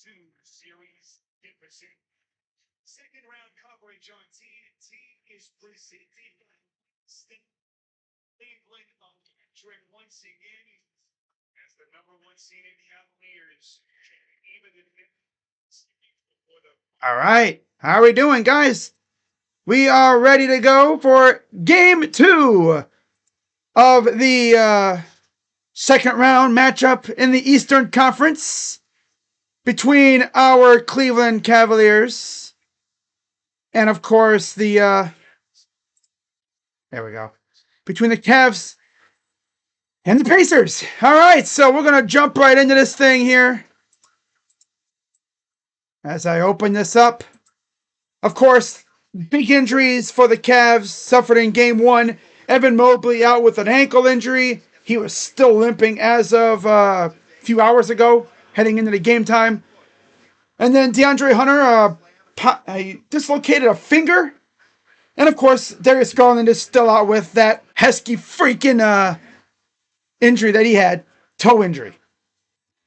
Series second round coverage on TNT is presented by Cleveland entering once again as the #1 seeded Cavaliers. Even all right. How are we doing, guys? We are ready to go for game 2 of the second round matchup in the Eastern Conference between our Cleveland Cavaliers and, of course, there we go, between the Cavs and the Pacers. All right, so we're going to jump right into this thing here. As I open this up, of course, big injuries for the Cavs suffered in game 1. Evan Mobley out with an ankle injury. He was still limping as of a few hours ago, heading into the game time. And then DeAndre Hunter dislocated a finger. And, of course, Darius Garland is still out with that pesky freaking injury that he had, toe injury.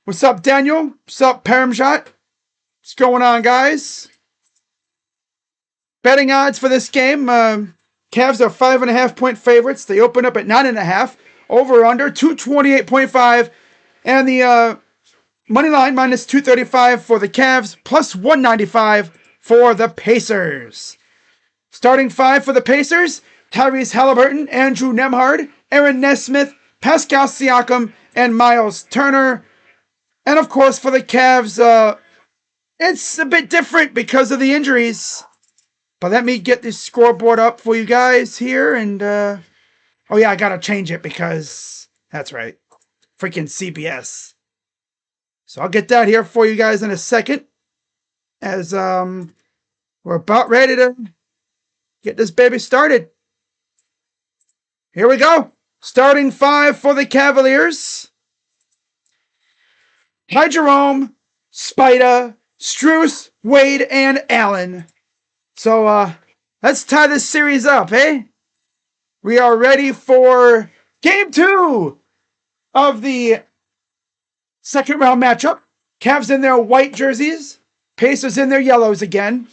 What's up, Daniel? What's up, Paramshot? What's going on, guys? Betting odds for this game. Cavs are 5.5-point favorites. They open up at 9.5. Over under 228.5. And the money line minus 235 for the Cavs, plus 195 for the Pacers. Starting 5 for the Pacers: Tyrese Halliburton, Andrew Nembhard, Aaron Nesmith, Pascal Siakam, and Miles Turner. And of course for the Cavs, it's a bit different because of the injuries. But let me get this scoreboard up for you guys here. And, oh yeah, I got to change it because, that's right, freaking CBS. So I'll get that here for you guys in a second. As we're about ready to get this baby started. Here we go. Starting 5 for the Cavaliers: Ty Jerome, Spida, Strus, Wade, and Allen. So let's tie this series up, eh? We are ready for game 2 of the second round matchup. Cavs in their white jerseys, Pacers in their yellows again.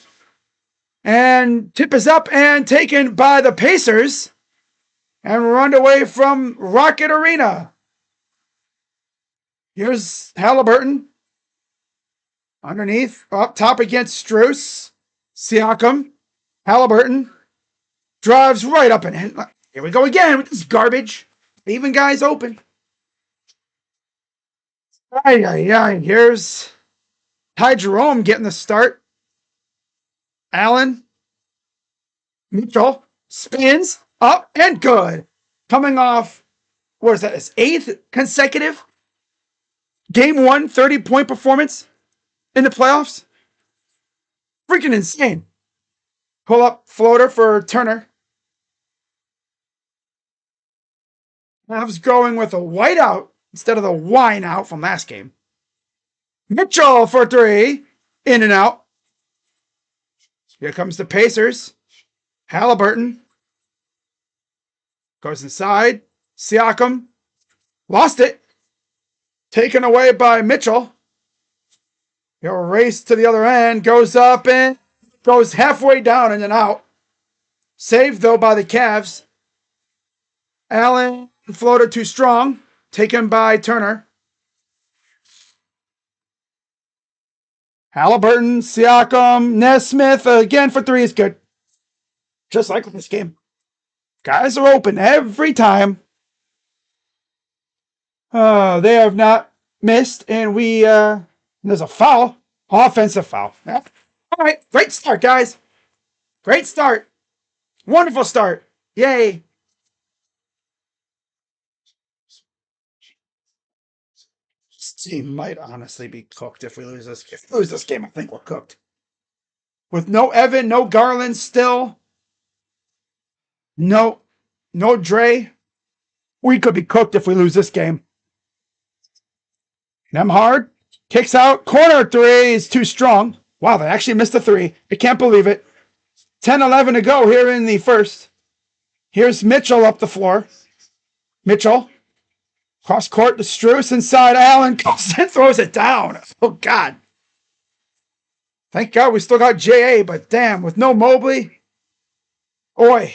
And tip is up and taken by the Pacers. And we're underway from Rocket Arena. Here's Halliburton. Underneath, up top against Strus. Siakam. Halliburton. Drives right up and in. Here we go again with this garbage. Leaving guys open. Here's Ty Jerome getting the start. Allen. Mitchell. Spins. Up and good. Coming off, what is that, his 8th consecutive game 1 30-point performance in the playoffs? Freaking insane. Pull up floater for Turner. Mavs going with a whiteout instead of the wine out from last game. Mitchell for 3. In and out. Here comes the Pacers. Halliburton. Goes inside. Siakam. Lost it. Taken away by Mitchell. He'll race to the other end. Goes up and goes halfway down and then out. Saved, though, by the Cavs. Allen floated too strong. Taken by Turner. Halliburton, Siakam, Nesmith again for 3 is good. Just like this game. Guys are open every time. They have not missed, and there's a foul. Offensive foul. Yeah. All right, great start, guys. Great start. Wonderful start. Yay. This team might honestly be cooked if we lose this. If we lose this game, I think we're cooked. With no Evan, no Garland still. No Dre. We could be cooked if we lose this game. Nembhard kicks out. Corner 3 is too strong. Wow, they actually missed a 3. I can't believe it. 10-11 to go here in the first. Here's Mitchell up the floor. Mitchell. Cross court to Strus inside. Allen comes and throws it down. Oh, God. Thank God we still got JA, but damn, with no Mobley, oi.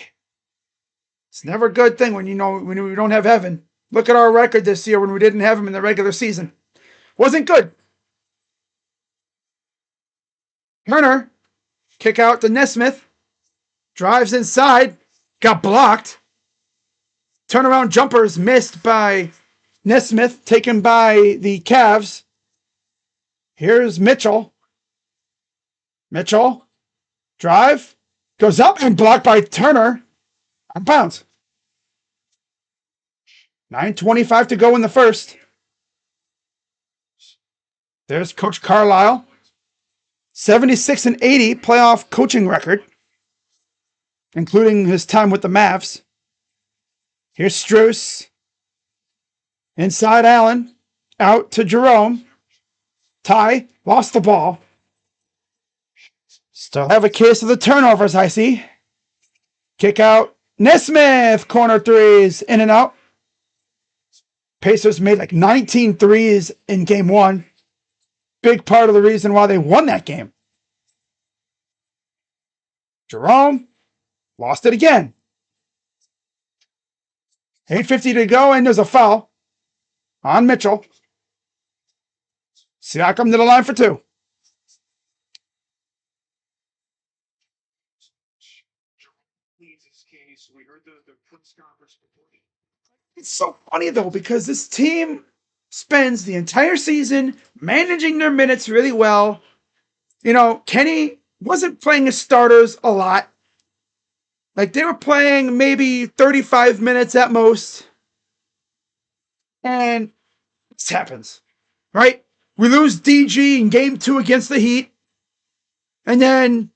It's never a good thing when when we don't have Evan. Look at our record this year when we didn't have him in the regular season. Wasn't good. Turner, kick out to Nesmith. Drives inside. Got blocked. Turnaround jumpers missed by Nesmith, taken by the Cavs. Here's Mitchell. Mitchell. Drive. Goes up and blocked by Turner. On bounce. 9:25 to go in the first. There's Coach Carlisle. 76-80 playoff coaching record, including his time with the Mavs. Here's Strus. Inside Allen. Out to Jerome. Ty lost the ball. Still have a case of the turnovers, I see. Kick out. Nesmith. Corner threes. In and out. Pacers made like 19 threes in game one. Big part of the reason why they won that game. Jerome lost it again. 8:50 to go, and there's a foul on Mitchell. Siakam to the line for two. It's so funny, though, because this team spends the entire season managing their minutes really well. You know, Kenny wasn't playing his starters a lot. Like, they were playing maybe 35 minutes at most. And this happens, right? We lose DG in game 2 against the Heat. And then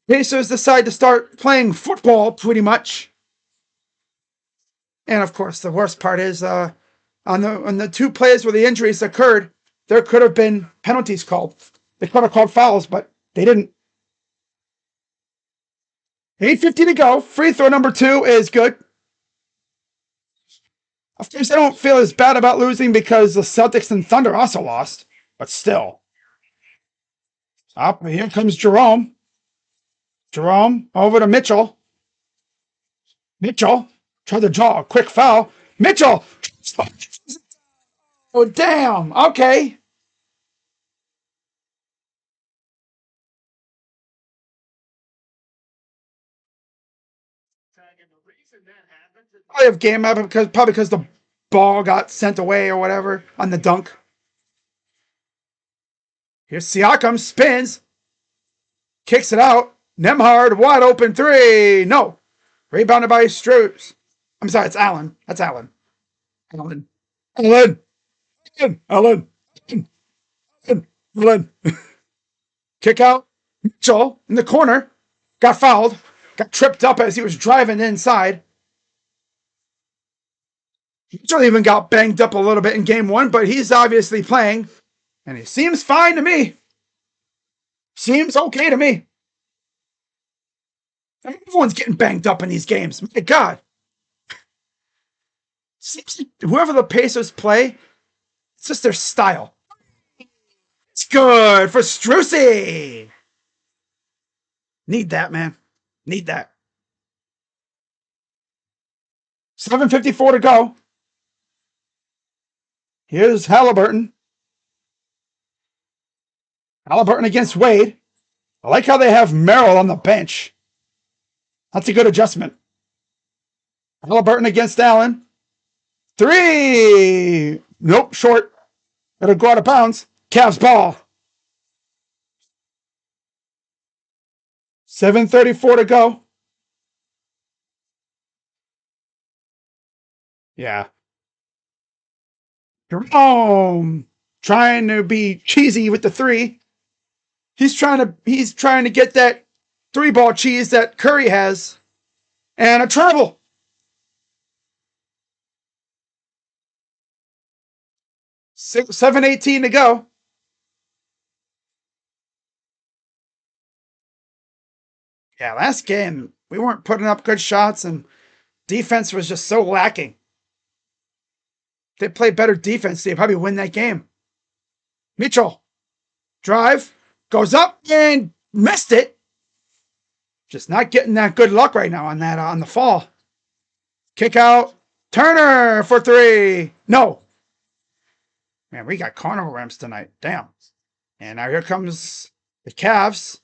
Pacers decide to start playing football pretty much. And, of course, the worst part is on the two plays where the injuries occurred, there could have been penalties called. They could have called fouls, but they didn't. 8:50 to go. Free throw number 2 is good. Of course, I don't feel as bad about losing because the Celtics and Thunder also lost, but still. Up here comes Jerome. Jerome over to Mitchell. Mitchell tried to draw a quick foul. Mitchell. Oh, damn. Okay. Probably have game up probably because the ball got sent away or whatever on the dunk. Here's Siakam, spins, kicks it out. Nembhard, wide open three. No. Rebounded by Strus. I'm sorry, it's Allen. That's Allen. Allen. Kick out. Mitchell in the corner. Got fouled. Got tripped up as he was driving inside. Mitchell even got banged up a little bit in game 1, but he's obviously playing. And he seems fine to me. Seems okay to me. Everyone's getting banged up in these games. My God. Seems like whoever the Pacers play, it's just their style. It's good for Strusy. Need that, man. Need that. 7:54 to go. Here's Halliburton. Halliburton against Wade. I like how they have Merrill on the bench. That's a good adjustment. Halliburton against Allen. 3. Nope, short. It'll go out of bounds. Cavs ball. 7:34 to go. Yeah. Jerome trying to be cheesy with the 3. He's trying to get that 3-ball cheese that Curry has. And a travel. 7:18 to go. Yeah, last game, we weren't putting up good shots and defense was just so lacking. If they play better defense, they probably win that game. Mitchell. Drive. Goes up and missed it. Just not getting that good luck right now on that on the fall. Kick out. Turner for three. No. Man, we got carnival ramps tonight. Damn. And now here comes the Cavs.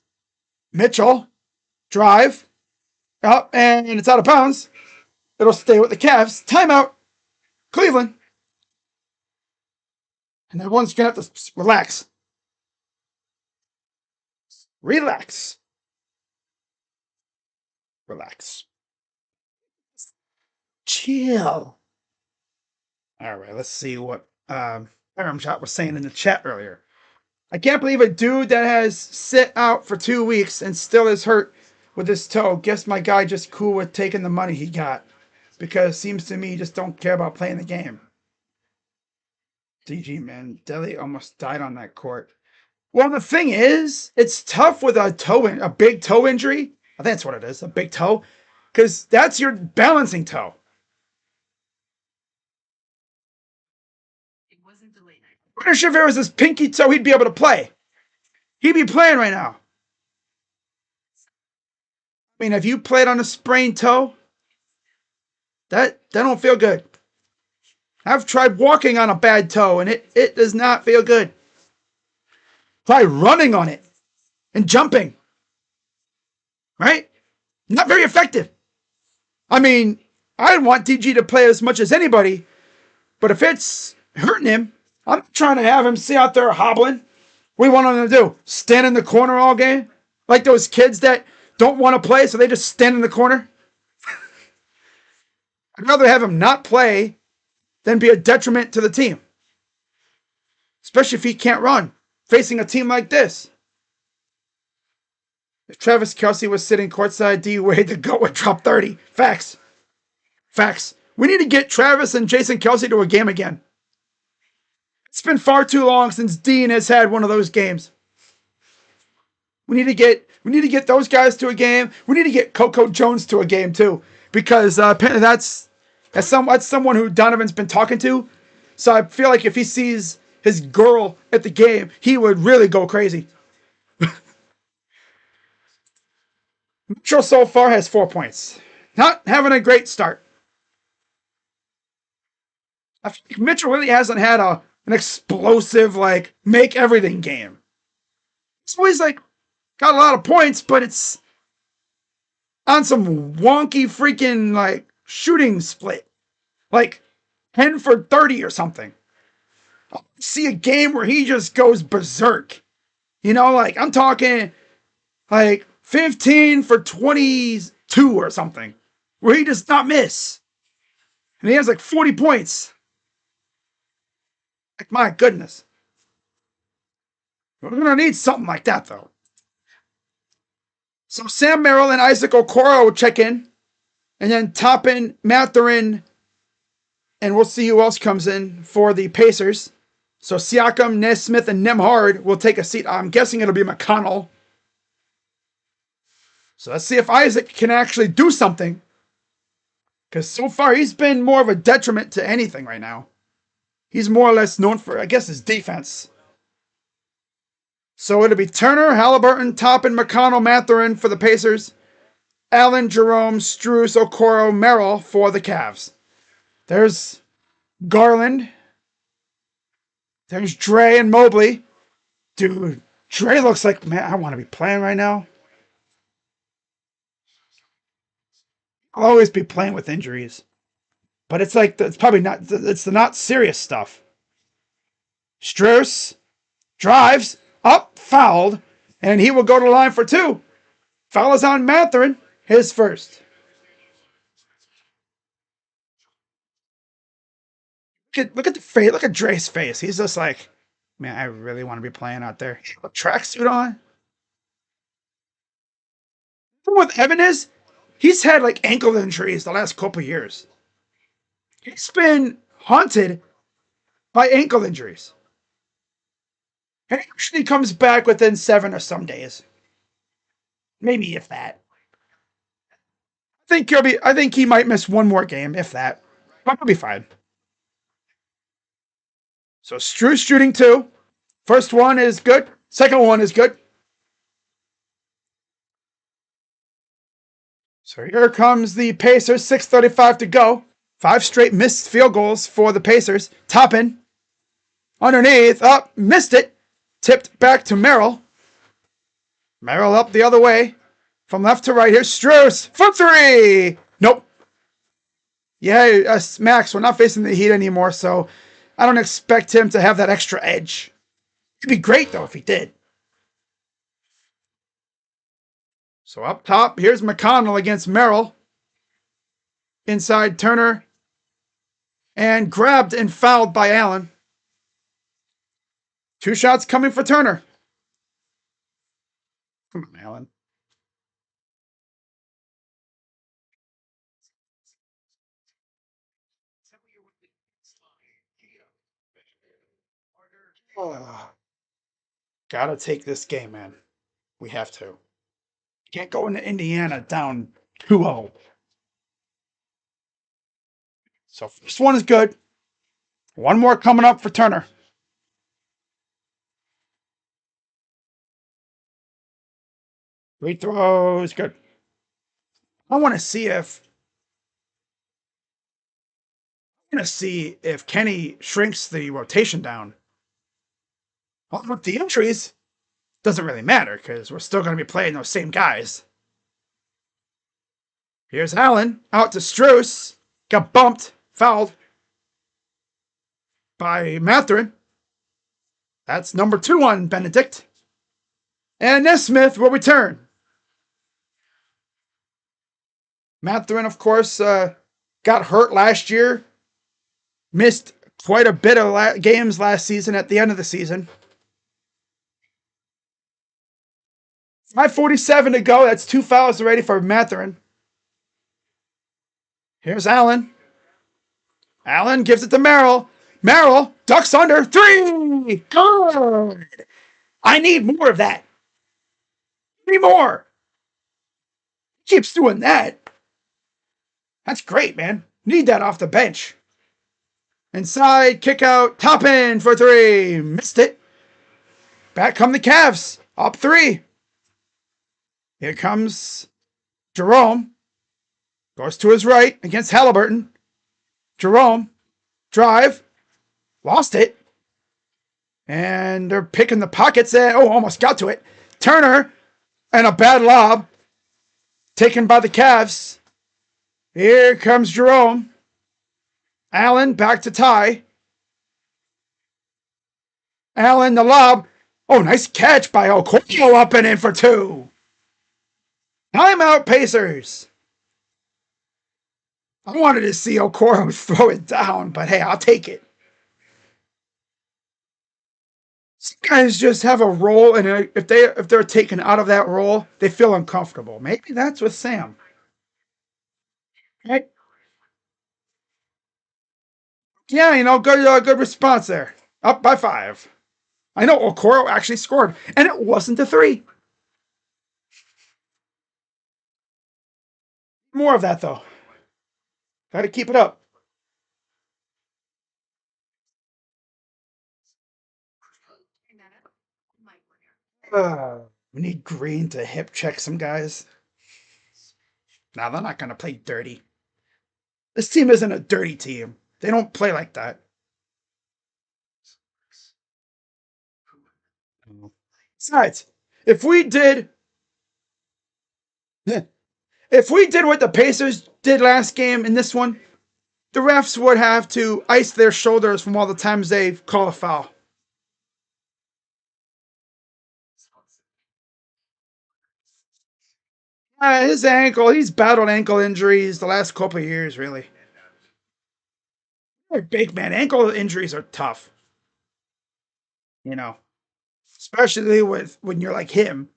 Mitchell. Drive. Up, and it's out of bounds. It'll stay with the Cavs. Timeout. Cleveland. And everyone's going to have to relax. Relax. Relax. Chill. All right, let's see what Aram Shot was saying in the chat earlier. I can't believe a dude that has sit out for 2 weeks and still is hurt with his toe. Guess my guy just cool with taking the money he got. Because it seems to me he just don't care about playing the game. DG, man. Deli almost died on that court. Well, the thing is, it's tough with a big toe injury. I think that's what it is, a big toe. Because that's your balancing toe. If it was his pinky toe, he'd be able to play. He'd be playing right now. I mean, have you played on a sprained toe? That don't feel good. I've tried walking on a bad toe, and it does not feel good. Try running on it and jumping. Right? Not very effective. I mean, I want DG to play as much as anybody, but if it's hurting him, I'm trying to have him sit out there hobbling. What do you want him to do? Stand in the corner all game? Like those kids that don't want to play, so they just stand in the corner? I'd rather have him not play than be a detriment to the team. Especially if he can't run, facing a team like this. If Travis Kelce was sitting courtside, D Wade, the GOAT would drop 30. Facts. Facts. We need to get Travis and Jason Kelce to a game again. It's been far too long since Dean has had one of those games. We need to get those guys to a game. We need to get Coco Jones to a game too, because that's someone who Donovan's been talking to. So I feel like if he sees his girl at the game, he would really go crazy. Mitchell so far has 4 points. Not having a great start. I think Mitchell really hasn't had an explosive, like, make everything game. It's always like got a lot of points, but it's on some wonky freaking like shooting split. Like 10 for 30 or something. I'll see a game where he just goes berserk. You know, like I'm talking like 15 for 22 or something. Where he does not miss. And he has like 40 points. Like, my goodness. We're going to need something like that, though. So Sam Merrill and Isaac Okoro will check in. And then Toppin, Mathurin, and we'll see who else comes in for the Pacers. So Siakam, Nesmith, and Nembhard will take a seat. I'm guessing it'll be McConnell. So let's see if Isaac can actually do something. Because so far he's been more of a detriment to anything right now. He's more or less known for, I guess, his defense. So it'll be Turner, Halliburton, Toppin, McConnell, Mathurin for the Pacers. Allen, Jerome, Strus, Okoro, Merrill for the Cavs. There's Garland. There's Dre and Mobley. Dude, Dre looks like, man, I want to be playing right now. I'll always be playing with injuries. But it's like, it's probably not, it's the not serious stuff. Strus drives, up, fouled, and he will go to the line for two. Foul is on Mathurin, his first. Look at the face, look at Dre's face. He's just like, man, I really want to be playing out there. A tracksuit on. What Evan is, he's had like ankle injuries the last couple years. He's been haunted by ankle injuries. And he usually comes back within 7 or some days. Maybe if that. I think he might miss one more game, if that. But he'll be fine. So Strus shooting 2. First one is good. Second one is good. So here comes the Pacers, 6:35 to go. 5 straight missed field goals for the Pacers. Toppin. Underneath. Up. Missed it. Tipped back to Merrill. Merrill up the other way. From left to right here. Strus for 3. Nope. Yeah, Max, we're not facing the Heat anymore, so I don't expect him to have that extra edge. It'd be great, though, if he did. So up top, here's McConnell against Merrill. Inside Turner. And grabbed and fouled by Allen. 2 shots coming for Turner. Come on, Allen. Oh, gotta take this game, man. We have to. Can't go into Indiana down 2-0. So first one is good. One more coming up for Turner. Free throws, good. I want to see if Kenny shrinks the rotation down. Well, with the injuries, doesn't really matter because we're still going to be playing those same guys. Here's Allen out to Strus. Got bumped, fouled by Mathurin. That's number 2 on Benedict. And Nesmith will return. Mathurin, of course, got hurt last year. Missed quite a bit of games last season at the end of the season. 5:47 to go. That's 2 fouls already for Mathurin. Here's Allen. Allen gives it to Merrill. Merrill ducks under. 3. Good. I need more of that. Need more. Keeps doing that. That's great, man. Need that off the bench. Inside, kick out, top in for 3. Missed it. Back come the Cavs. Up 3. Here comes Jerome. Goes to his right against Halliburton. Jerome. Drive. Lost it. And they're picking the pockets. Almost got to it. Turner. And a bad lob. Taken by the Cavs. Here comes Jerome. Allen back to Ty. Allen, the lob. Oh, nice catch by Okoro, up and in for 2. Timeout, Pacers. I wanted to see Okoro throw it down, but hey, I'll take it. Some guys just have a role, and if they're taken out of that role, they feel uncomfortable. Maybe that's with Sam. Right? Yeah, good response there. Up by 5. I know Okoro actually scored, and it wasn't a 3. More of that, though. Got to keep it up. We need Green to hip check some guys. Now, they're not going to play dirty. This team isn't a dirty team. They don't play like that. Besides, if we did what the Pacers did last game in this one, the refs would have to ice their shoulders from all the times they call a foul. His ankle, he's battled ankle injuries the last couple of years, really. Big man, ankle injuries are tough. Especially when you're like him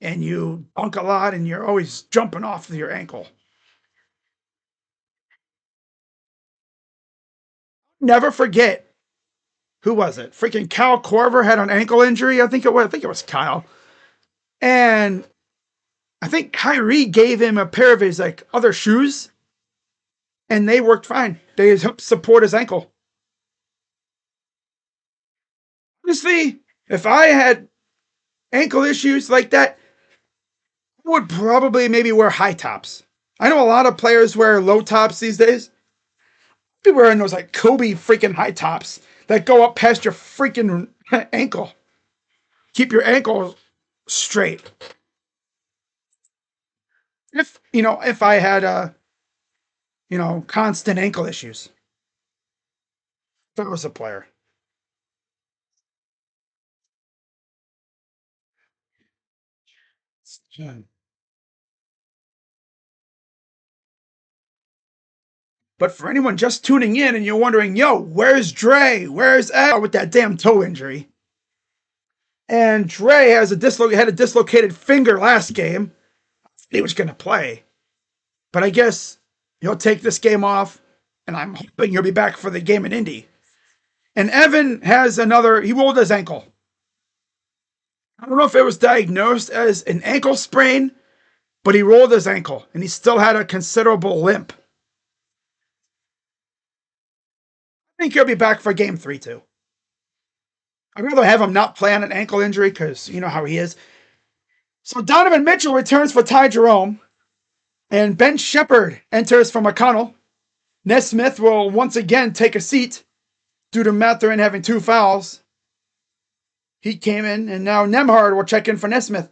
and you dunk a lot and you're always jumping off of your ankle. Never forget. Who was it? Freaking Kyle Korver had an ankle injury. I think it was Kyle. And I think Kyrie gave him a pair of his other shoes, and they worked fine. They helped support his ankle. Honestly, if I had ankle issues like that, I would probably maybe wear high tops. I know a lot of players wear low tops these days. Be wearing those like Kobe freaking high tops that go up past your freaking ankle. Keep your ankle straight. If I had constant ankle issues, if I was a player. But for anyone just tuning in and you're wondering, yo, where's Dre? Where's Ed with that damn toe injury? And Dre had a dislocated finger last game. He was going to play, but I guess he'll take this game off, and I'm hoping he'll be back for the game in Indy. And Evan has he rolled his ankle. I don't know if it was diagnosed as an ankle sprain, but he rolled his ankle, and he still had a considerable limp. I think he'll be back for game 3 too. I'd rather have him not play on an ankle injury because you know how he is. So Donovan Mitchell returns for Ty Jerome, and Ben Shepard enters for McConnell. Nesmith will once again take a seat due to Mathurin having 2 fouls. He came in, and now Nembhard will check in for Nesmith.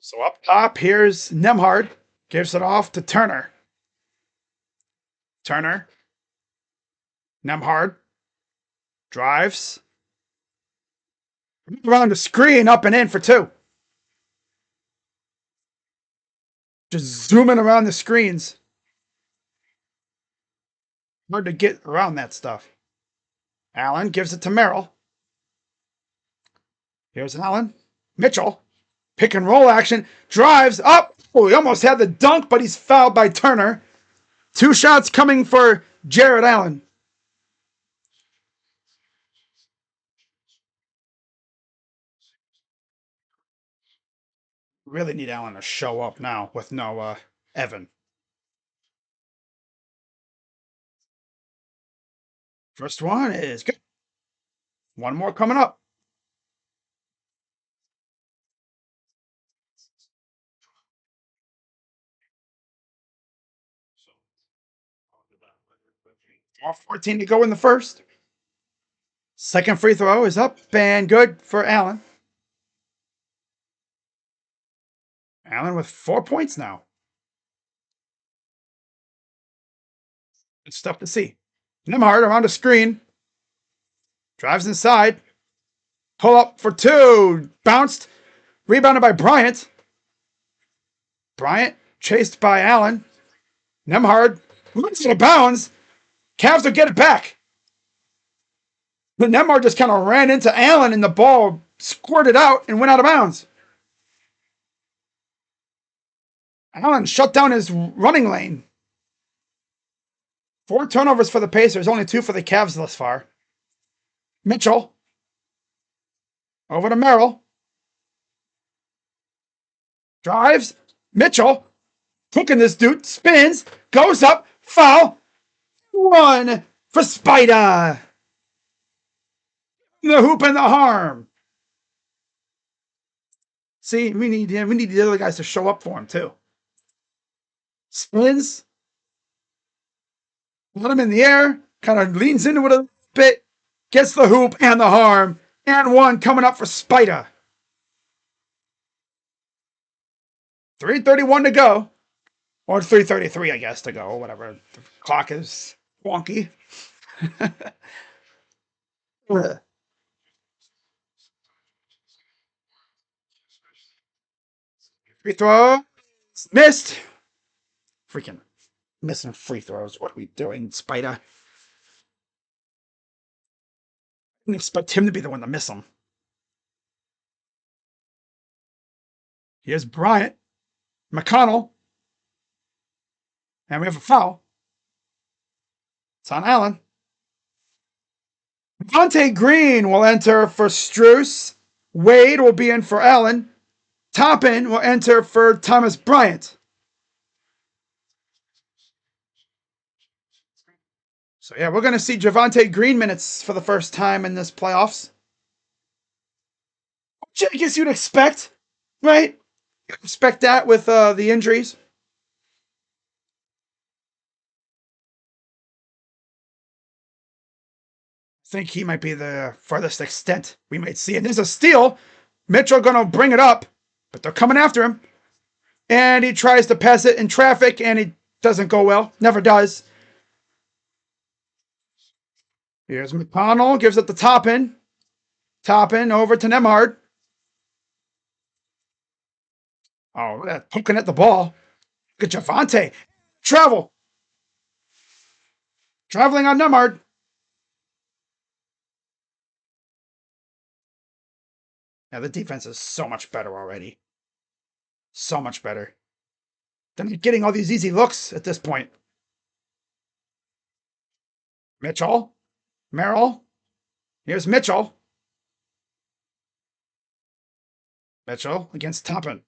So up top, here's Nembhard. Gives it off to Turner. Turner. Nembhard. Drives. Around the screen, up and in for 2. Just zooming around the screens. Hard to get around that stuff. Allen gives it to Merrill. Here's Allen. Mitchell. Pick and roll action. Drives up. Oh, he almost had the dunk, but he's fouled by Turner. 2 shots coming for Jared Allen. Really need Allen to show up now with no Evan. First one is good. One more coming up. All 14 to go in the first. Second free throw is up and good for Allen. Allen with 4 points now. Good stuff to see. Nembhard around the screen. Drives inside. Pull up for 2. Bounced. Rebounded by Bryant. Bryant chased by Allen. Nembhard moves out of bounds. Cavs will get it back. But Nembhard just kind of ran into Allen and the ball squirted out and went out of bounds. Allen shut down his running lane. 4 turnovers for the Pacers, only 2 for the Cavs thus far. Mitchell. Over to Merrill. Drives. Mitchell. Cooking this dude. Spins. Goes up. Foul. 1 for Spida. The hoop and the harm. See, we need him. We need the other guys to show up for him, too. Spins. Let him in the air. Kind of leans into it a bit. Gets the hoop and the harm. And 1 coming up for Spida. 3:31 to go. Or 3:33, I guess, to go. Whatever. The clock is wonky. Free throw. Missed. Freaking missing free throws. What are we doing, Spida? I didn't expect him to be the one to miss them. Here's Bryant. McConnell. And we have a foul. It's on Allen. Devontae Green will enter for Strus. Wade will be in for Allen. Toppin will enter for Thomas Bryant. So yeah, we're going to see Javonte Green minutes for the first time in this playoffs. Which I guess you'd expect, right? You'd expect that with the injuries. I think he might be the farthest extent we might see. And there's a steal. Mitchell going to bring it up, but they're coming after him. And he tries to pass it in traffic, and it doesn't go well. Never does. Here's McConnell, gives it the Toppin. Toppin over to Nembhard. Oh, that poking at the ball. Look at Javonte. Traveling on Nembhard. Yeah, the defense is so much better already. So much better. They're not getting all these easy looks at this point. Mitchell. Merrill. Here's Mitchell. Mitchell against Toppin.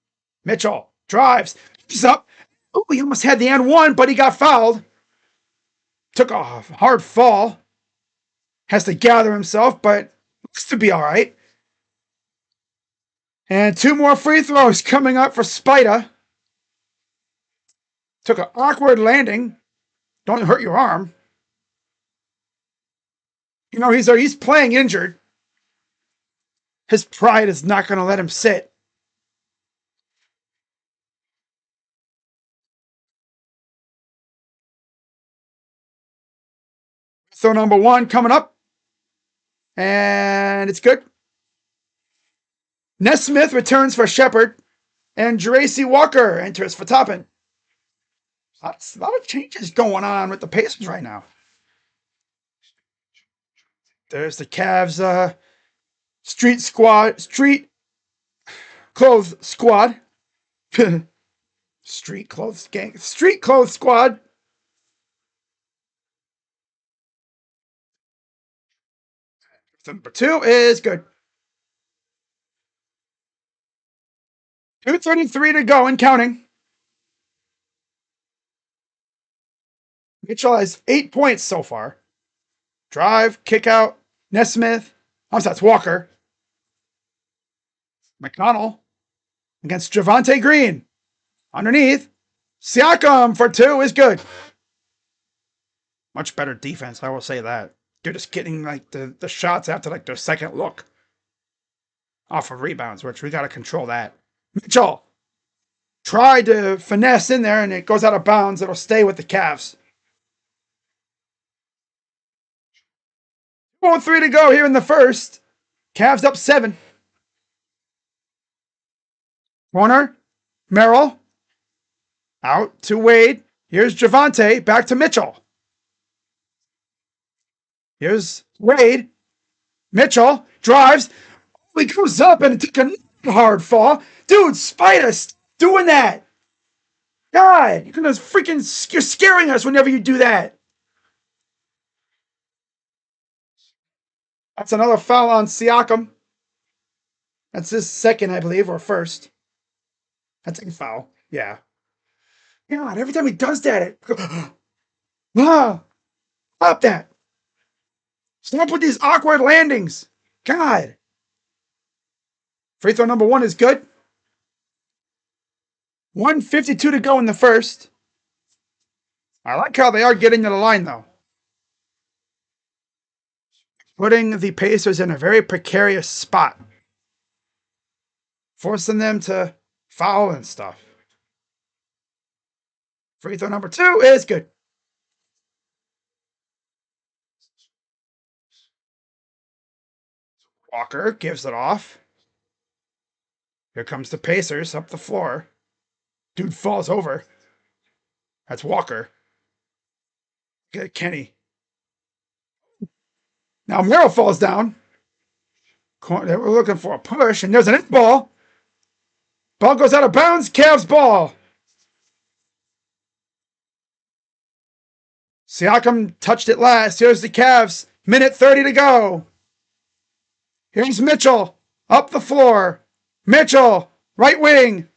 Mitchell drives. He's up. Oh, he almost had the and one, but he got fouled. Took a hard fall. Has to gather himself, but looks to be all right. And 2 more free throws coming up for Spida. Took an awkward landing. Don't hurt your arm. You know, he's playing injured. His pride is not going to let him sit. So number 1 coming up. And it's good. Nesmith returns for Shepard. And Jeracy Walker enters for Toppin. A lot of changes going on with the Pacers right now. There's the Cavs street clothes squad. Street clothes squad. Number 2 is good. 2:33 to go and counting. Mitchell has 8 points so far. Drive, kick out, Nesmith. That's Walker. McConnell against Javonte Green. Underneath. Siakam for 2 is good. Much better defense, I will say that. They're just getting like the shots after like their second look. Off of rebounds, which we got to control that. Mitchell tried to finesse in there and it goes out of bounds. It'll stay with the Cavs. 2:03 to go here in the first. Cavs up 7. Corner. Merrill. Out to Wade. Here's Javonte. Back to Mitchell. Here's Wade. Mitchell drives. He goes up and took a hard fall. Dude, Spider's doing that. God, you're scaring us whenever you do that. That's another foul on Siakam. That's his second, I believe, or first. That's a foul. Yeah. God, every time he does that, stop that. Stop with these awkward landings. God. Free throw number 1 is good. 1:52 to go in the first. I like how they are getting to the line, though. Putting the Pacers in a very precarious spot. Forcing them to foul and stuff. Free throw number 2 is good. Walker gives it off. Here comes the Pacers up the floor. Dude falls over. That's Walker. Get Kenny. Now Merrill falls down. They were looking for a push, and there's an in ball. Ball goes out of bounds. Cavs ball. Siakam touched it last. Here's the Cavs. Minute 30 to go. Here's Mitchell. Up the floor. Mitchell. Right wing.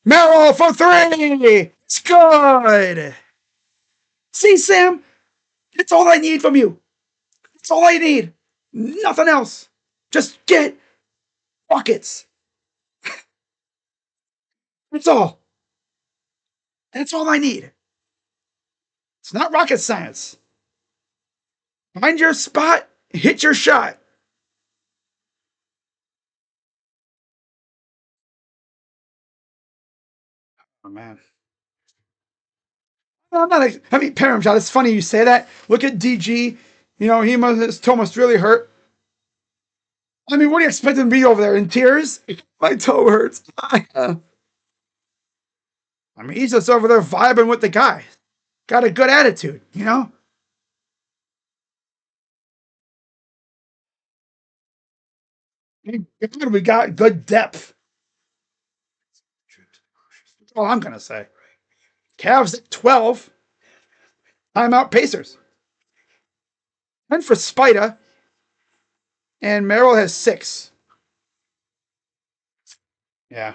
Merrill for three. It's good. See, Sam? That's all I need from you. That's all I need. Nothing else. Just get buckets. That's all. That's all I need. It's not rocket science. Find your spot, hit your shot. Oh, man. I'm not. I mean, Paramshot. It's funny you say that. Look at DG. You know, his toe must really hurt. I mean, what do you expect him to be over there in tears? My toe hurts. I mean, he's just over there vibing with the guy. Got a good attitude, you know? We got good depth. That's all I'm going to say. Cavs at 12. Timeout Pacers. 10 for Spida. And Merrill has 6. Yeah.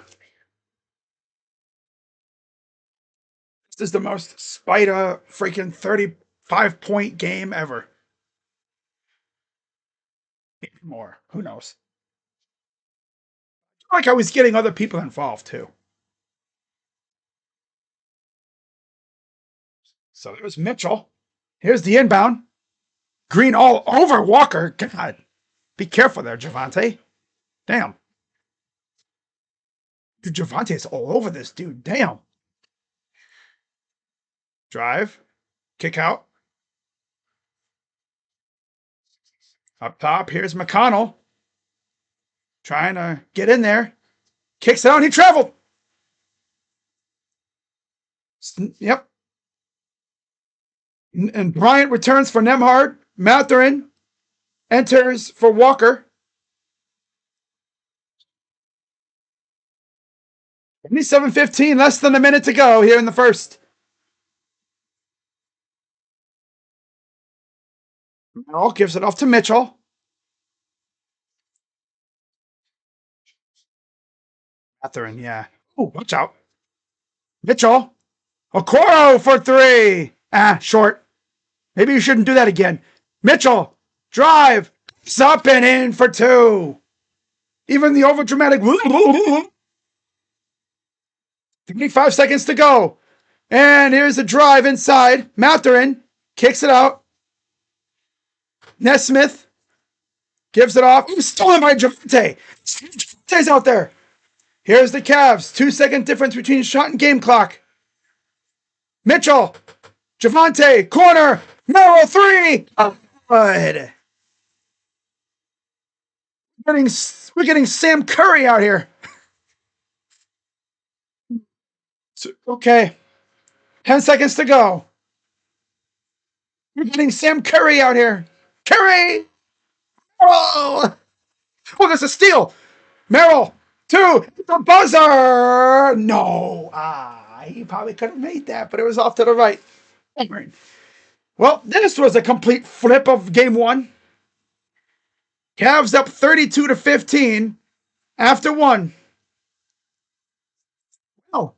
This is the most Spida freaking 35-point game ever. More. Who knows? Like I was getting other people involved too. So it was Mitchell. Here's the inbound. Green all over Walker. God. Be careful there, Javante. Damn. Dude, Javante is all over this dude. Damn. Drive. Kick out. Up top, here's McConnell. Trying to get in there. Kicks out. He traveled. Yep. And Bryant returns for Nemhard. Matherin enters for Walker. 27-15, less than a minute to go here in the first. Merrill gives it off to Mitchell. Matherin, yeah. Oh, watch out. Mitchell. Okoro for three. Short. Maybe you shouldn't do that again. Mitchell. Drive. It's up and in for 2. Even the overdramatic. 25 seconds to go. And here's a drive inside. Matherin kicks it out. Nesmith gives it off. Stolen by Javante. Javante's out there. Here's the Cavs. 2-second difference between shot and game clock. Mitchell. Javante. Corner. Merrill 3. Good. We're getting Sam Curry out here. Okay. 10 seconds to go. We're getting Sam Curry out here. Curry! Oh, there's a steal. Merrill, 2. The buzzer. No. He probably could have made that, but it was off to the right. Well, this was a complete flip of game 1. Cavs up 32-15 after 1. Oh.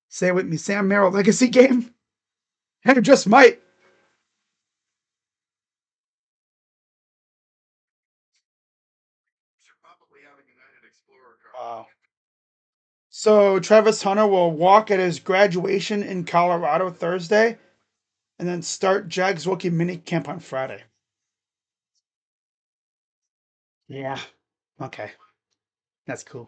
Say it with me, Sam Merrill legacy game? And it just might. Wow. So Travis Hunter will walk at his graduation in Colorado Thursday and then start Jags rookie mini camp on Friday. Yeah. Okay. That's cool.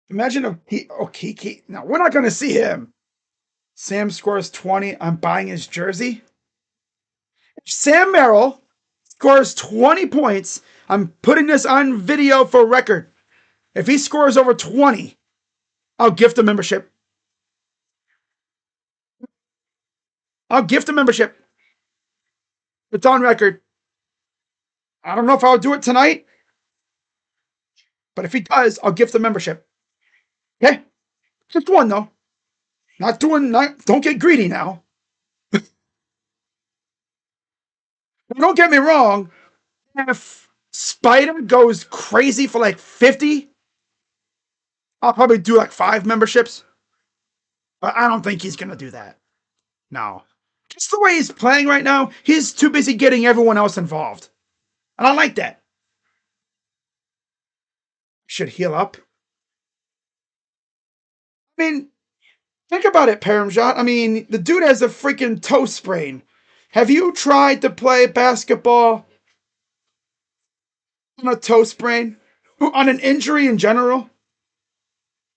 Imagine if he no, we're not going to see him. Sam scores 20. I'm buying his jersey. If Sam Merrill scores 20 points, I'm putting this on video for record. If he scores over 20, I'll gift a membership. I'll gift a membership. It's on record. I don't know if I'll do it tonight, but if he does, I'll gift the membership. Okay? Just one, though. Don't get greedy now. Don't get me wrong. If Spider goes crazy for like 50, I'll probably do like 5 memberships. But I don't think he's gonna do that. No. Just the way he's playing right now, he's too busy getting everyone else involved. And I like that. Should heal up. I mean, think about it, Paramjot. I mean, the dude has a freaking toe sprain. Have you tried to play basketball on a toe sprain? On an injury in general?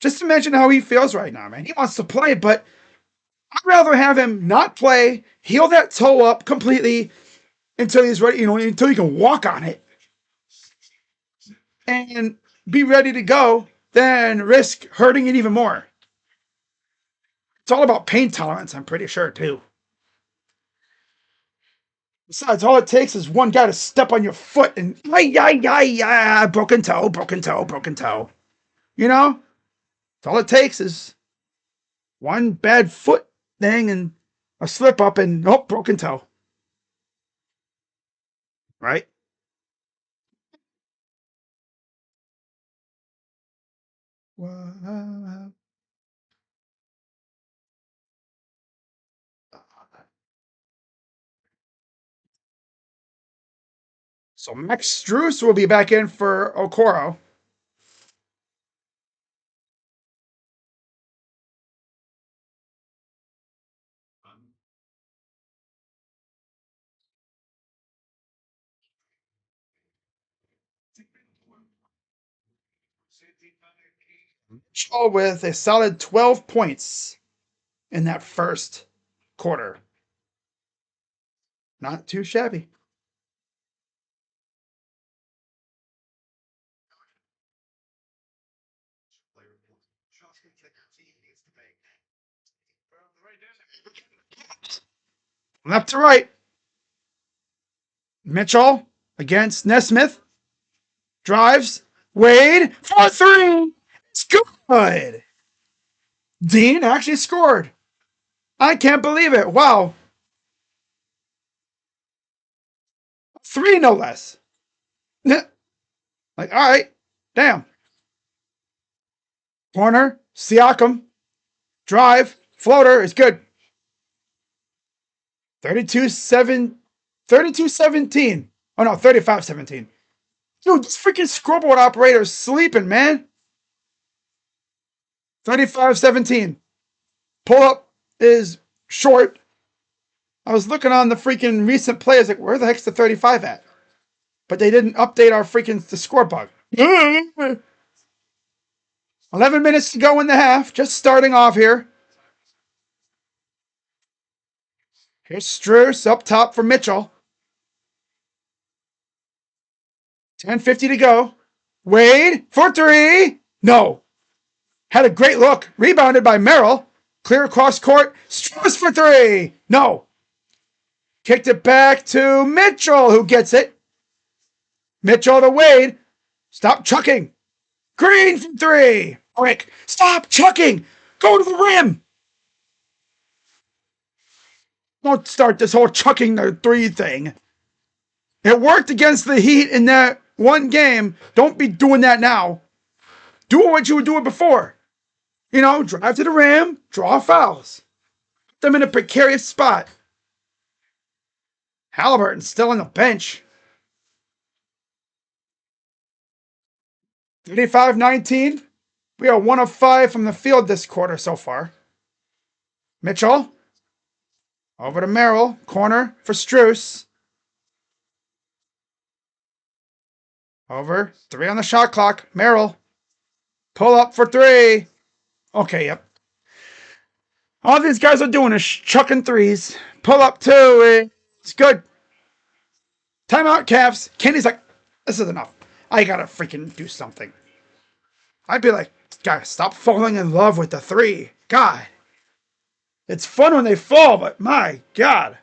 Just imagine how he feels right now, man. He wants to play, but I'd rather have him not play, heal that toe up completely until he's ready, until he can walk on it and be ready to go than risk hurting it even more. It's all about pain tolerance, I'm pretty sure, too. Besides, all it takes is one guy to step on your foot and broken toe, broken toe, broken toe. You know? It's all it takes is one bad foot thing and a slip up and broken toe. Right? So Max Struess will be back in for Okoro. All with a solid 12 points in that first quarter. Not too shabby. Left to right. Mitchell against Nesmith. Drives. Wade for three. It's good. Dean actually scored. I can't believe it. Wow. Three, no less. Like, all right. Damn. Corner. Siakam. Drive. Floater is good. 32-17. Oh, no, 35-17. Dude, this freaking scoreboard operator is sleeping, man. 35-17. Pull up is short. I was looking on the freaking recent play. I was like, where the heck's the 35 at? But they didn't update our freaking the score bug. 11 minutes to go in the half. Just starting off here. Here's Struess up top for Mitchell. 10:50 to go. Wade for three. No. Had a great look. Rebounded by Merrill. Clear across court. Struess for three. No. Kicked it back to Mitchell, who gets it. Mitchell to Wade. Stop chucking. Green from three. Quick. Stop chucking. Go to the rim. Don't start this whole chucking the three thing. It worked against the Heat in that one game. Don't be doing that now. Do what you were doing before. Drive to the rim, draw fouls. Put them in a precarious spot. Halliburton still on the bench. 35-19. We are 1 of 5 from the field this quarter so far. Mitchell. Over to Merrill. Corner for Struess. Over. 3 on the shot clock. Merrill. Pull up for 3. Okay, yep. All these guys are doing is chucking threes. Pull up 2. It's good. Timeout, Cavs. Kenny's like, this is enough. I gotta freaking do something. I'd be like, guys, stop falling in love with the 3. God. It's fun when they fall, but my God.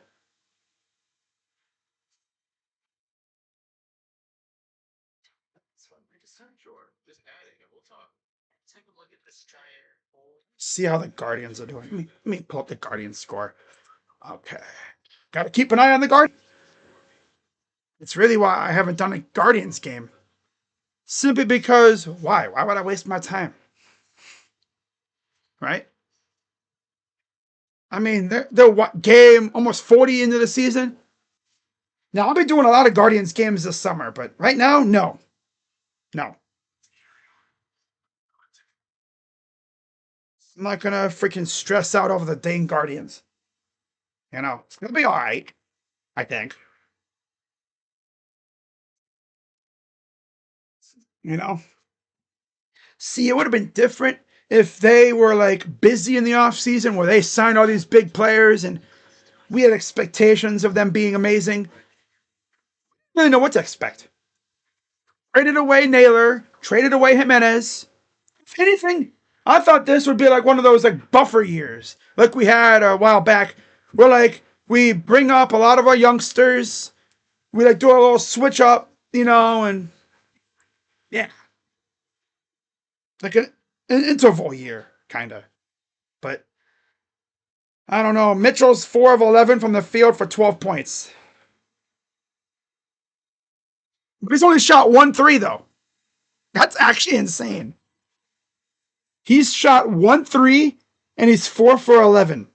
See how the Guardians are doing. Let me pull up the Guardians score. Okay. Gotta keep an eye on the Guardians. It's really why I haven't done a Guardians game. Simply because why? Why would I waste my time? Right? I mean, they're what game almost 40 into the season. Now I'll be doing a lot of Guardians games this summer, but right now, no, no. I'm not gonna freaking stress out over the dang Guardians. It's gonna be all right. I think. You know. See, it would have been different if they were like busy in the off season where they signed all these big players and we had expectations of them being amazing. I didn't know what to expect. Traded away Naylor, traded away Jimenez. If anything, I thought this would be like one of those like buffer years, like we had a while back, where like we bring up a lot of our youngsters, we like do a little switch up, and yeah, like an interval year, kind of. But I don't know. Mitchell's 4 of 11 from the field for 12 points. But he's only shot 1 3, though. That's actually insane. He's shot 1 3 and he's 4 for 11.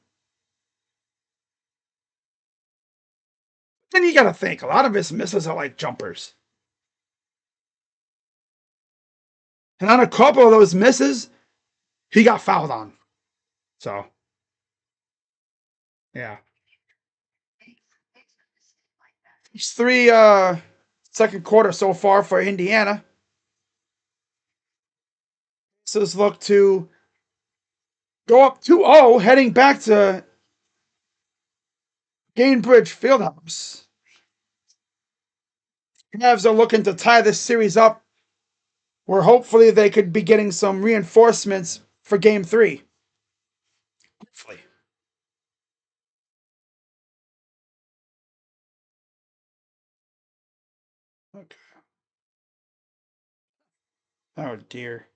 Then you got to think a lot of his misses are like jumpers. And on a couple of those misses, he got fouled on. So, yeah. It's three second quarter so far for Indiana. So look to go up 2-0, heading back to Gainbridge Fieldhouse. Cavs are looking to tie this series up, where hopefully they could be getting some reinforcements for Game 3. Hopefully. Okay. Oh dear.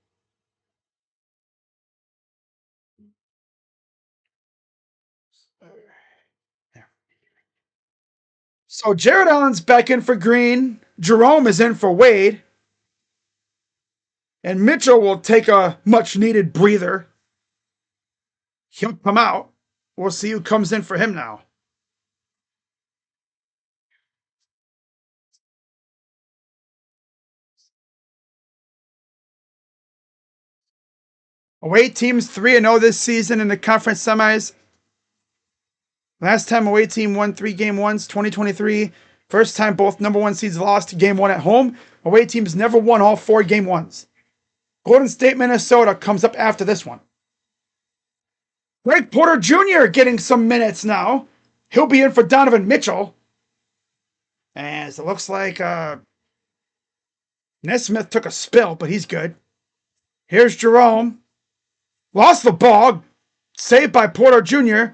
So Jared Allen's back in for Green. Jerome is in for Wade. And Mitchell will take a much needed breather. He'll come out. We'll see who comes in for him now. Away teams 3-0 this season in the conference semis. Last time away team won 3 game ones, 2023. First time both number one seeds lost game one at home. Away teams never won all 4 game ones. Golden State, Minnesota comes up after this one. Greg Porter Jr. getting some minutes now. He'll be in for Donovan Mitchell. As it looks like Nesmith took a spill, but he's good. Here's Jerome. Lost the ball. Saved by Porter Jr.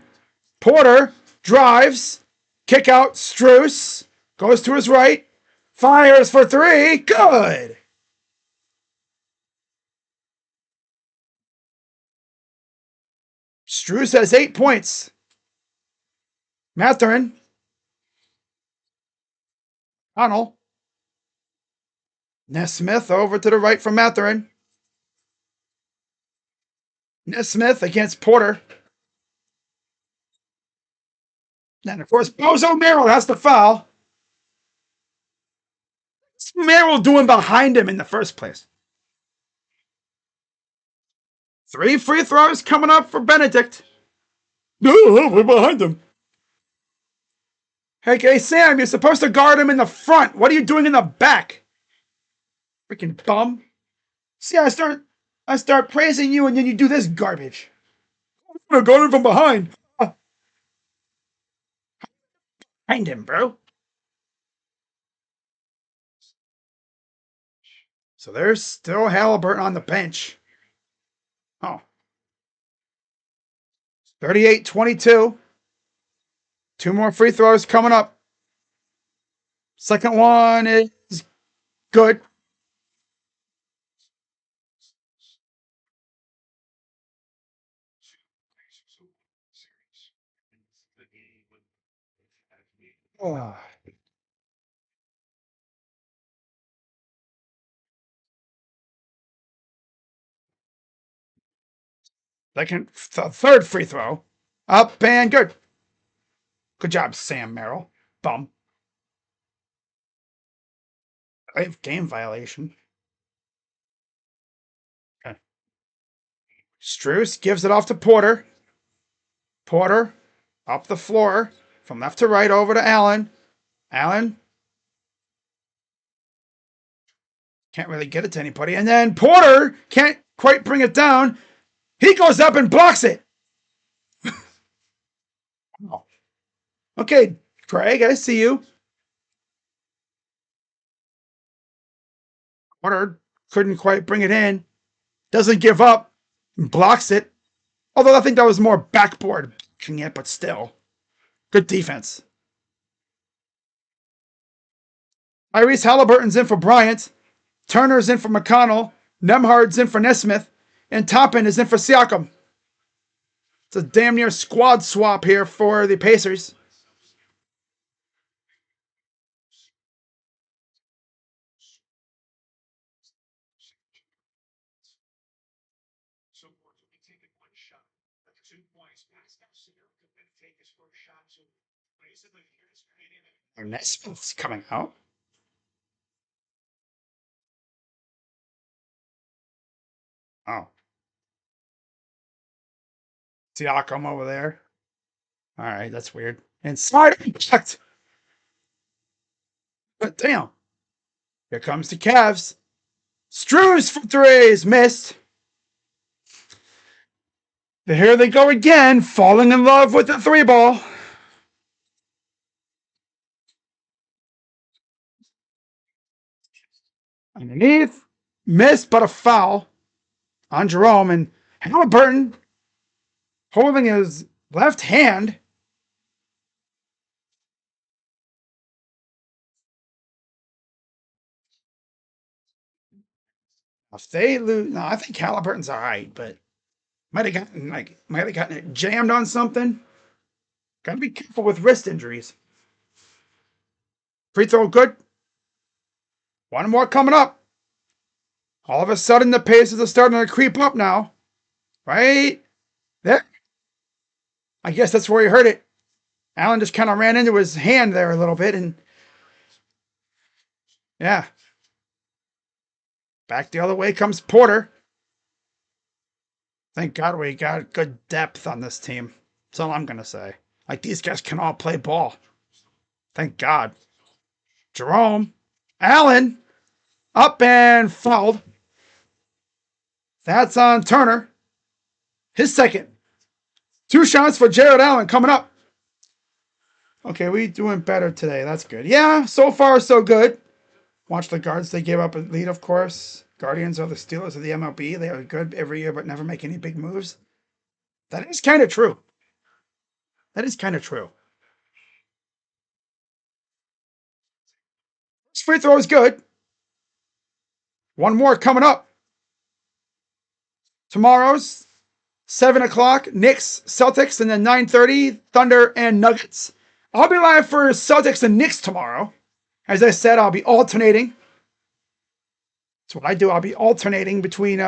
Porter drives. Kick out. Strus goes to his right. Fires for 3. Good. Strus has 8 points. Mathurin. Connell. Nesmith over to the right from Mathurin. Nesmith against Porter. And of course, Bozo Merrill has to foul. What's Merrill doing behind him in the first place? 3 free throws coming up for Benedict. No, we're behind him. Hey, Sam, you're supposed to guard him in the front. What are you doing in the back? Freaking bum. See, I start praising you and then you do this garbage. I'm gonna guard him from behind. Behind him, bro. So there's still Halliburton on the bench. Oh. 38-22. 2 more free throws coming up. Second one is good. Oh. Third free throw. Up and good. Good job, Sam Merrill. Bum. I have game violation. Okay. Struess gives it off to Porter. Porter up the floor from left to right over to Allen. Allen can't really get it to anybody. And then Porter can't quite bring it down. He goes up and blocks it. Oh. Okay, Craig, I see you. Porter couldn't quite bring it in. Doesn't give up. Blocks it. Although I think that was more backboard blocking it, but still. Good defense. Tyrese Halliburton's in for Bryant. Turner's in for McConnell. Nemhard's in for Nesmith. And Toppin is in for Siakam. It's a damn near squad swap here for the Pacers. Nesmith's coming out. Oh. Siakam over there. All right, that's weird. And side impact. But damn. Here comes the Cavs. Struess for threes. Missed. Here they go again, falling in love with the three ball. Underneath. Missed, but a foul on Jerome. And Halliburton holding his left hand. If they lose, no, I think Halliburton's all right, but might have gotten it jammed on something. Got to be careful with wrist injuries. Free throw good. One more coming up. All of a sudden, the paces are starting to creep up now. Right there. I guess that's where he hurt it. Allen just kind of ran into his hand there a little bit, and yeah. Back the other way comes Porter. Thank God we got good depth on this team. That's all I'm going to say. Like, these guys can all play ball. Thank God. Jerome. Allen. Up and fouled. That's on Turner. His second. 2 shots for Jared Allen coming up. Okay, we doing better today. That's good. Yeah, so far so good. Watch the guards. They gave up a lead, of course. Guardians are the Steelers of the MLB. They are good every year, but never make any big moves. That is kind of true. That is kind of true. This free throw is good. One more coming up. Tomorrow's 7 o'clock, Knicks, Celtics, and then 9:30, Thunder and Nuggets. I'll be live for Celtics and Knicks tomorrow. As I said, I'll be alternating. That's what I do. I'll be alternating between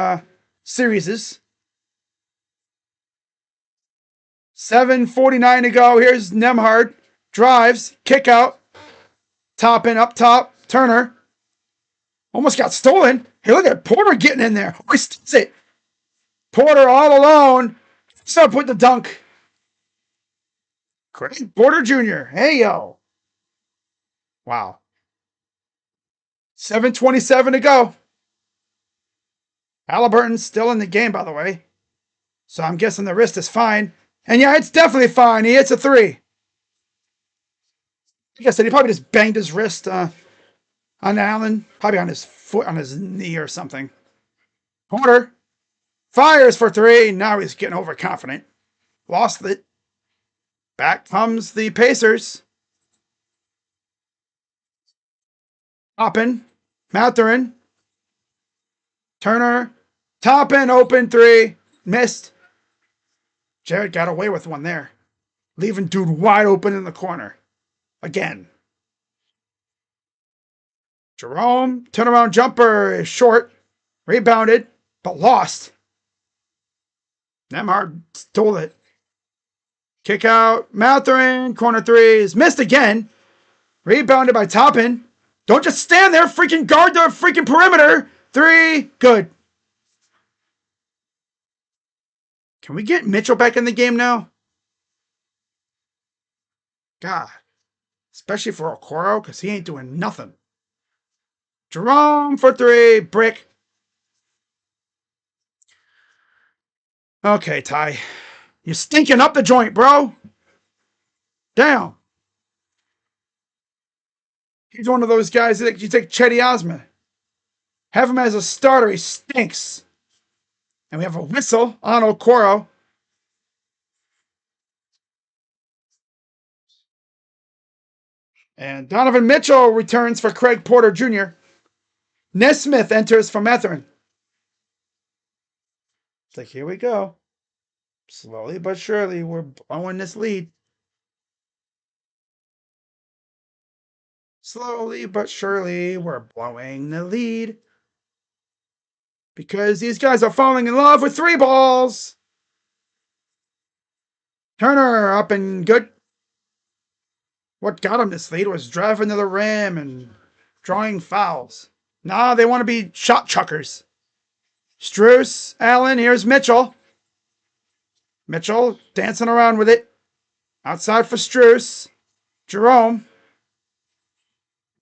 series. 7:49 to go. Here's Nemhard. Drives. Kick out. Toppin up top. Turner. Almost got stolen. Hey, look at Porter getting in there. Hoists it. Porter all alone. What's up with the dunk? Craig Porter Jr. Hey, yo. Wow. 7:27 to go. Halliburton's still in the game, by the way. So I'm guessing the wrist is fine. And yeah, it's definitely fine. He hits a 3. Like I said, he probably just banged his wrist on Allen. Probably on his foot, on his knee or something. Porter fires for 3. Now he's getting overconfident. Lost it. Back comes the Pacers. Toppin. Mathurin. Turner. Toppin. Open 3. Missed. Jared got away with one there. Leaving dude wide open in the corner. Again. Jerome. Turnaround jumper is short. Rebounded. But lost. Nemhard stole it. Kick out. Matherin. Corner threes. Missed again. Rebounded by Toppin. Don't just stand there. Freaking guard the freaking perimeter. Three. Good. Can we get Mitchell back in the game now? God. Especially for Okoro, because he ain't doing nothing. Jerome for three. Brick. Okay, Ty. You're stinking up the joint, bro. Damn. He's one of those guys that you take Chetty Osman. Have him as a starter. He stinks. And we have a whistle on Okoro. And Donovan Mitchell returns for Craig Porter Jr. Nesmith enters for Matherin. It's like, here we go. Slowly but surely, we're blowing this lead. Slowly but surely, we're blowing the lead. Because these guys are falling in love with three balls. Turner up and good. What got him this lead was driving to the rim and drawing fouls. Nah, they want to be shot chuckers. Strus, Allen, here's Mitchell. Mitchell dancing around with it. Outside for Strus. Jerome.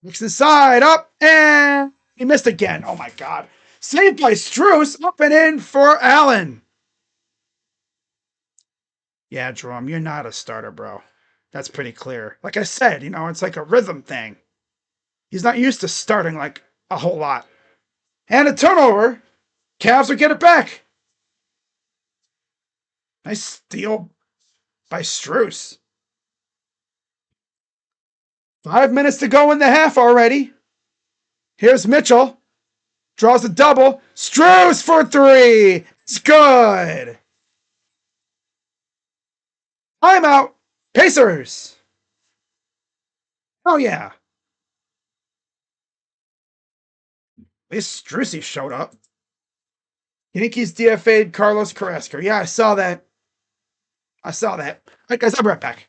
Looks inside, up, and he missed again. Oh my God. Saved by Strus, up and in for Allen. Yeah, Jerome, you're not a starter, bro. That's pretty clear. Like I said, it's like a rhythm thing. He's not used to starting like a whole lot. And a turnover. Cavs will get it back. Nice steal by Strus. 5 minutes to go in the half already. Here's Mitchell. Draws a double. Strus for three. It's good. Timeout. Pacers. Oh, yeah. At least Strusy showed up. Yankees DFA'd Carlos Carrasco. Yeah, I saw that. All right, guys, I'll be right back.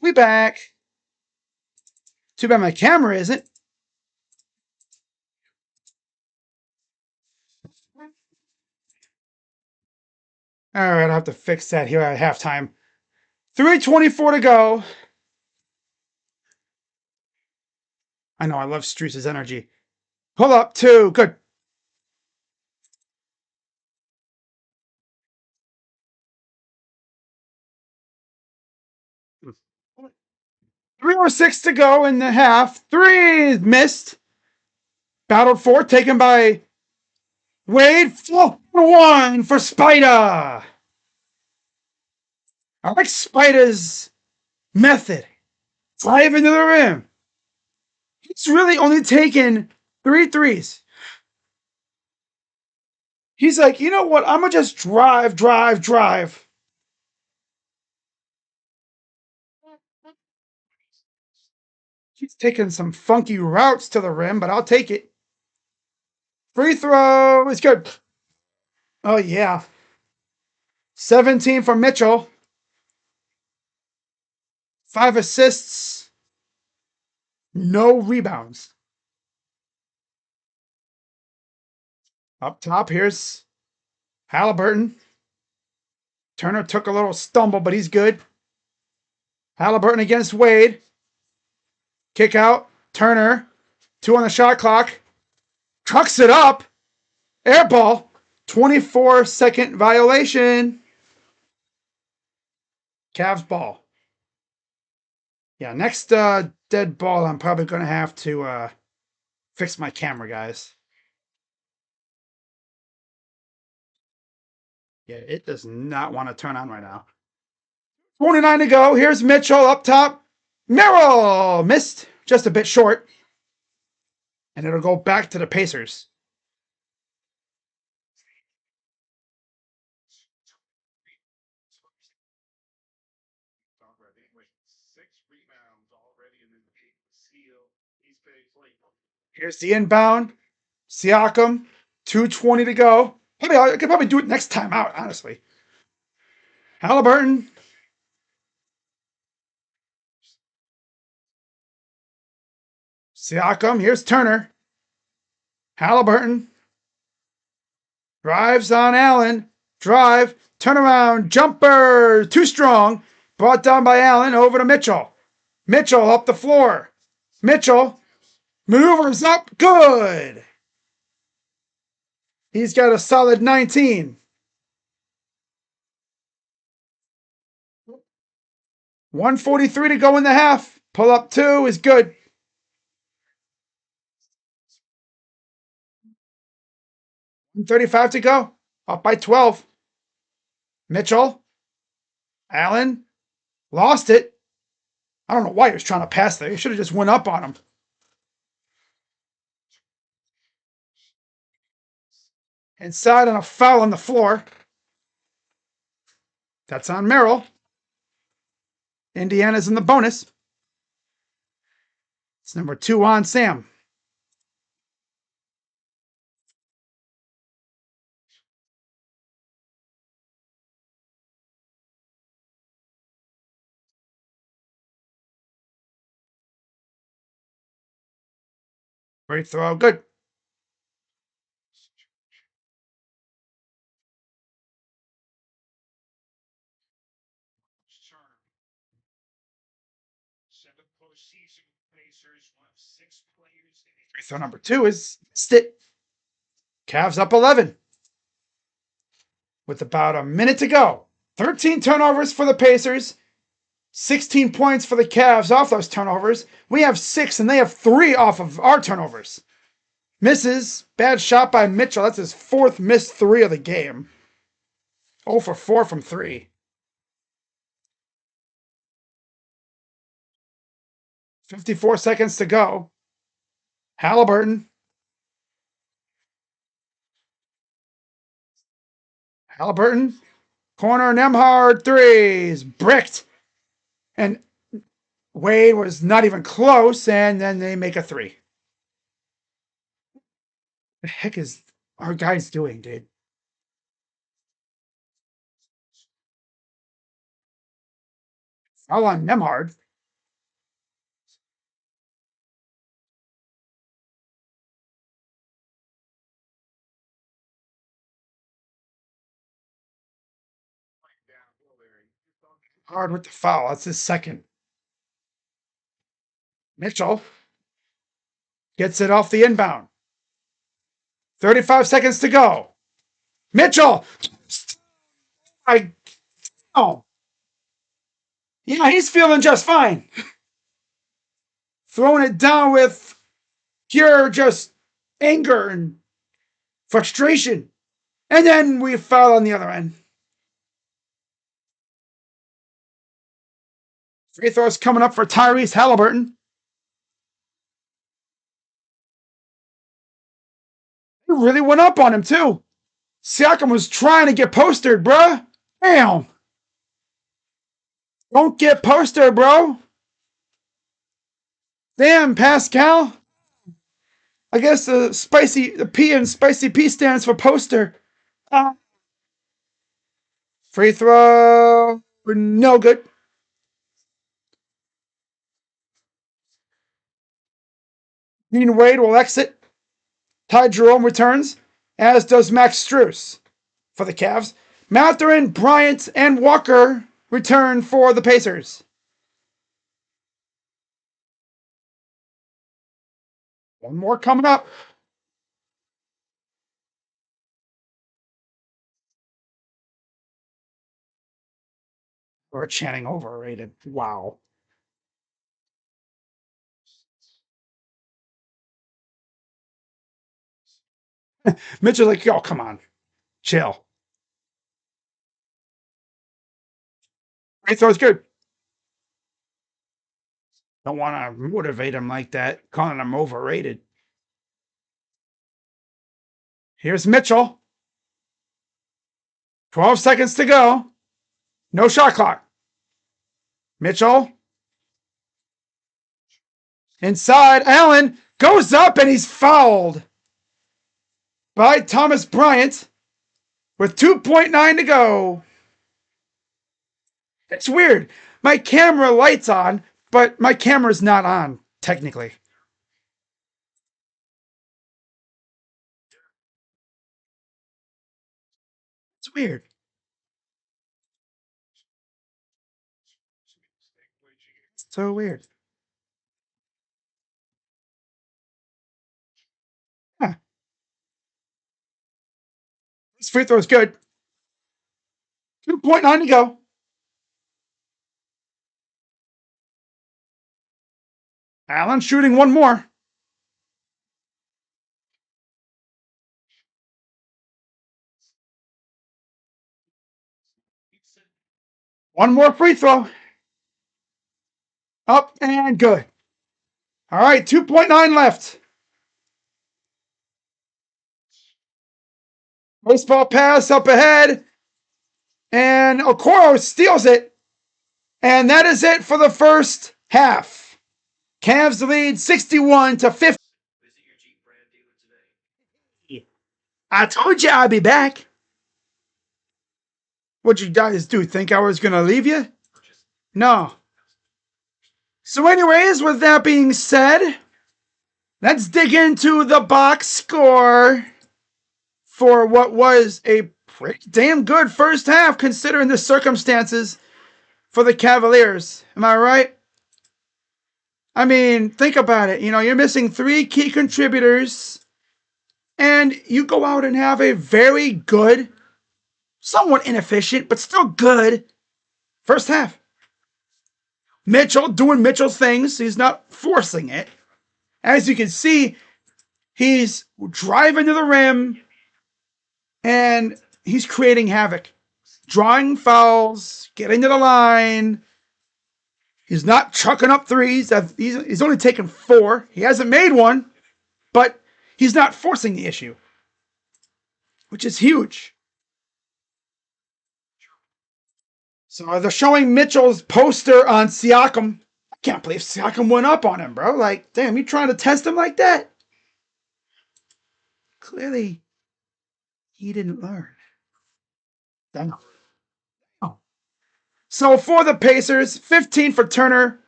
We back. Too bad my camera isn't. All right, I'll have to fix that here at halftime. 3:24 to go. I know, I love Struce's energy. Pull up, 2. Good. Three or 6 to go in the half. 3 missed. Battled for, taken by Wade. 4-1 for Spider. I like Spider's method. Drive into the rim. He's really only taken 3 threes. He's like, you know what? I'm going to just drive. He's taking some funky routes to the rim, but I'll take it. Free throw is good. Oh, yeah. 17 for Mitchell. 5 assists. No rebounds. Up top, here's Halliburton. Turner took a little stumble, but he's good. Halliburton against Wade. Kick out. Turner. 2 on the shot clock. Trucks it up. Air ball. 24-second violation. Cavs ball. Yeah, next dead ball, I'm probably going to have to fix my camera, guys. Yeah, it does not want to turn on right now. 29 to go. Here's Mitchell up top. Merrill missed. Just a bit short. And it'll go back to the Pacers. Here's the inbound. Siakam. 2:20 to go. I could probably do it next time out, honestly. Halliburton. Siakam. Here's Turner. Halliburton. Drives on Allen. Drive. Turnaround. Jumper. Too strong. Brought down by Allen. Over to Mitchell. Mitchell up the floor. Mitchell maneuvers up. Good. He's got a solid 19. 1:43 to go in the half. Pull up 2 is good. 1:35 to go. Up by 12. Mitchell. Allen. Lost it. I don't know why he was trying to pass there. He should have just went up on him. Inside on a foul on the floor. That's on Merrill. Indiana's in the bonus. It's number 2 on Sam. Free throw. Good. Free throw number 2 is missed it. Cavs up 11 with about a minute to go. 13 turnovers for the Pacers. 16 points for the Cavs off those turnovers. We have 6 and they have 3 off of our turnovers. Misses. Bad shot by Mitchell. That's his 4th missed 3 of the game. 0 for 4 from 3. 54 seconds to go. Halliburton. Corner Nemhard threes. Bricked. And Wade was not even close, and then they make a 3. The heck is our guys doing, dude? Foul on Nemhard. Hard with the foul. That's his second. Mitchell gets it off the inbound. 35 seconds to go. Mitchell! Oh. Yeah, he's feeling just fine. Throwing it down with pure just anger and frustration. And then we foul on the other end. Free throws coming up for Tyrese Halliburton. He really went up on him, too. Siakam was trying to get postered, bruh. Damn. Don't get postered, bro. Damn, Pascal. I guess the P in spicy P stands for poster. Free throw. No good. Dean Wade will exit. Ty Jerome returns, as does Max Strus for the Cavs. Mathurin, Bryant, and Walker return for the Pacers. One more coming up. We're chanting overrated. Wow. Mitchell's like, oh, come on. Chill. Free throw's good. Don't want to motivate him like that, calling him overrated. Here's Mitchell. 12 seconds to go. No shot clock. Mitchell. Inside. Allen goes up and he's fouled by Thomas Bryant with 2.9 to go. It's weird. My camera light's on, but my camera's not on, technically. It's weird. It's so weird. Huh. This free throw is good. 2.9 to go. Allen shooting one more. One more free throw. Up and good. All right, 2.9 left. Baseball pass up ahead. And Okoro steals it. And that is it for the first half. Cavs lead 61 to 50. I told you I'd be back. What'd you guys do? Think I was going to leave you? No. So, anyways, with that being said, let's dig into the box score for what was a pretty damn good first half considering the circumstances for the Cavaliers. Am I right? I mean, think about it. You know, you're missing 3 key contributors, and you go out and have a very good, somewhat inefficient, but still good first half. Mitchell doing Mitchell things. He's not forcing it. As you can see, he's driving to the rim, and he's creating havoc. Drawing fouls, getting to the line. He's not chucking up threes. He's only taken 4. He hasn't made one, but he's not forcing the issue, which is huge. So they're showing Mitchell's poster on Siakam. I can't believe Siakam went up on him, bro. Like, damn, you trying to test him like that? Clearly, he didn't learn. Damn. Oh. So for the Pacers, 15 for Turner,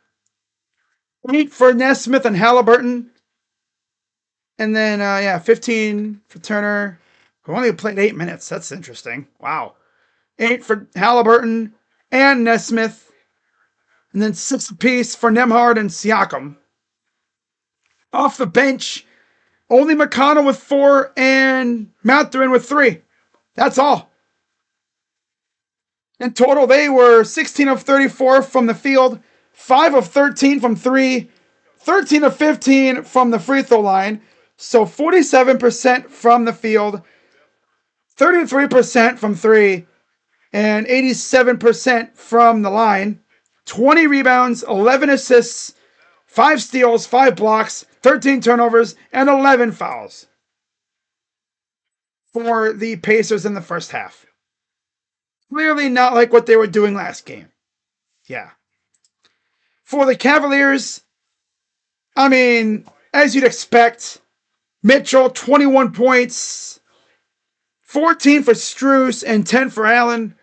8 for Nesmith and Halliburton. And then, 15 for Turner, who only played 8 minutes. That's interesting. Wow. 8 for Halliburton and Nesmith. and then 6 apiece for Nemhard and Siakam. Off the bench, only McConnell with 4 and Mathurin with 3. That's all. In total, they were 16 of 34 from the field, 5 of 13 from 3, 13 of 15 from the free throw line. So 47% from the field, 33% from 3, and 87% from the line. 20 rebounds, 11 assists, 5 steals, 5 blocks, 13 turnovers, and 11 fouls for the Pacers in the first half. Clearly not like what they were doing last game. Yeah. For the Cavaliers, I mean, as you'd expect, Mitchell, 21 points, 14 for Strus, and 10 for Allen.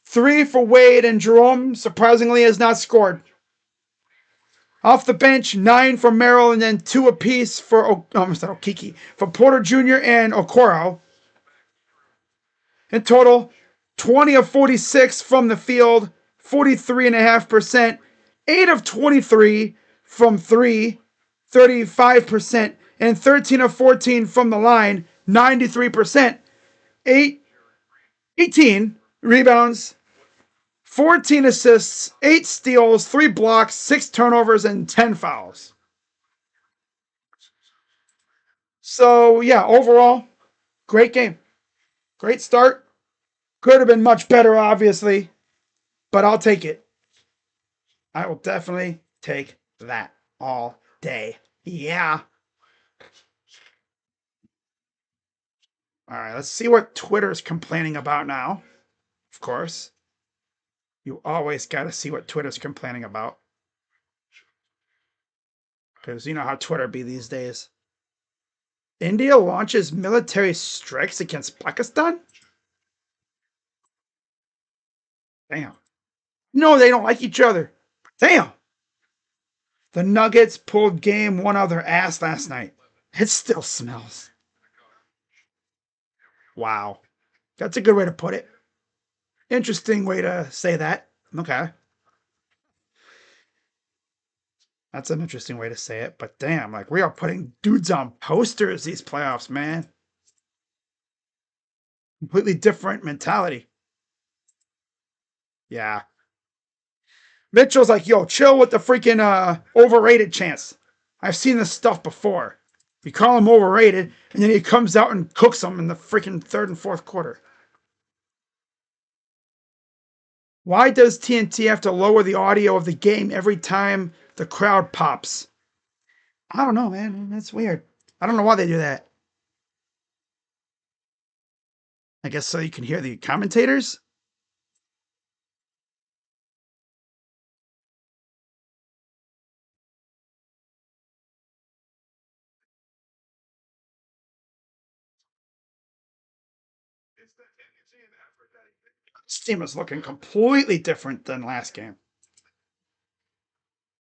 3 for Wade, and Jerome, surprisingly, has not scored. Off the bench, 9 for Merrill, and then 2 apiece for Okiki, for Porter Jr. and Okoro. In total, 20 of 46 from the field, 43.5%, 8 of 23 from 3, 35%, and 13 of 14 from the line, 93%. 18 rebounds, 14 assists, 8 steals, 3 blocks, 6 turnovers, and 10 fouls. So, yeah, overall, great game. Great start. Could have been much better, obviously, but I'll take it. I will definitely take that all day. Yeah. All right, let's see what Twitter's complaining about now. Of course. You always got to see what Twitter's complaining about. Because you know how Twitter be these days. India launches military strikes against Pakistan? Damn. No, they don't like each other. Damn. The Nuggets pulled game 1 out of their ass last night. It still smells. Wow. That's a good way to put it. Interesting way to say that. Okay. That's an interesting way to say it. But damn, like we are putting dudes on posters these playoffs, man. Completely different mentality. Yeah. Mitchell's like, yo, chill with the freaking overrated chance. I've seen this stuff before. You call him overrated, and then he comes out and cooks them in the freaking 3rd and 4th quarter. Why does TNT have to lower the audio of the game every time the crowd pops? I don't know, man. That's weird. I don't know why they do that. I guess so you can hear the commentators? This team is looking completely different than last game.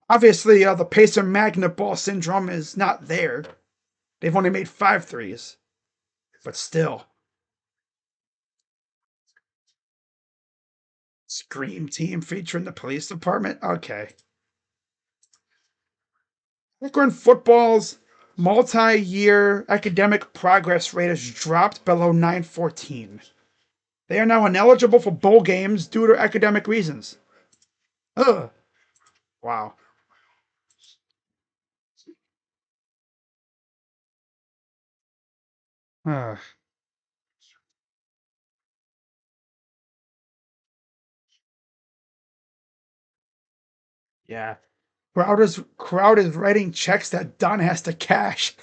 Obviously, the Pacer magnet ball syndrome is not there. They've only made 5 threes. But still. Scream team featuring the police department? Okay. Akron football's multi-year academic progress rate has dropped below 914. They are now ineligible for bowl games due to academic reasons. Ugh. Wow. Ugh. Yeah. Crowd is writing checks that Dunn has to cash.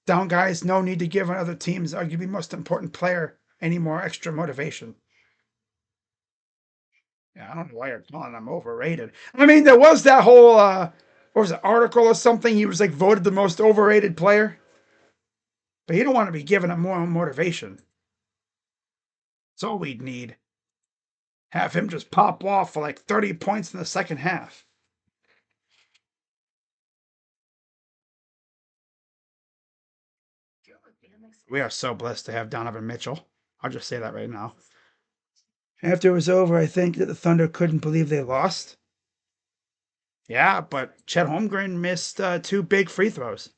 Down guys, no need to give another team's arguably most important player any more extra motivation. Yeah, I don't know why you're calling him overrated. I mean, there was that whole what was it, article or something? He was like voted the most overrated player. But you don't want to be giving him more motivation. That's all we'd need. Have him just pop off for like 30 points in the second half. We are so blessed to have Donovan Mitchell. I'll just say that right now. After it was over, I think that the Thunder couldn't believe they lost. Yeah, but Chet Holmgren missed two big free throws.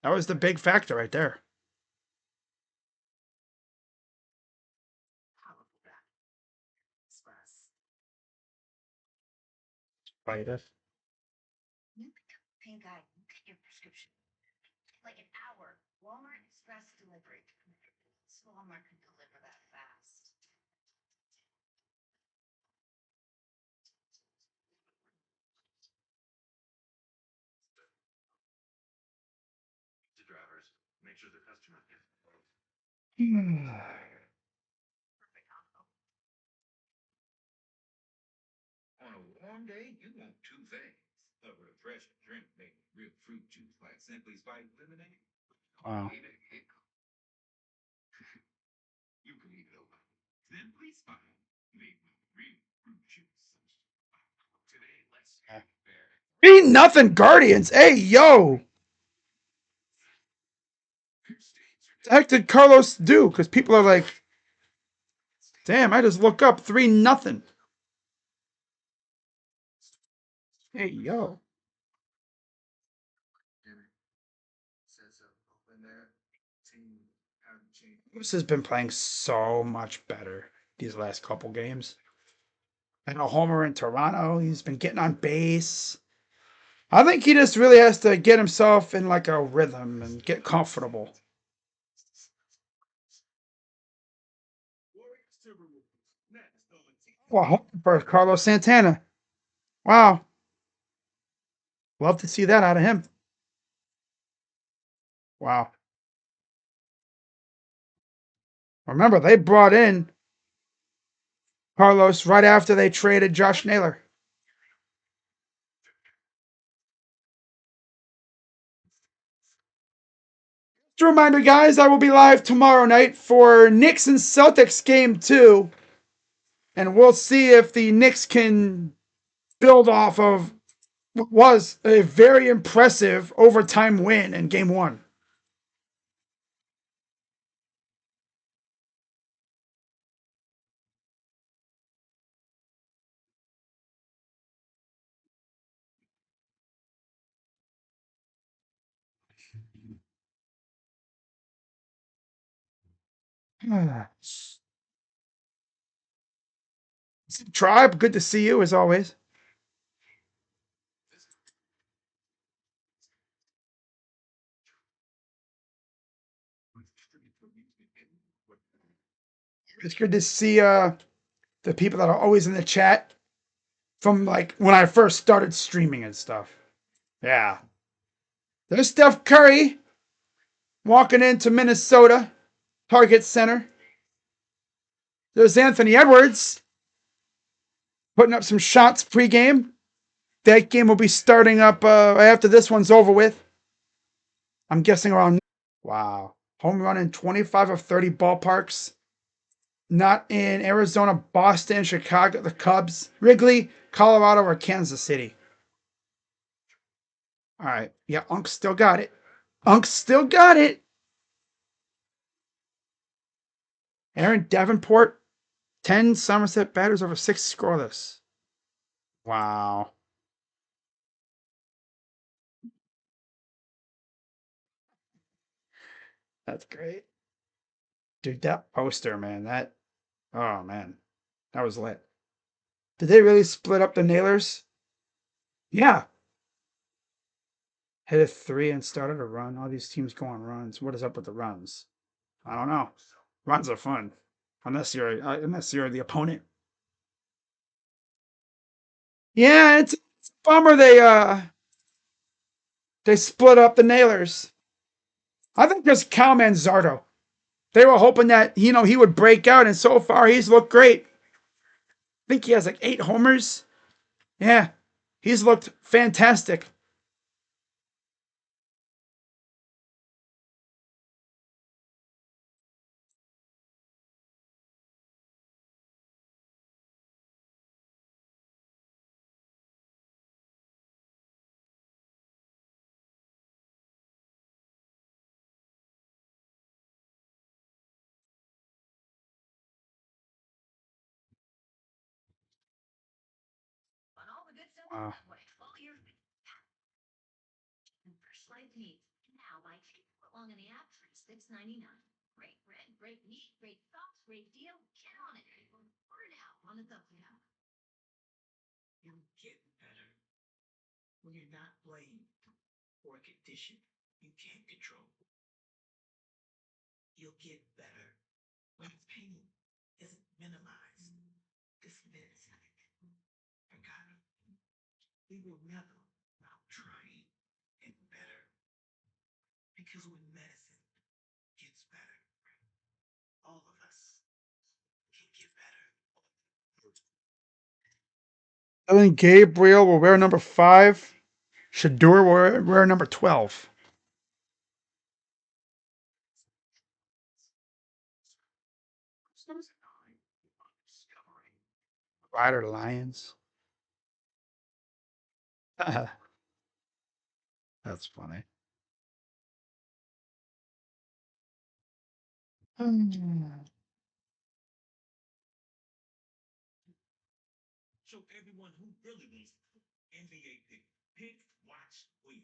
That was the big factor right there. Right. Wow. Ain't nothing, Guardians. Hey, yo. The heck did Carlos do? Because people are like, damn, I just look up 3-0. Hey, yo. This has been playing so much better these last couple games. And a homer in Toronto. He's been getting on base. I think he just really has to get himself in like a rhythm and get comfortable. Wow, for Carlos Santana. Wow. Love to see that out of him. Wow. Remember, they brought in Carlos right after they traded Josh Naylor. Just a reminder, guys, I will be live tomorrow night for Knicks and Celtics game 2. And we'll see if the Knicks can build off of what was a very impressive overtime win in game 1. Tribe, good to see you as always. It's good to see the people that are always in the chat from like when I first started streaming and stuff. Yeah. There's Steph Curry walking into Minnesota Target Center. There's Anthony Edwards putting up some shots pregame. That game will be starting up after this one's over with. I'm guessing around. Wow. Home run in 25 of 30 ballparks. Not in Arizona, Boston, Chicago, the Cubs, Wrigley, Colorado, or Kansas City. All right. Yeah, Unc still got it. Unc still got it. Aaron Davenport, 10 Somerset batters over 6 scoreless. Wow. That's great. Dude, that poster, man, oh, man, that was lit. Did they really split up the Nailers? Yeah. Hit a 3 and started a run. All these teams go on runs. What is up with the runs? I don't know. Runs are fun. Unless you're the opponent. Yeah, it's a bummer they split up the Nailers. I think there's Cal Manzardo. They were hoping that he would break out, and so far he's looked great. I think he has like 8 homers. Yeah, he's looked fantastic. You get better when you're not blamed for a condition you can't control. You'll get better when pain isn't minimized, dismissed, forgotten. We will never stop trying and better because when medicine gets better, all of us can get better. Ellen Gabriel will wear number 5. Shadur will wear number 12. Rider Lions. That's funny. So everyone who really needs NBA pick, watch, win.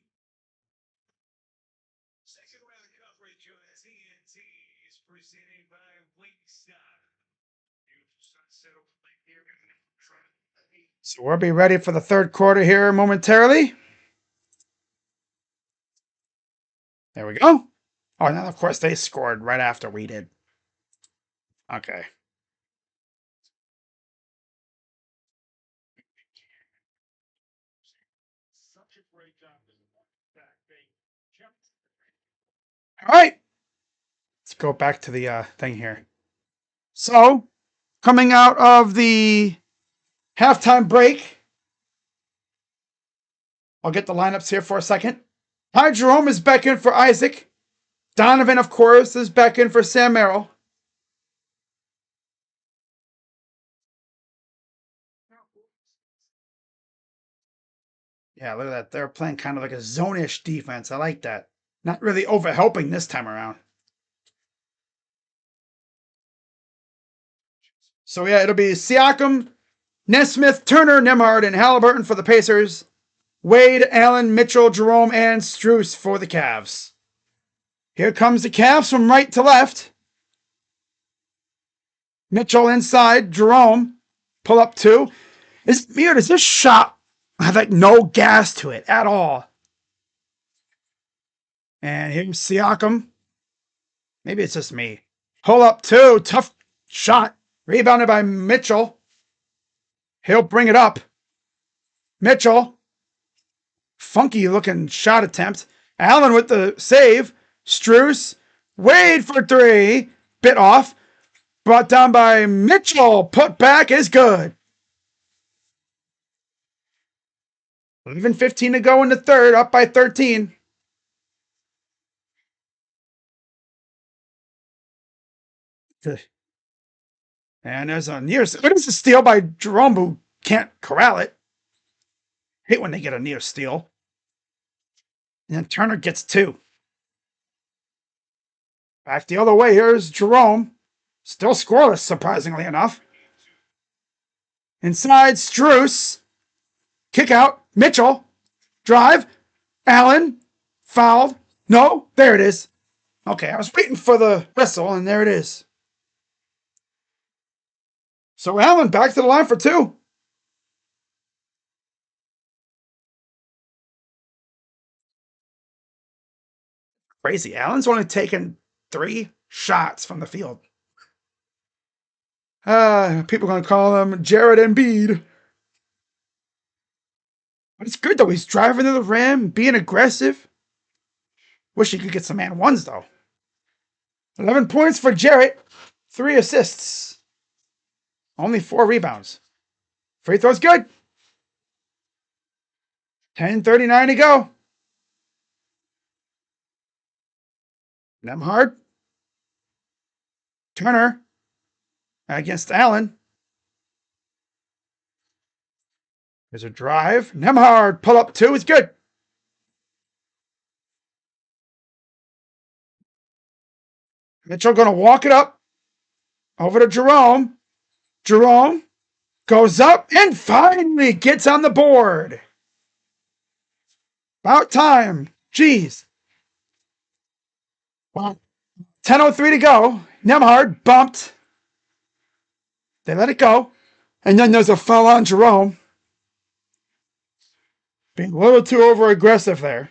Second round coverage on TNT is presented by Wingstop. So we'll be ready for the third quarter here momentarily. There we go. Oh, and then of course they scored right after we did. Okay. All right. Let's go back to the thing here. So, coming out of the halftime break, I'll get the lineups here for a second. Ty Jerome is back in for Isaac. Donovan, of course, is back in for Sam Merrill. Yeah, look at that. They're playing kind of like a zone-ish defense. I like that. Not really overhelping this time around. So yeah, it'll be Siakam, Nesmith, Turner, Nemhard, and Halliburton for the Pacers. Wade, Allen, Mitchell, Jerome, and Strus for the Cavs. Here comes the Cavs from right to left. Mitchell inside, Jerome, pull up 2. It's weird. Is this shot have like no gas to it at all? And here's Siakam. Maybe it's just me. Pull up 2. Tough shot. Rebounded by Mitchell. He'll bring it up. Mitchell. Funky looking shot attempt. Allen with the save. Strus. Wade for 3. Bit off. Brought down by Mitchell. Put back is good. 11:15 to go in the third. Up by 13. And there's a near. It is a steal by Jerome, who can't corral it. Hate when they get a near steal. And then Turner gets 2. Back the other way. Here's Jerome. Still scoreless, surprisingly enough. Inside, Strus. Kick out. Mitchell. Drive. Allen. Fouled. No, there it is. Okay, I was waiting for the whistle, and there it is. So Allen back to the line for 2. Crazy. Allen's only taken 3 shots from the field. People are going to call him Jared Embiid. But it's good, though. He's driving to the rim, being aggressive. Wish he could get some and ones, though. 11 points for Jarrett. 3 assists. Only 4 rebounds. Free throw's good. 10:39 to go. Nemhard. Turner. Against Allen. There's a drive. Nemhard. Pull up 2 is good. Mitchell going to walk it up. Over to Jerome. Jerome goes up and finally gets on the board. About time. Jeez. Well, 10:03 to go. Nemhard bumped. They let it go. And then there's a foul on Jerome. Being a little too over aggressive there.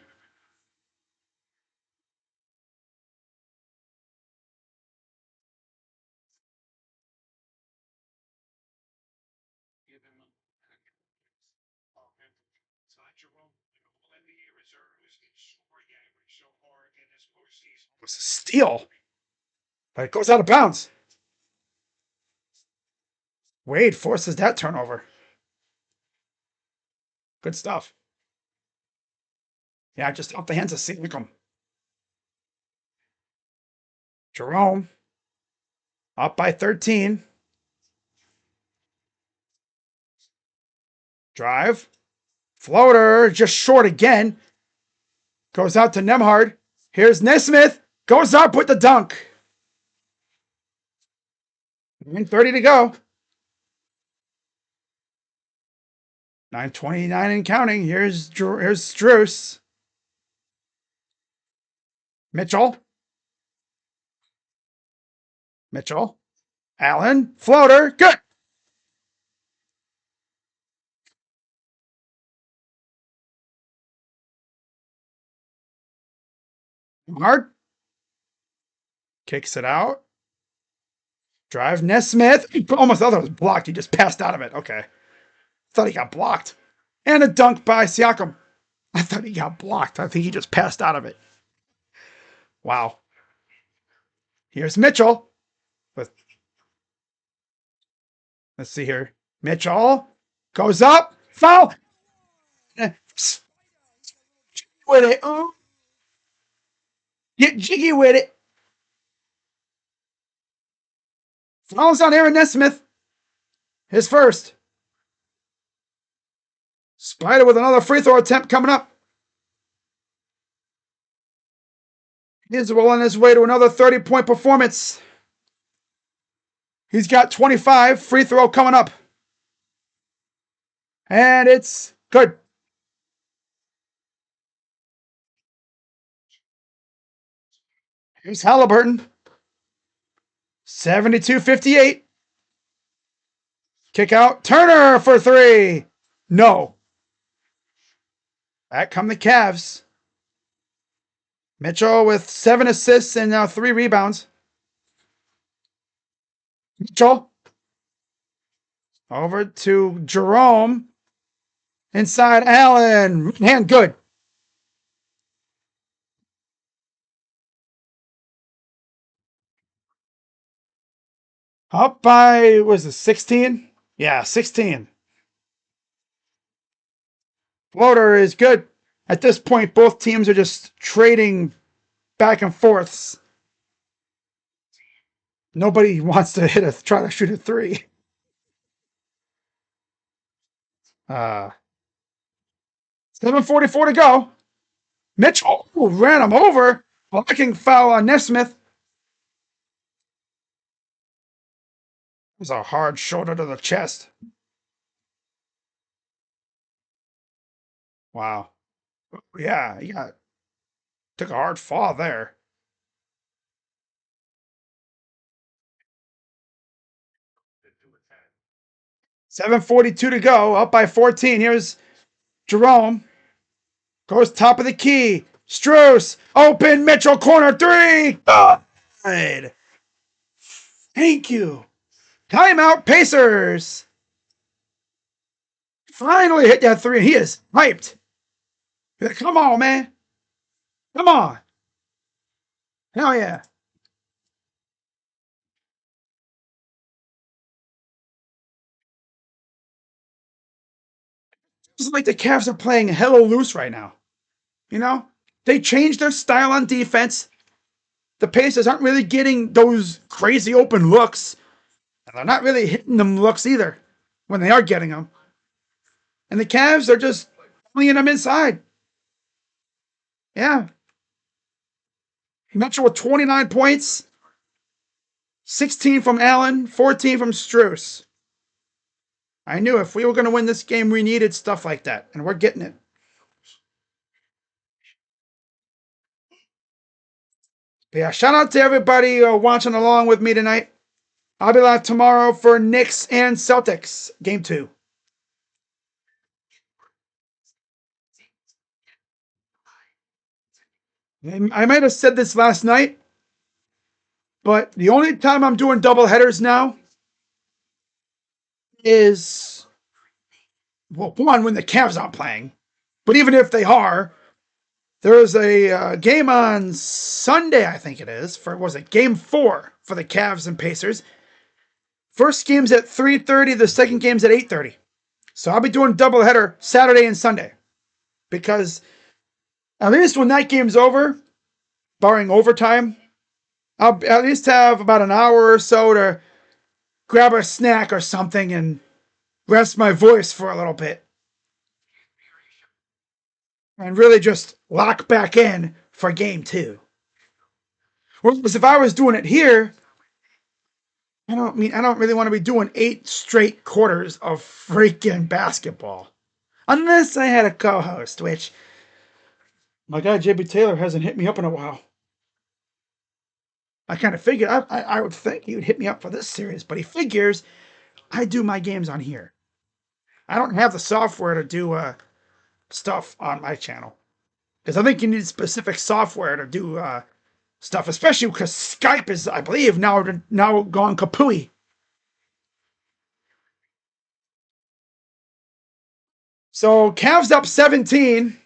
It was a steal. But it goes out of bounds. Wade forces that turnover. Good stuff. Yeah, just off the hands of Siakam. Jerome up by 13. Drive. Floater just short again. Goes out to Nemhard. Here's Nesmith. Goes up with the dunk. 9:30 to go. 9:29 and counting. Here's Struess. Mitchell. Allen. Floater. Good. Hard. Kicks it out. Drive Nesmith. Almost thought that was blocked. He just passed out of it. Okay. Thought he got blocked. And a dunk by Siakam. I thought he got blocked. I think he just passed out of it. Wow. Here's Mitchell. With, let's see here. Mitchell goes up. Foul. With it. Ooh. Get jiggy with it. Fouls on Aaron Nesmith. His first. Spider with another free throw attempt coming up. He's well on his way to another 30-point performance. He's got 25. Free throw coming up. And it's good. Here's Halliburton. 72-58. Kick out. Turner for three. No. Back come the Cavs. Mitchell with 7 assists and now 3 rebounds. Mitchell. Over to Jerome. Inside Allen. Hand good. Up by, was it 16? Yeah, 16. Floater is good. At this point, both teams are just trading back and forths. Nobody wants to try to shoot a three. 7:44 to go. Mitchell ran him over. Blocking foul on Nesmith. It was a hard shoulder to the chest. Wow. Yeah, he took a hard fall there. 7:42 to go. Up by 14. Here's Jerome. Goes top of the key. Struess. Open. Mitchell corner three. Good. Thank you. Timeout Pacers. Finally hit that three. He is hyped. Come on, man. Come on. Hell yeah. It's like the Cavs are playing hella loose right now. You know? They changed their style on defense. The Pacers aren't really getting those crazy open looks. And they're not really hitting them looks either when they are getting them. And the Cavs are just playing them inside. Yeah. Mitchell with 29 points. 16 from Allen, 14 from Struess. I knew if we were going to win this game, we needed stuff like that, and we're getting it. But yeah, shout out to everybody watching along with me tonight. I'll be live tomorrow for Knicks and Celtics, game 2. I might have said this last night, but the only time I'm doing double headers now is, well, one, when the Cavs aren't playing. But even if they are, there is a game on Sunday, I think it is, for, was it game 4 for the Cavs and Pacers. First game's at 3:30, the second game's at 8:30. So I'll be doing double header Saturday and Sunday. Because at least when that game's over, barring overtime, I'll at least have about an hour or so to grab a snack or something and rest my voice for a little bit. And really just lock back in for game 2. Whereas if I was doing it here, I don't really want to be doing 8 straight quarters of freaking basketball. Unless I had a co-host, which my guy JB Taylor hasn't hit me up in a while. I kind of figured I would think he would hit me up for this series, but he figures I do my games on here. I don't have the software to do stuff on my channel. Because I think you need specific software to do stuff, especially because Skype is, I believe, now gone kapooey. So Cavs up 17.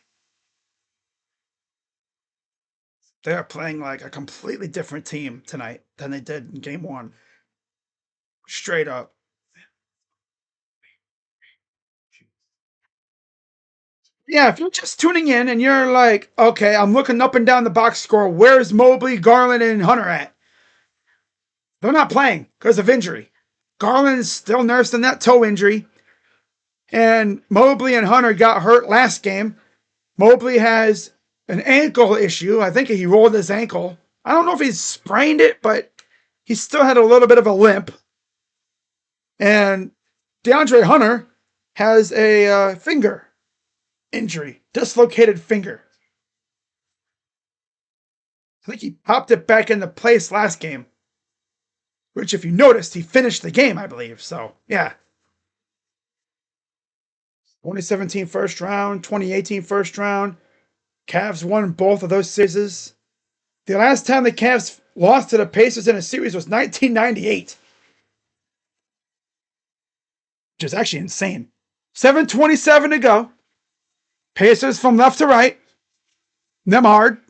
They're playing like a completely different team tonight than they did in game 1. Straight up. Yeah, if you're just tuning in and you're like, okay, I'm looking up and down the box score, where's Mobley, Garland, and Hunter at? They're not playing because of injury. Garland's still nursing that toe injury. And Mobley and Hunter got hurt last game. Mobley has an ankle issue. I think he rolled his ankle. I don't know if he's sprained it, but he still had a little bit of a limp. And DeAndre Hunter has a finger injury, dislocated finger. I think he popped it back into place last game, which, if you noticed, he finished the game, I believe. So, yeah. 2017 first round, 2018 first round. Cavs won both of those series. The last time the Cavs lost to the Pacers in a series was 1998, which is actually insane. 7:27 to go. Pacers from left to right. Nemhard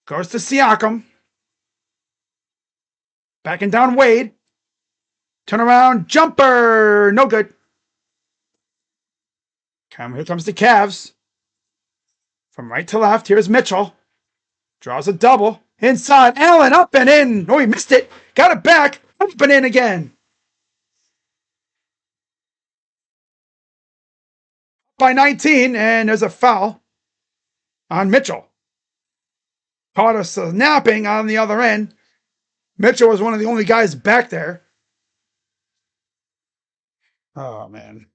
goes to Siakam. Backing down Wade. Turn around, jumper. No good. Here comes the Cavs. From right to left, here's Mitchell. Draws a double. Inside, Allen up and in. Oh, he missed it. Got it back. Up and in again. By 19, and there's a foul on Mitchell. Caught us napping on the other end. Mitchell was one of the only guys back there. Oh, man.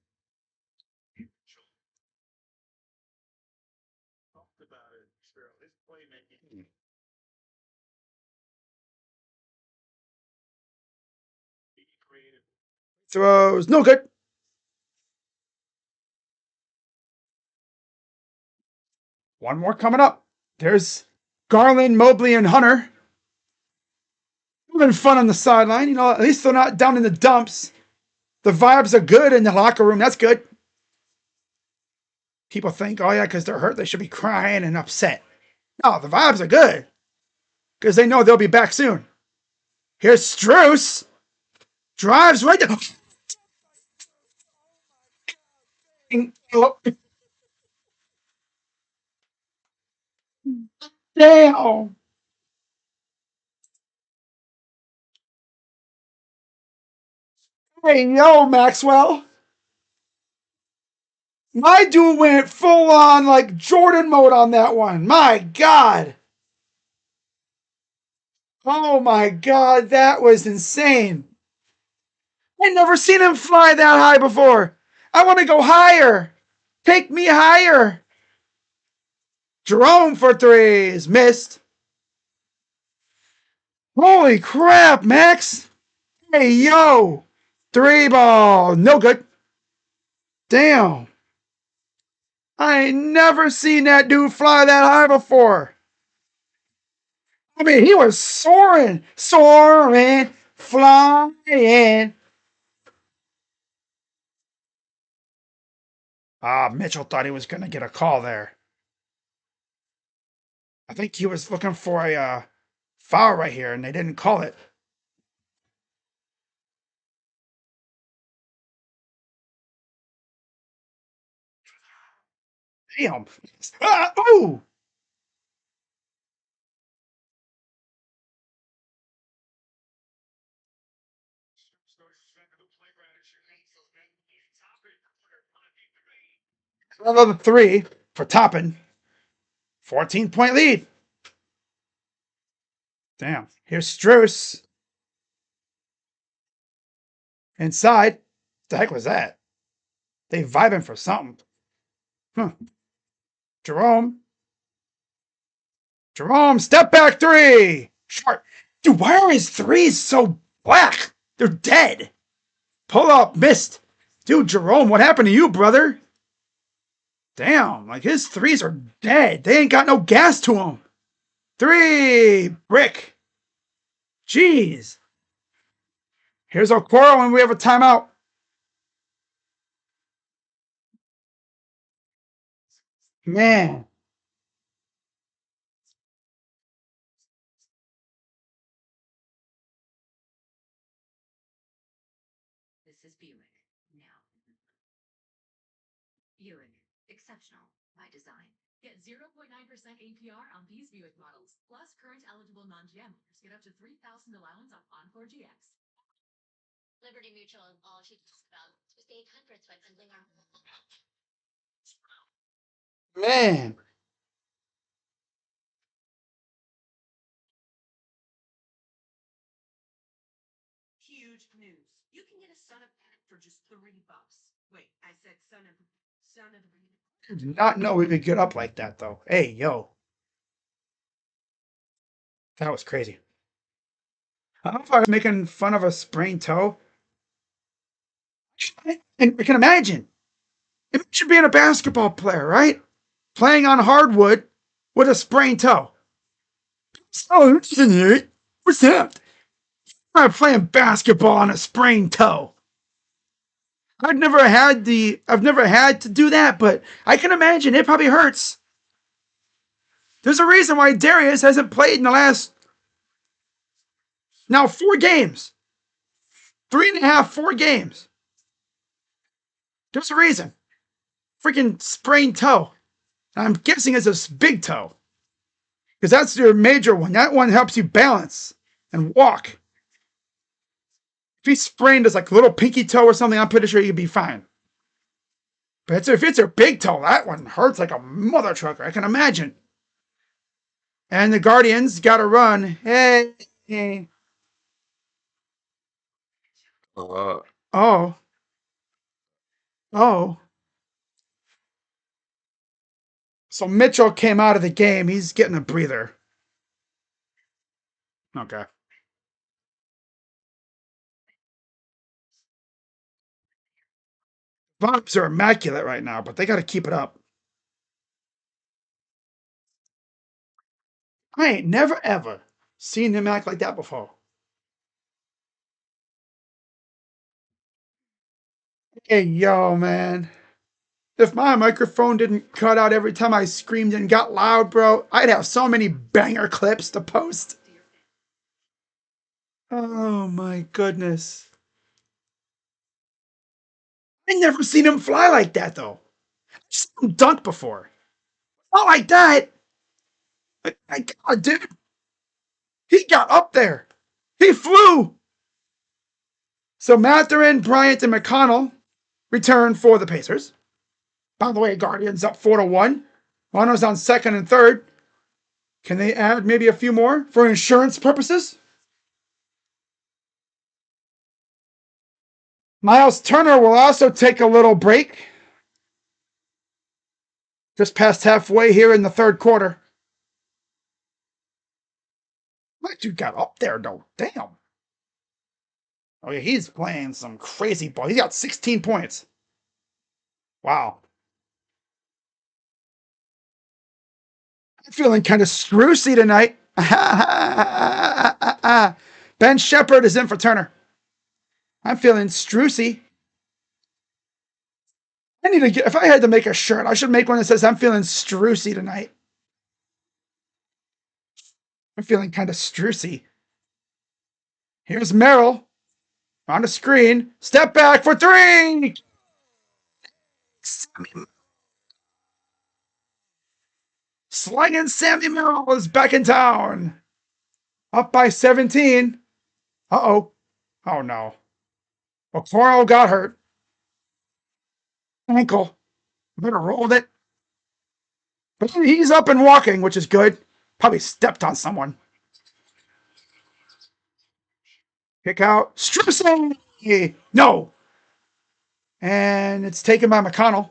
Throws, no good. One more coming up. There's Garland, Mobley, and Hunter. Having fun on the sideline. You know, at least they're not down in the dumps. The vibes are good in the locker room. That's good. People think, oh, yeah, because they're hurt, they should be crying and upset. No, the vibes are good because they know they'll be back soon. Here's Strus. Drives right to... Damn. Hey, yo, Maxwell. My dude went full on like Jordan mode on that one. My God. Oh my God, that was insane. I never seen him fly that high before. I want to go higher. Take me higher. Jerome for threes. Missed. Holy crap, Max! Hey, yo! Three ball. No good. Damn. I ain't never seen that dude fly that high before. I mean, he was soaring, soaring, flying. Ah, Mitchell thought he was going to get a call there. I think he was looking for a foul right here, and they didn't call it. Damn. Ah, ooh! Another three for Toppin. 14-point lead. Damn. Here's Struess. Inside. What the heck was that? They vibing for something. Huh. Jerome. Jerome, step back three. Short. Dude, why are his threes so black? They're dead. Pull up, missed. Dude, Jerome, what happened to you, brother? Damn, like his threes are dead. They ain't got no gas to them. Three. Brick. Jeez. Here's Okoro when we have a timeout. Man. This is Buick. Now, Buick. Exceptional by design. Get 0.9% APR on these Buick models. Plus, current eligible non-GM owners get up to $3,000 allowance on Encore GX. Liberty Mutual, all she talks about is the 800s by bundling our Man. huge news. You can get a son of for just $3. Wait, I said son of. I did not know we could get up like that, though. Hey, yo. That was crazy. I don't know if I was making fun of a sprained toe. And I can imagine. Imagine being a basketball player, right? Playing on hardwood with a sprained toe. Oh, what's that? I'm playing basketball on a sprained toe. I've never had to do that, but I can imagine it probably hurts. There's a reason why Darius hasn't played in the last now 4 games. Three and a half, 4 games. There's a reason. Freaking sprained toe. I'm guessing it's a big toe. Because that's your major one. That one helps you balance and walk. If he sprained his like little pinky toe or something, I'm pretty sure he'd be fine. But if it's a big toe, that one hurts like a mother trucker. I can imagine. And the Guardians got to run. Hey, hey. Oh, oh. So Mitchell came out of the game. He's getting a breather. Okay. Vibes are immaculate right now, but they got to keep it up. I ain't never ever seen him act like that before. Hey, yo, man. If my microphone didn't cut out every time I screamed and got loud, bro, I'd have so many banger clips to post. Oh my goodness. I never seen him fly like that though. I've seen him dunk before. Not like that. God, dude, he got up there. He flew. So Mathurin, Bryant, and McConnell return for the Pacers. By the way, Guardians up 4-1. Mono's on second and third. Can they add maybe a few more for insurance purposes? Miles Turner will also take a little break. Just past halfway here in the third quarter. That dude got up there, though. Damn. Oh, yeah, he's playing some crazy ball. He got 16 points. Wow. I'm feeling kind of struicy tonight. Ben Shepard is in for Turner. I'm feeling struicy. I need to get, if I had to make a shirt, I should make one that says I'm feeling struicy tonight. I'm feeling kind of struicy. Here's Merrill on the screen. Step back for three. Slanging Sammy Merrill is back in town. Up by 17. Uh-oh. Oh, no. Okoro got hurt. Ankle. Better roll it. But he's up and walking, which is good. Probably stepped on someone. Kick out. Stripsing! No. And it's taken by McConnell.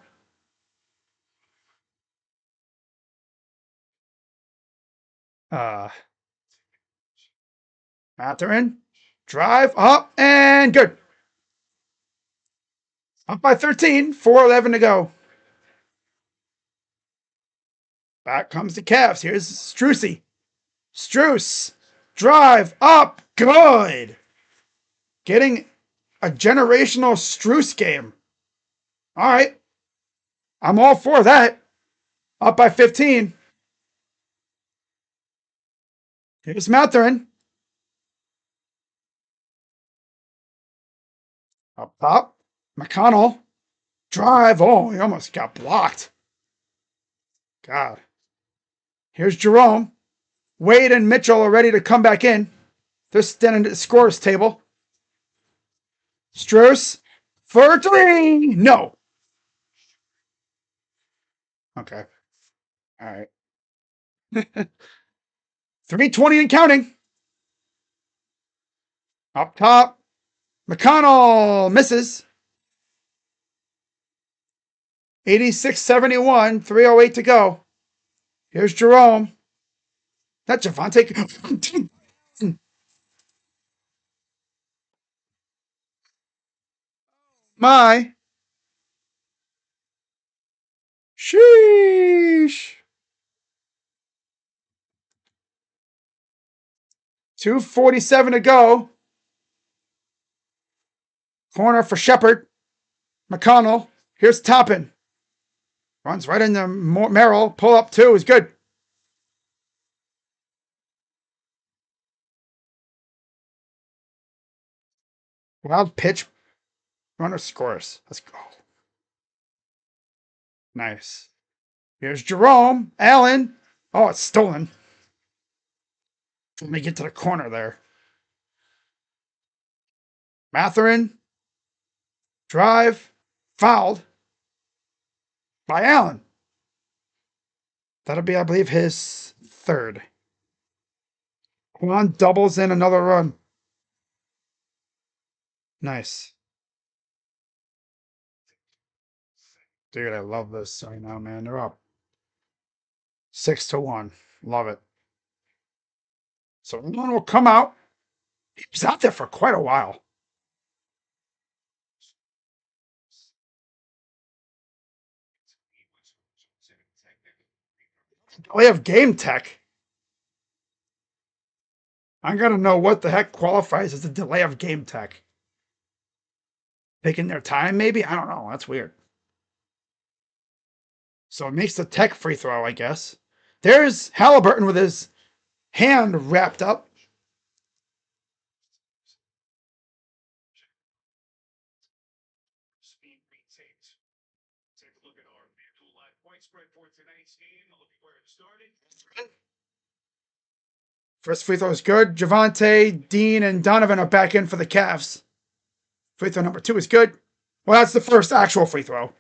Mathurin. Drive up and good. Up by 13. 4:11 to go. Back comes the Cavs. Here's Strucy. Struce. Drive up. Good. Getting a generational Struce game. All right. I'm all for that. Up by 15. Here's Mathurin. Up top. McConnell. Drive. Oh, he almost got blocked. God. Here's Jerome. Wade and Mitchell are ready to come back in. They're standing at the scores table. Strus for three. No. Okay. All right. 3:20 and counting. Up top. McConnell misses. 86-71. 3:08 to go. Here's Jerome. That Javante. My. Sheesh. 2:47 to go. Corner for Shepard. McConnell. Here's Toppin. Runs right into Merrill. Pull up two is good. Wild pitch. Runner scores. Let's go. Nice. Here's Jerome. Allen. Oh, it's stolen. Let me get to the corner there. Mathurin. Drive. Fouled by Allen. That'll be, I believe, his third. Juan doubles in another run. Nice. Dude, I love this right now, man. They're up 6-1. Love it. So one will come out. He was out there for quite a while. We have game tech. I'm gonna know what the heck qualifies as a delay of game tech. Taking their time, maybe? I don't know. That's weird. So it makes the tech free throw, I guess. There's Halliburton with his hand wrapped up. First free throw is good. Javante, Dean, and Donovan are back in for the Cavs. Free throw number 2 is good. Well, that's the first actual free throw.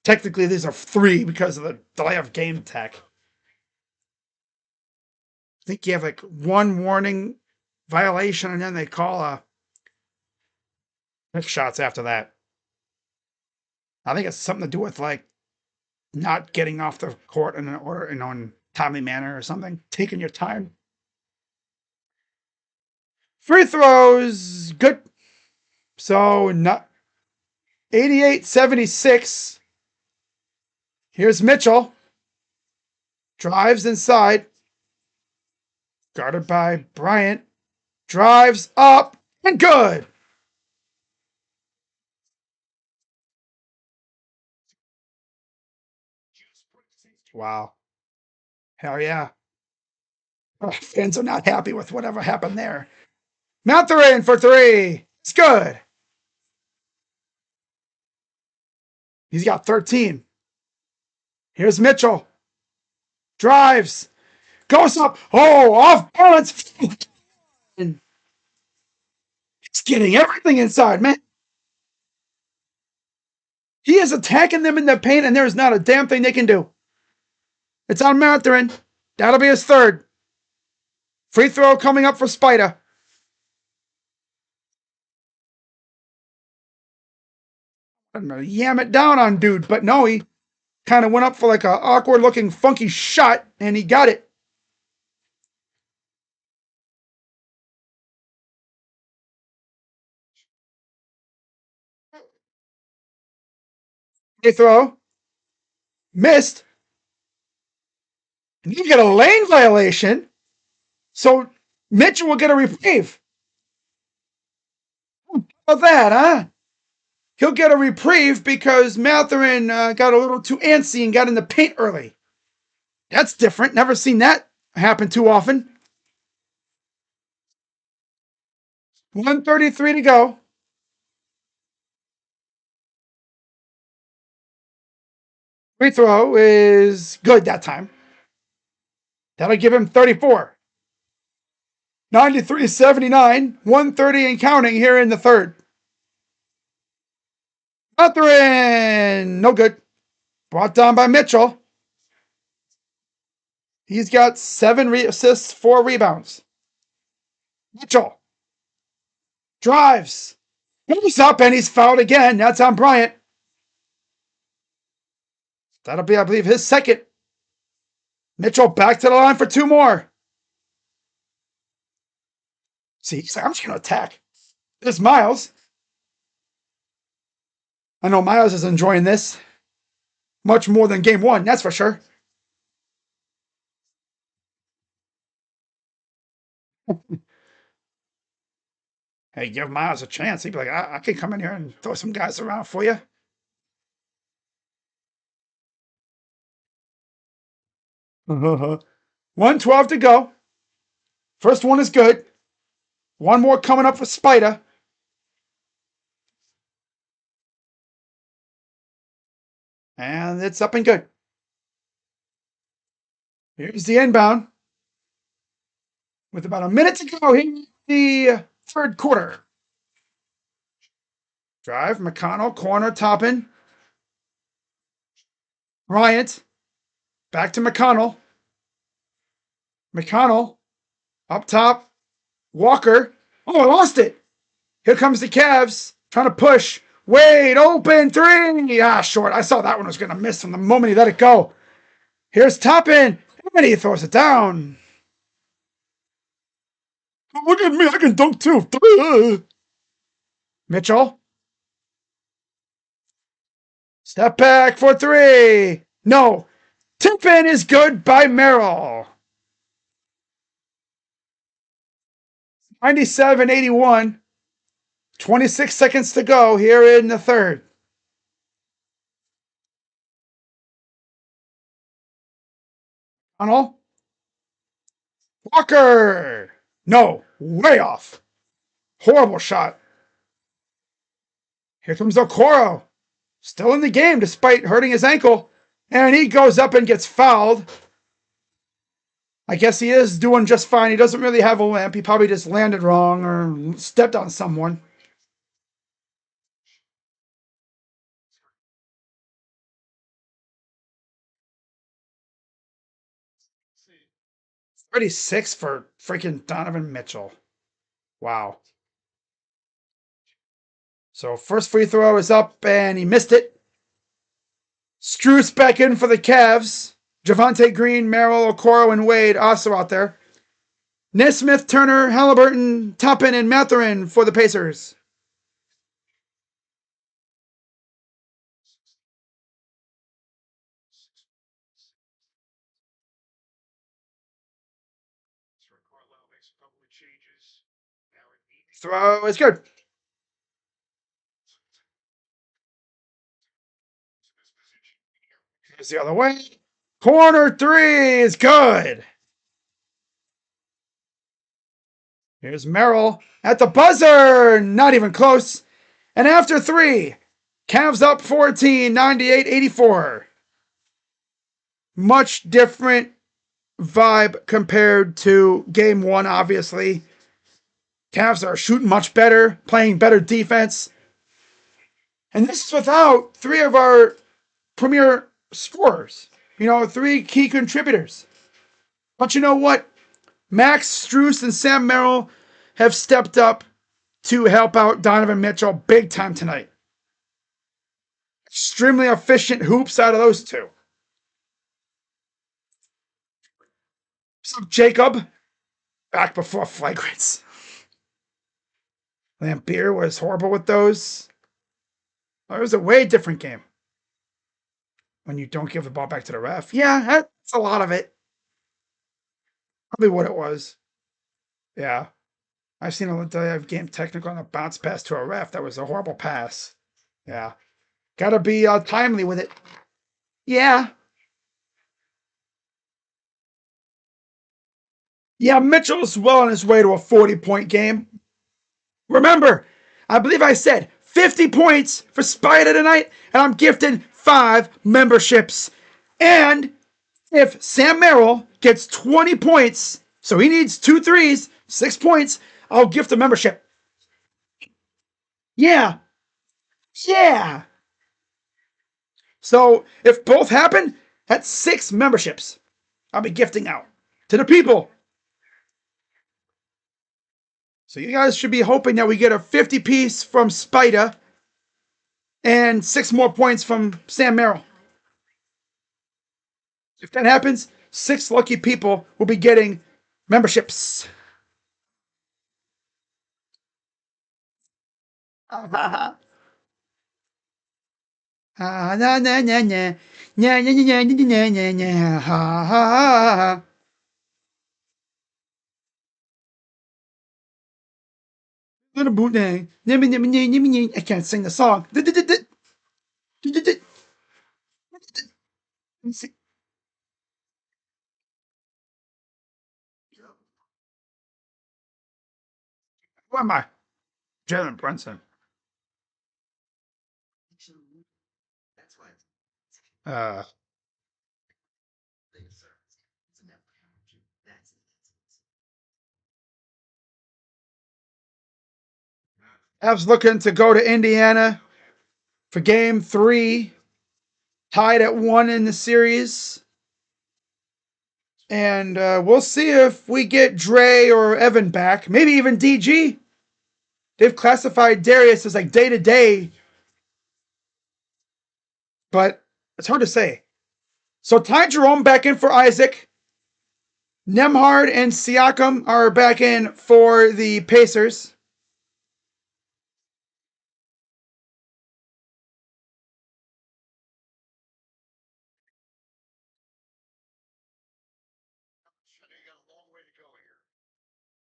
Technically, these are 3 because of the delay of game tech. I think you have like 1 warning violation, and then they call pick shots after that. I think it's something to do with like not getting off the court in an timely manner or something. Taking your time. Free throws, good. So, not 88-76. Here's Mitchell. Drives inside. Guarded by Bryant. Drives up and good. Wow. Hell yeah. Oh, fans are not happy with whatever happened there. Mathurin for three. It's good. He's got 13. Here's Mitchell. Drives. Goes up. Oh, off balance. And it's getting everything inside, man. He is attacking them in the paint, and there's not a damn thing they can do. It's on Mathurin. That'll be his third. Free throw coming up for Spida. I'm gonna yam it down on dude, but no, he kind of went up for like a awkward looking funky shot, and he got it. Free throw. Missed. And you get a lane violation. So Mitchell will get a reprieve. How about that, huh? He'll get a reprieve because Mathurin got a little too antsy and got in the paint early. That's different. Never seen that happen too often. 1:33 to go. Free throw is good that time. That'll give him 34. 93-79, 130 and counting here in the third. Mathurin, no good. Brought down by Mitchell. He's got 7 assists, 4 rebounds. Mitchell drives. He's up and he's fouled again. That's on Bryant. That'll be, I believe, his second. Mitchell back to the line for 2 more. See, he's like, I'm just going to attack. There's Miles. I know Miles is enjoying this much more than game 1, that's for sure. Hey, give Miles a chance. He'd be like, I can come in here and throw some guys around for you. Uh-huh. 1:12 to go. First one is good. One more coming up for Spida. And it's up and good. Here's the inbound. With about a minute to go here in the third quarter. Drive, McConnell, corner, Toppin. Bryant. Back to McConnell. McConnell. Up top. Walker. Oh, I lost it. Here comes the Cavs. Trying to push. Wade, open three. Ah, short. I saw that one was going to miss from the moment he let it go. Here's Toppin. And he throws it down. Look at me. I can dunk too. Mitchell. Step back for three. No. Tip in is good by Merrill. 97-81. 26 seconds to go here in the third. Tunnel. Walker. No. Way off. Horrible shot. Here comes Okoro. Still in the game despite hurting his ankle. And he goes up and gets fouled. I guess he is doing just fine. He doesn't really have a limp. He probably just landed wrong or stepped on someone. $36 for freaking Donovan Mitchell. Wow. So first free throw is up and he missed it. Struce back in for the Cavs. Javonte Green, Merrill, Okoro, and Wade also out there. Nesmith, Turner, Halliburton, Toppin, and Mathurin for the Pacers. Throw is good. Here's the other way. Corner three is good. Here's Merrill at the buzzer. Not even close. And after three, Cavs up 14, 98-84. Much different vibe compared to game one, obviously. Cavs are shooting much better, playing better defense. And this is without three of our premier scorers. Three key contributors. But you know what? Max Strus and Sam Merrill have stepped up to help out Donovan Mitchell big time tonight. Extremely efficient hoops out of those two. So Jacob, back before flagrants. Lampier was horrible with those. It was a way different game when you don't give the ball back to the ref. Yeah, that's a lot of it. Probably what it was. Yeah. I've seen a game technical on a bounce pass to a ref. That was a horrible pass. Yeah. Gotta be timely with it. Yeah. Yeah, Mitchell's well on his way to a 40-point game. Remember, I believe I said 50 points for Spider tonight, and I'm gifting 5 memberships. And if Sam Merrill gets 20 points, so he needs 2 threes, 6 points, I'll gift a membership. Yeah. Yeah. So if both happen, that's 6 memberships I'll be gifting out to the people. So you guys should be hoping that we get a 50 piece from Spider and 6 more points from Sam Merrill. If that happens, 6 lucky people will be getting memberships. Na na na na na na na na na na ha ha. Little boot name. I can't sing the song. Who am I? Jalen Brunson. Uh, Avs looking to go to Indiana for game 3. Tied at 1 in the series. And we'll see if we get Dre or Evan back. Maybe even DG. They've classified Darius as like day-to-day. But it's hard to say. So Ty Jerome back in for Isaac. Nemhard and Siakam are back in for the Pacers.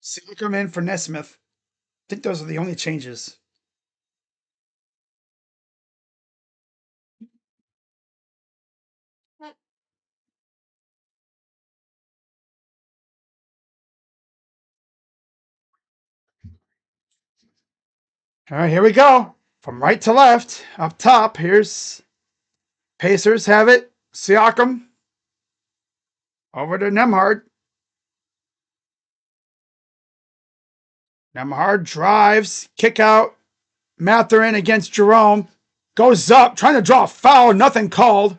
Siakam in for Nesmith. I think those are the only changes. All right, here we go. From right to left, up top, here's Pacers have it. Siakam over to Nemhard. Nemhard drives, kick out. Mathurin against Jerome. Goes up, trying to draw a foul, nothing called.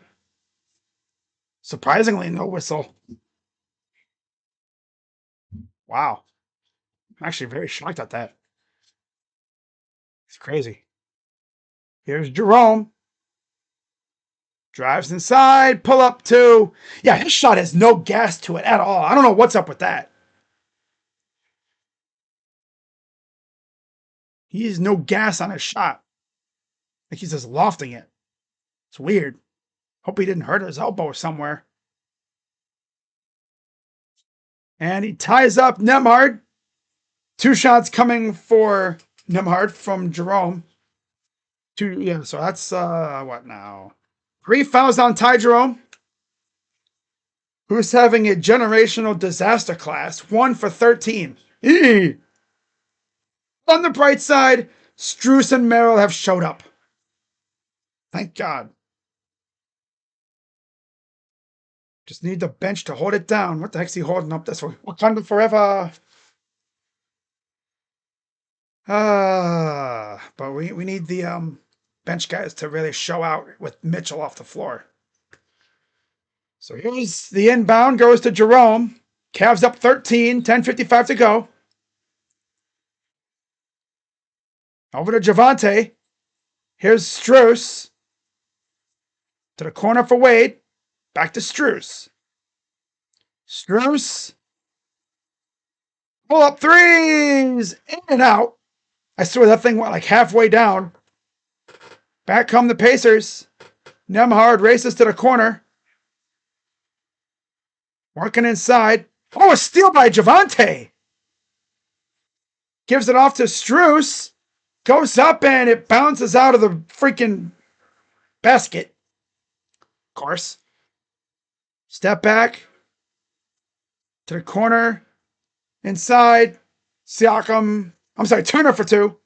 Surprisingly, no whistle. Wow. I'm actually very shocked at that. It's crazy. Here's Jerome. Drives inside, pull up 2. Yeah, his shot has no gas to it at all. I don't know what's up with that. He has no gas on his shot. Like he's just lofting it. It's weird. Hope he didn't hurt his elbow somewhere. And he ties up Nemhard. 2 shots coming for Nemhard from Jerome. Yeah, so that's what now? 3 fouls on Ty Jerome, who's having a generational disaster class. 1 for 13. Eee. On the bright side, Strus and Merrill have showed up. Thank God. Just need the bench to hold it down. What the heck's he holding up this for? Wakanda forever. But we need the bench guys to really show out with Mitchell off the floor. So here's the inbound, goes to Jerome. Cavs up 13, 10:55 to go. Over to Javante. Here's Strus. To the corner for Wade. Back to Strus. Strus. Pull up threes. In and out. I swear that thing went like halfway down. Back come the Pacers. Nemhard races to the corner. Working inside. Oh, a steal by Javante. Gives it off to Strus. Goes up and it bounces out of the freaking basket. Of course. Step back. To the corner. Inside. Siakam. I'm sorry, Turner for 2.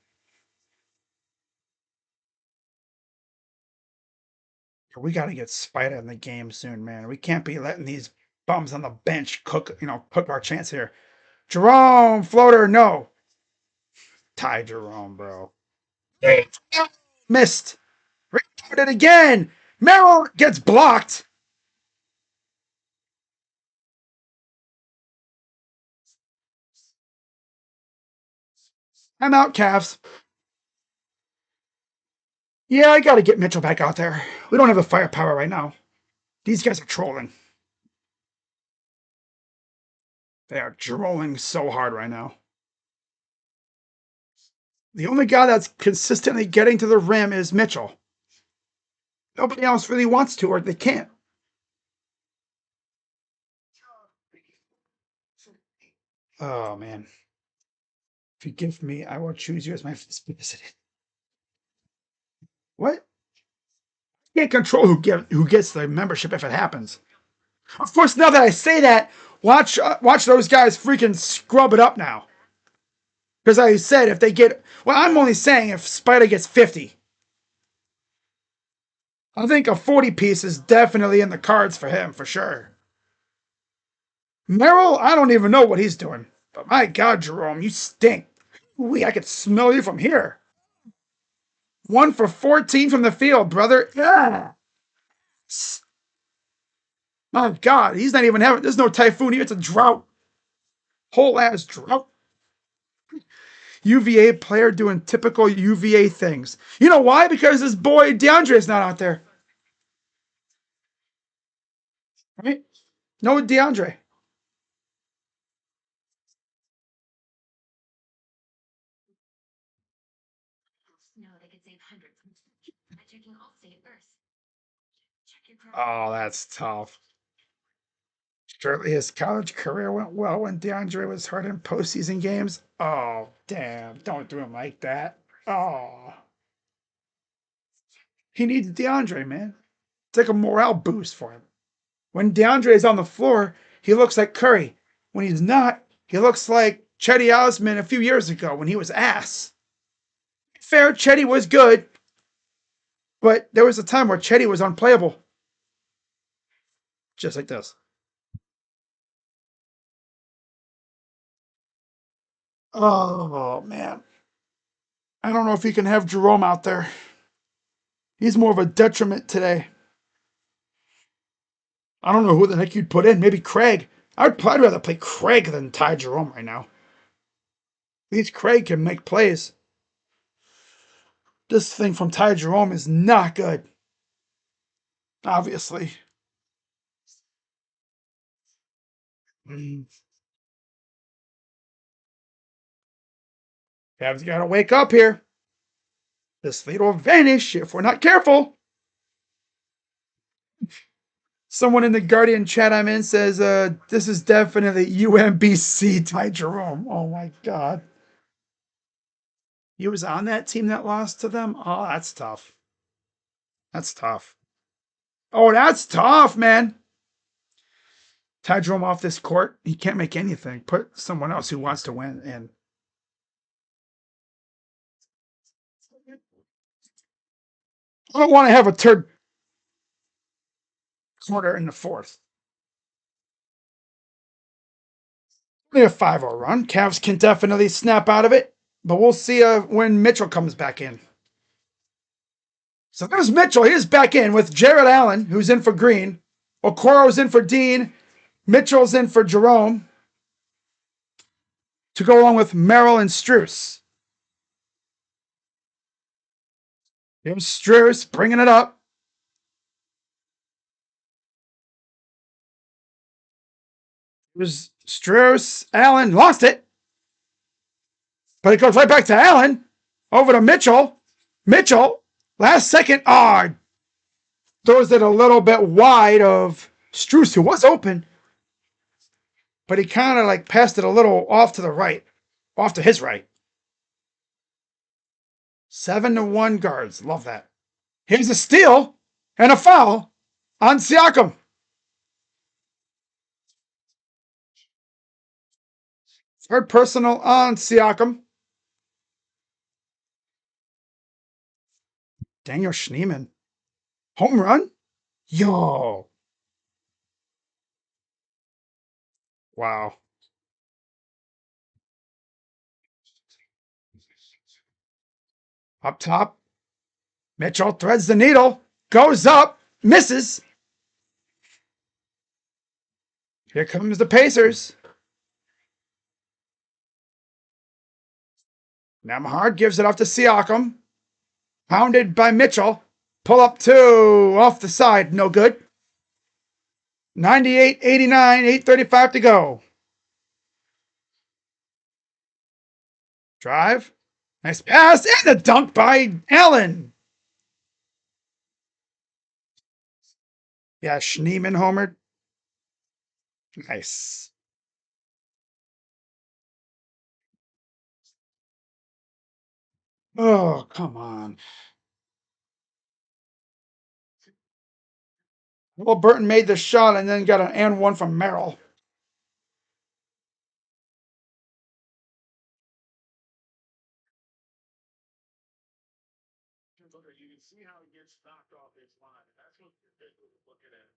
We got to get Spider in the game soon, man. We can't be letting these bums on the bench cook our chance here. Jerome, floater, no. Ty Jerome, bro. Missed. Rebounded again. Merrill gets blocked. I'm out, Cavs. Yeah, I got to get Mitchell back out there. We don't have the firepower right now. These guys are trolling. They are trolling so hard right now. The only guy that's consistently getting to the rim is Mitchell. Nobody else really wants to, or they can't. Oh, man. If you give me, I will choose you as my visitor. What? You can't control who gets the membership if it happens. Of course, now that I say that, watch those guys freaking scrub it up now. Because I said if they get, well, I'm only saying if Spider gets 50. I think a 40 piece is definitely in the cards for him, for sure. Merrill, I don't even know what he's doing. But my God, Jerome, you stink. Ooh, I could smell you from here. 1 for 14 from the field, brother. Yeah. My God, he's not even having, there's no typhoon here. It's a drought. Whole ass drought. UVA player doing typical UVA things. You know why? Because this boy DeAndre is not out there. Right? No DeAndre. No, they could save hundreds by checking Allstate first. Check your Oh, that's tough. Surely his college career went well when DeAndre was hurt in postseason games. Oh, damn. Don't do him like that. Oh. He needs DeAndre, man. It's like a morale boost for him. When DeAndre is on the floor, he looks like Curry. When he's not, he looks like Chetty Osman a few years ago when he was ass. Fair, Chetty was good, but there was a time where Chetty was unplayable. Just like this. Oh, man. I don't know if you can have Jerome out there. He's more of a detriment today. I don't know who the heck you'd put in. Maybe Craig. I'd rather play Craig than Ty Jerome right now. At least Craig can make plays. This thing from Ty Jerome is not good. Obviously. Mm. Cavs got to wake up here. This lead will vanish if we're not careful. Someone in the Guardian chat I'm in says, this is definitely UMBC Ty Jerome. Oh my God. He was on that team that lost to them? Oh, that's tough. That's tough. Oh, that's tough, man. Ty Jerome off this court. He can't make anything. Put someone else who wants to win in. I don't want to have a third quarter in the fourth. Only a 5-0 run. Cavs can definitely snap out of it, but we'll see when Mitchell comes back in. So there's Mitchell. He is back in with Jared Allen, who's in for Green. Okoro's in for Dean. Mitchell's in for Jerome. To go along with Merrill and Strus. Here's Strus bringing it up. Here's Strus. Allen lost it. But it goes right back to Allen. Over to Mitchell. Mitchell, last second. Throws it a little bit wide of Strus, who was open. But he kind of like passed it a little off to the right. Off to his right. 7-1 guards. Love that. Here's a steal and a foul on Siakam. Third personal on Siakam. Daniel Schneemann. Home run? Yo. Wow. Up top. Mitchell threads the needle. Goes up. Misses. Here comes the Pacers. Nembhard gives it off to Siakam. Pounded by Mitchell. Pull up two. Off the side. No good. 98-89. 8:35 to go. Drive. Nice pass. And a dunk by Allen. Yeah, Schneemann homered. Nice. Oh, come on. Well, Burton made the shot and then got an and one from Merrill. You can see how he gets knocked off his line. That's what you're looking at.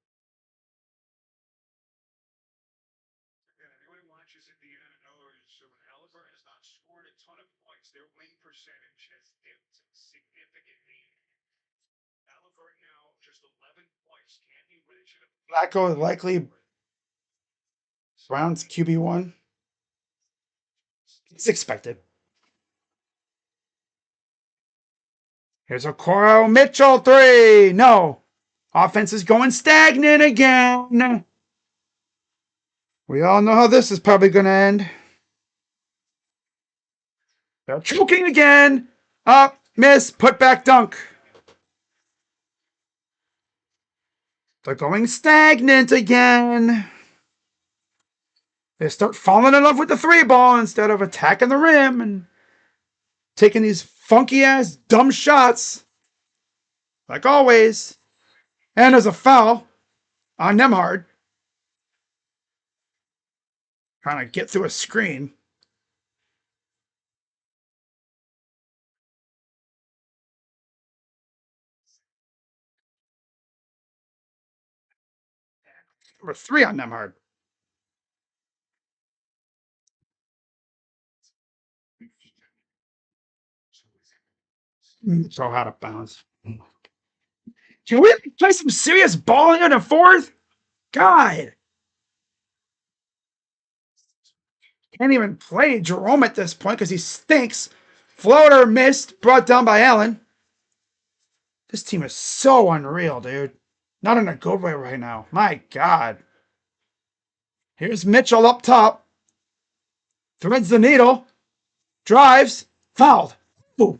And anyone who watches Indiana knows when Halliburton has not scored a ton of points, their win percentage has dipped significantly. Halliburton now just 11 points. Can't be where they should have. Flacco likely Browns QB1. It's expected. Here's Okoro. Mitchell, 3. No. Offense is going stagnant again. We all know how this is probably going to end. They're choking again. Up, miss, put back dunk. They're going stagnant again. They start falling in love with the 3-ball instead of attacking the rim and taking these funky-ass dumb shots. Like always. And there's a foul on Nembhard. Trying to get through a screen. Number 3 on Nembhard. So out of bounds. Can we play some serious ball in the fourth? God. Can't even play Jerome at this point because he stinks. Floater missed, brought down by Allen. This team is so unreal, dude. Not in a good way right now. My God. Here's Mitchell up top. Threads the needle. Drives. Fouled. Ooh.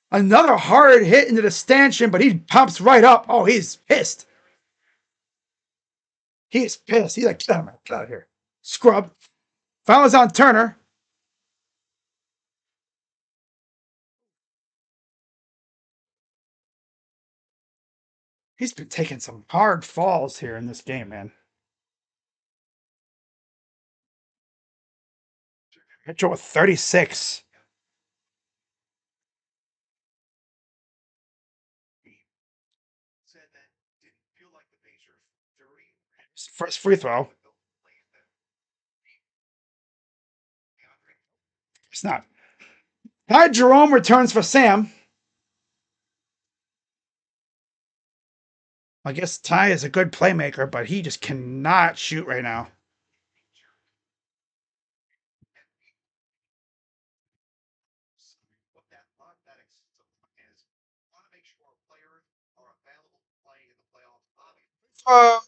Another hard hit into the stanchion, but he pops right up. Oh, he's pissed. He's pissed. He's like, get out of here. Scrub. Foul is on Turner. He's been taking some hard falls here in this game, man. Mitchell with 36. First free throw. It's not. Ty Jerome returns for Sam. I guess Ty is a good playmaker, but he just cannot shoot right now.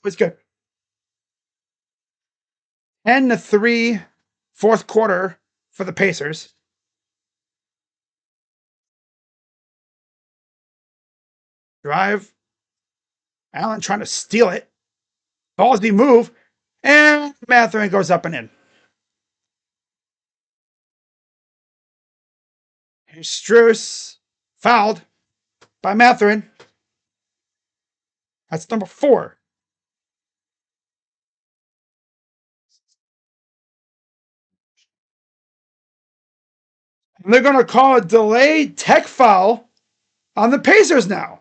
It's good. 10-3, fourth quarter for the Pacers. Drive. Allen trying to steal it. Ballsy move. And Mathurin goes up and in. Here's Strus. Fouled by Mathurin. That's number 4. And they're going to call a delayed tech foul on the Pacers now.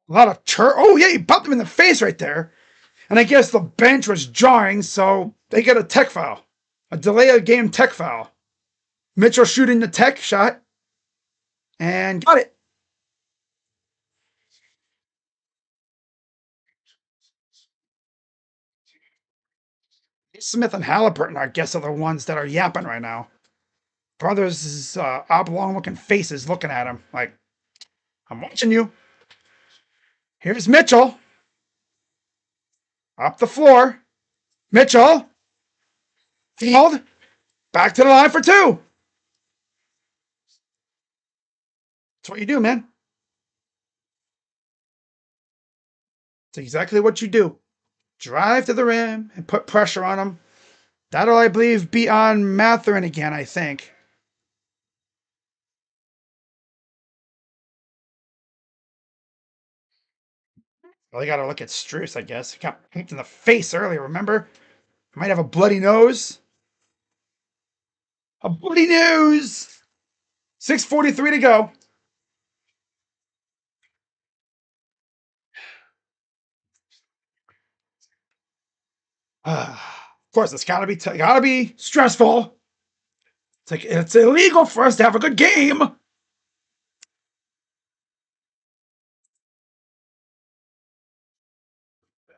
A lot of oh yeah, he bumped him in the face right there. And I guess the bench was jarring, so they get a tech foul. A delay of game tech foul. Mitchell shooting the tech shot. And got it. Smith and Halliburton, I guess, are the ones that are yapping right now. Brothers' oblong looking faces looking at him like, I'm watching you. Here's Mitchell. Up the floor. Mitchell. Field. Back to the line for 2. That's what you do, man. That's exactly what you do. Drive to the rim and put pressure on him. That'll, I believe, be on Mathurin again, I think. Well, they got to look at Strus, I guess. He got kicked in the face earlier, remember? He might have a bloody nose. A bloody nose! 6:43 to go. Of course, it's gotta be stressful. It's like it's illegal for us to have a good game.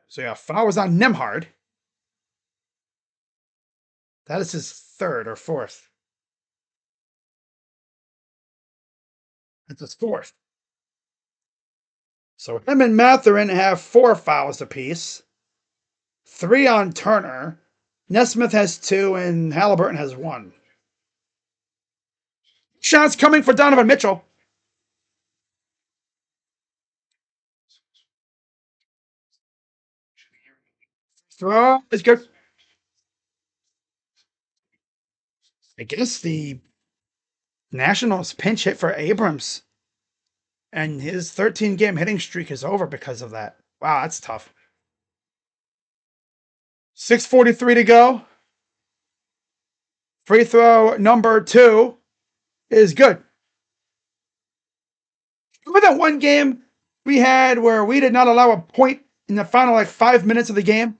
So yeah, foul was on Nemhard. That is his 3rd or 4th. That's his 4th. So him and Mathurin have 4 fouls apiece. 3 on Turner. Nesmith has 2 and Halliburton has 1. Shots coming for Donovan Mitchell. Throw is good. I guess the Nationals pinch hit for Abrams. And his 13-game hitting streak is over because of that. Wow, that's tough. 6:43 to go. Free throw number 2 is good. Remember that one game we had where we did not allow a point in the final 5 minutes of the game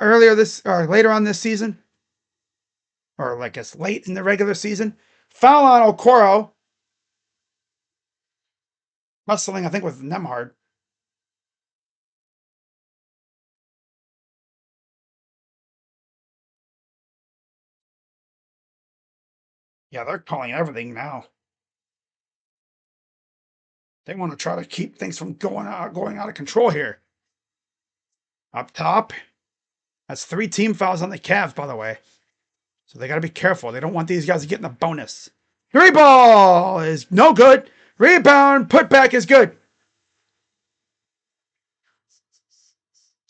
earlier this or later on this season, or I guess late in the regular season? Foul on Okoro, wrestling I think with Nemhard. Yeah, they're calling everything now. They want to try to keep things from going out of control here. Up top. That's 3 team fouls on the Cavs, by the way. So they got to be careful. They don't want these guys to get in the bonus. Three ball is no good. Rebound, put back is good.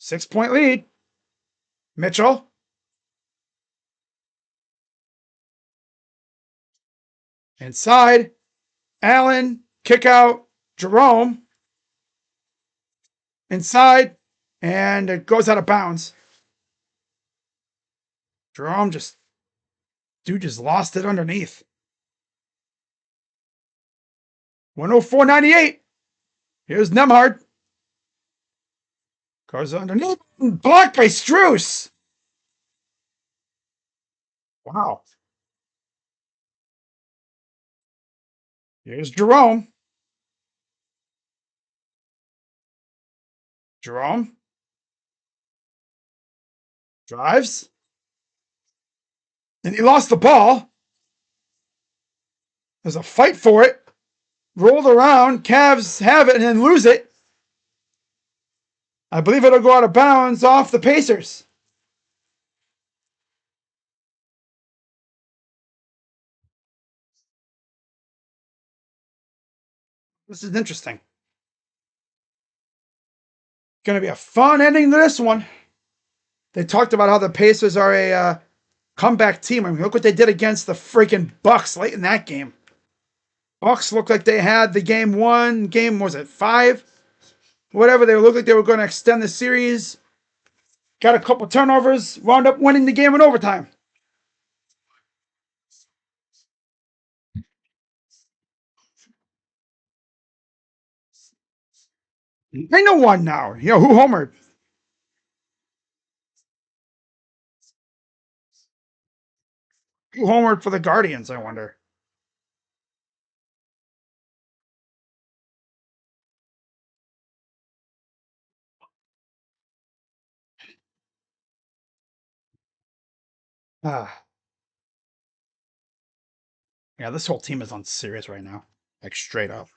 6-point lead. Mitchell. Inside. Allen. Kick out. Jerome. Inside. And it goes out of bounds. Jerome just lost it underneath. 104.98. Here's Nemhard. Goes underneath. Blocked by Struess. Wow. Here's Jerome. Jerome. Drives. And he lost the ball. There's a fight for it. Rolled around. Cavs have it and then lose it. I believe it'll go out of bounds off the Pacers. This is interesting. Going to be a fun ending to this one. They talked about how the Pacers are a comeback team. I mean, look what they did against the freaking Bucks late in that game. Bucks looked like they had the game won. Game, was it 5? Whatever. They looked like they were going to extend the series. Got a couple turnovers. Wound up winning the game in overtime. I know one now. You know, who homered? Who homered for the Guardians, I wonder. Ah. Yeah, this whole team is on serious right now. Like, straight up.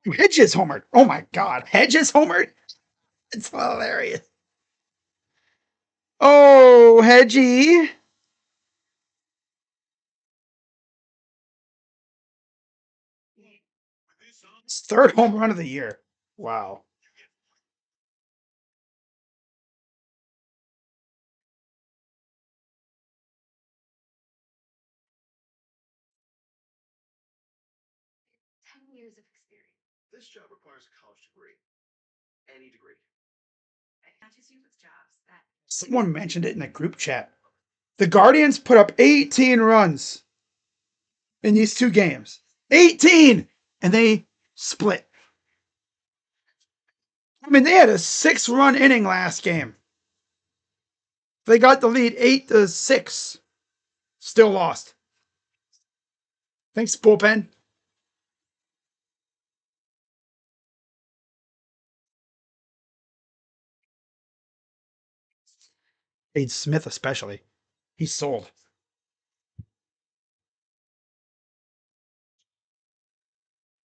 Hedges homered. Oh my god. Hedges homered? It's hilarious. Oh, Hedgie. It's third home run of the year. Wow. This job requires a college degree. Any degree. Not just you with jobs. Someone mentioned it in the group chat. The Guardians put up 18 runs in these 2 games. 18! And they split. I mean, they had a 6-run inning last game. They got the lead 8-6. Still lost. Thanks, bullpen. Aid Smith, especially. He's sold.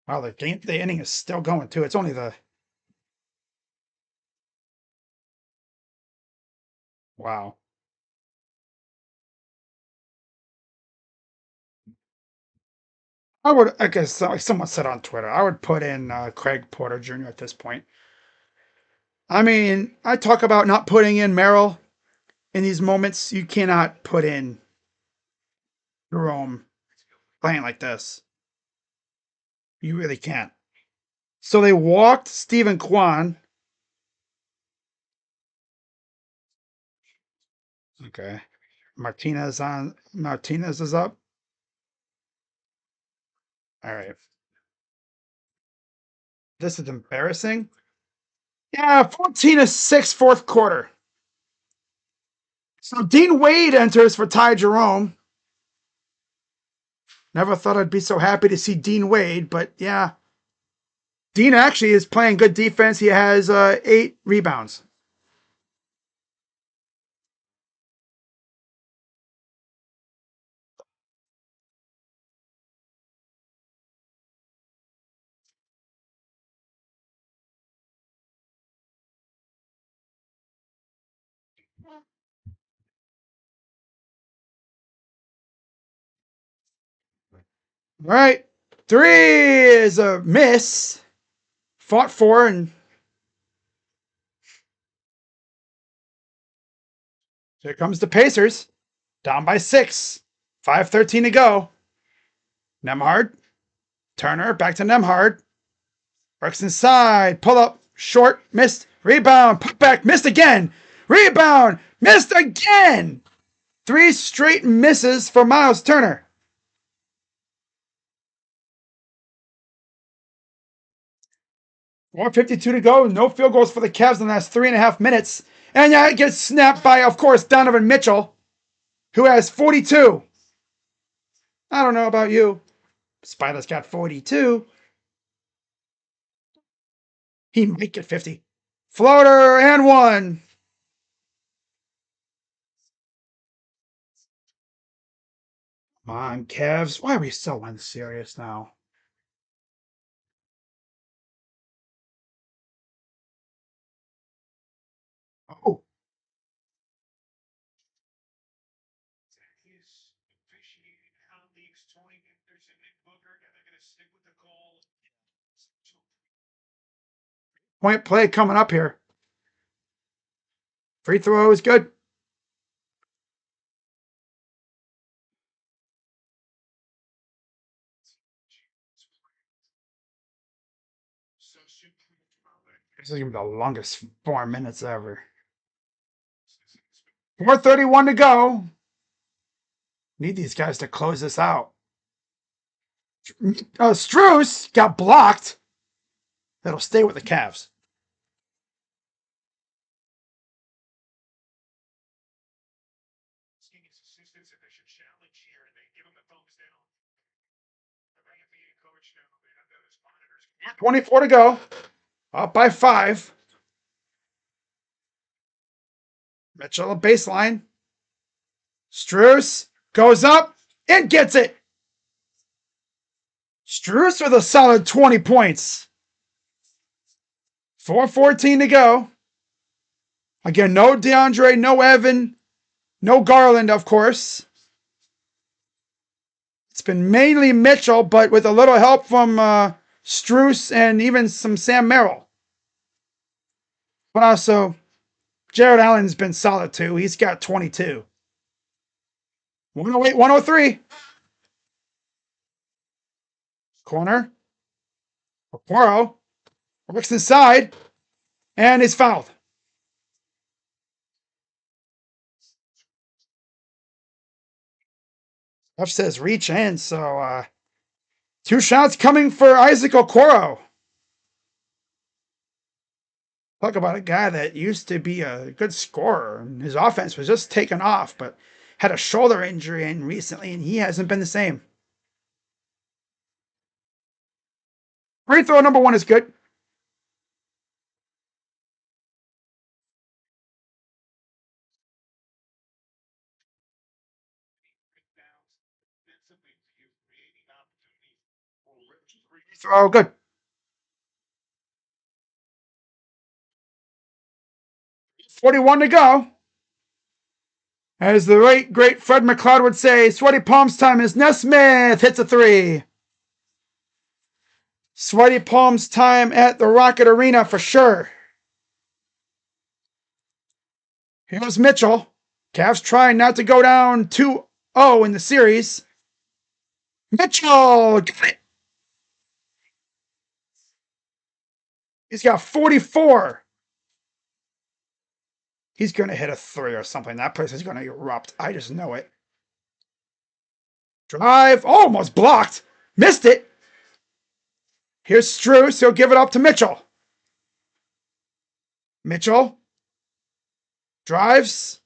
Wow, the inning is still going too. It's only the wow. I would, I guess, like someone said on Twitter, I would put in Craig Porter Jr. at this point. I mean, I talk about not putting in Merrill in these moments. You cannot put in Jerome playing like this. You really can't. So they walked Stephen Kwan. Okay. Martinez is up. All right. This is embarrassing. Yeah, 14-6 fourth quarter. So Dean Wade enters for Ty Jerome. Never thought I'd be so happy to see Dean Wade, but yeah. Dean actually is playing good defense. He has 8 rebounds. All right. 3 is a miss. Fought 4 and here comes the Pacers. Down by 6. 5:13 to go. Nemhard. Turner. Back to Nemhard. Works inside. Pull up. Short. Missed. Rebound. Put back. Missed again. Rebound. Missed again. 3 straight misses for Miles Turner. 4:52 to go. No field goals for the Cavs in the last 3.5 minutes. And yeah, it gets snapped by, of course, Donovan Mitchell, who has 42. I don't know about you. Spider's got 42. He might get 50. Floater and 1. Come on, Cavs. Why are we so unserious now? Oh. Point play coming up here. Free throw is good. This is going to be the longest 4 minutes ever. 4:31 to go. Need these guys to close this out. Strus got blocked. That'll stay with the Cavs. $24 to go. Up by 5. Mitchell, a baseline. Strus goes up and gets it. Strus with a solid 20 points. 4:14 to go. Again, no DeAndre, no Evan, no Garland, of course. It's been mainly Mitchell, but with a little help from Strus and even some Sam Merrill. But also, Jared Allen's been solid too. He's got 22. 108, 103. Corner. Okoro works inside and is fouled. Ref says reach in, so 2 shots coming for Isaac Okoro. Talk about a guy that used to be a good scorer, and his offense was just taken off, but had a shoulder injury in recently, and he hasn't been the same. Free throw number 1 is good. Throw good. 41 to go. As the late, great Fred McLeod would say, sweaty palms time is Nesmith hits a 3. Sweaty palms time at the Rocket Arena for sure. Here's Mitchell. Cavs trying not to go down 2-0 in the series. Mitchell! Got it! He's got 44. He's going to hit a 3 or something. That place is going to erupt. I just know it. Drive. Oh, almost blocked. Missed it. Here's Strus. He'll give it up to Mitchell. Mitchell drives.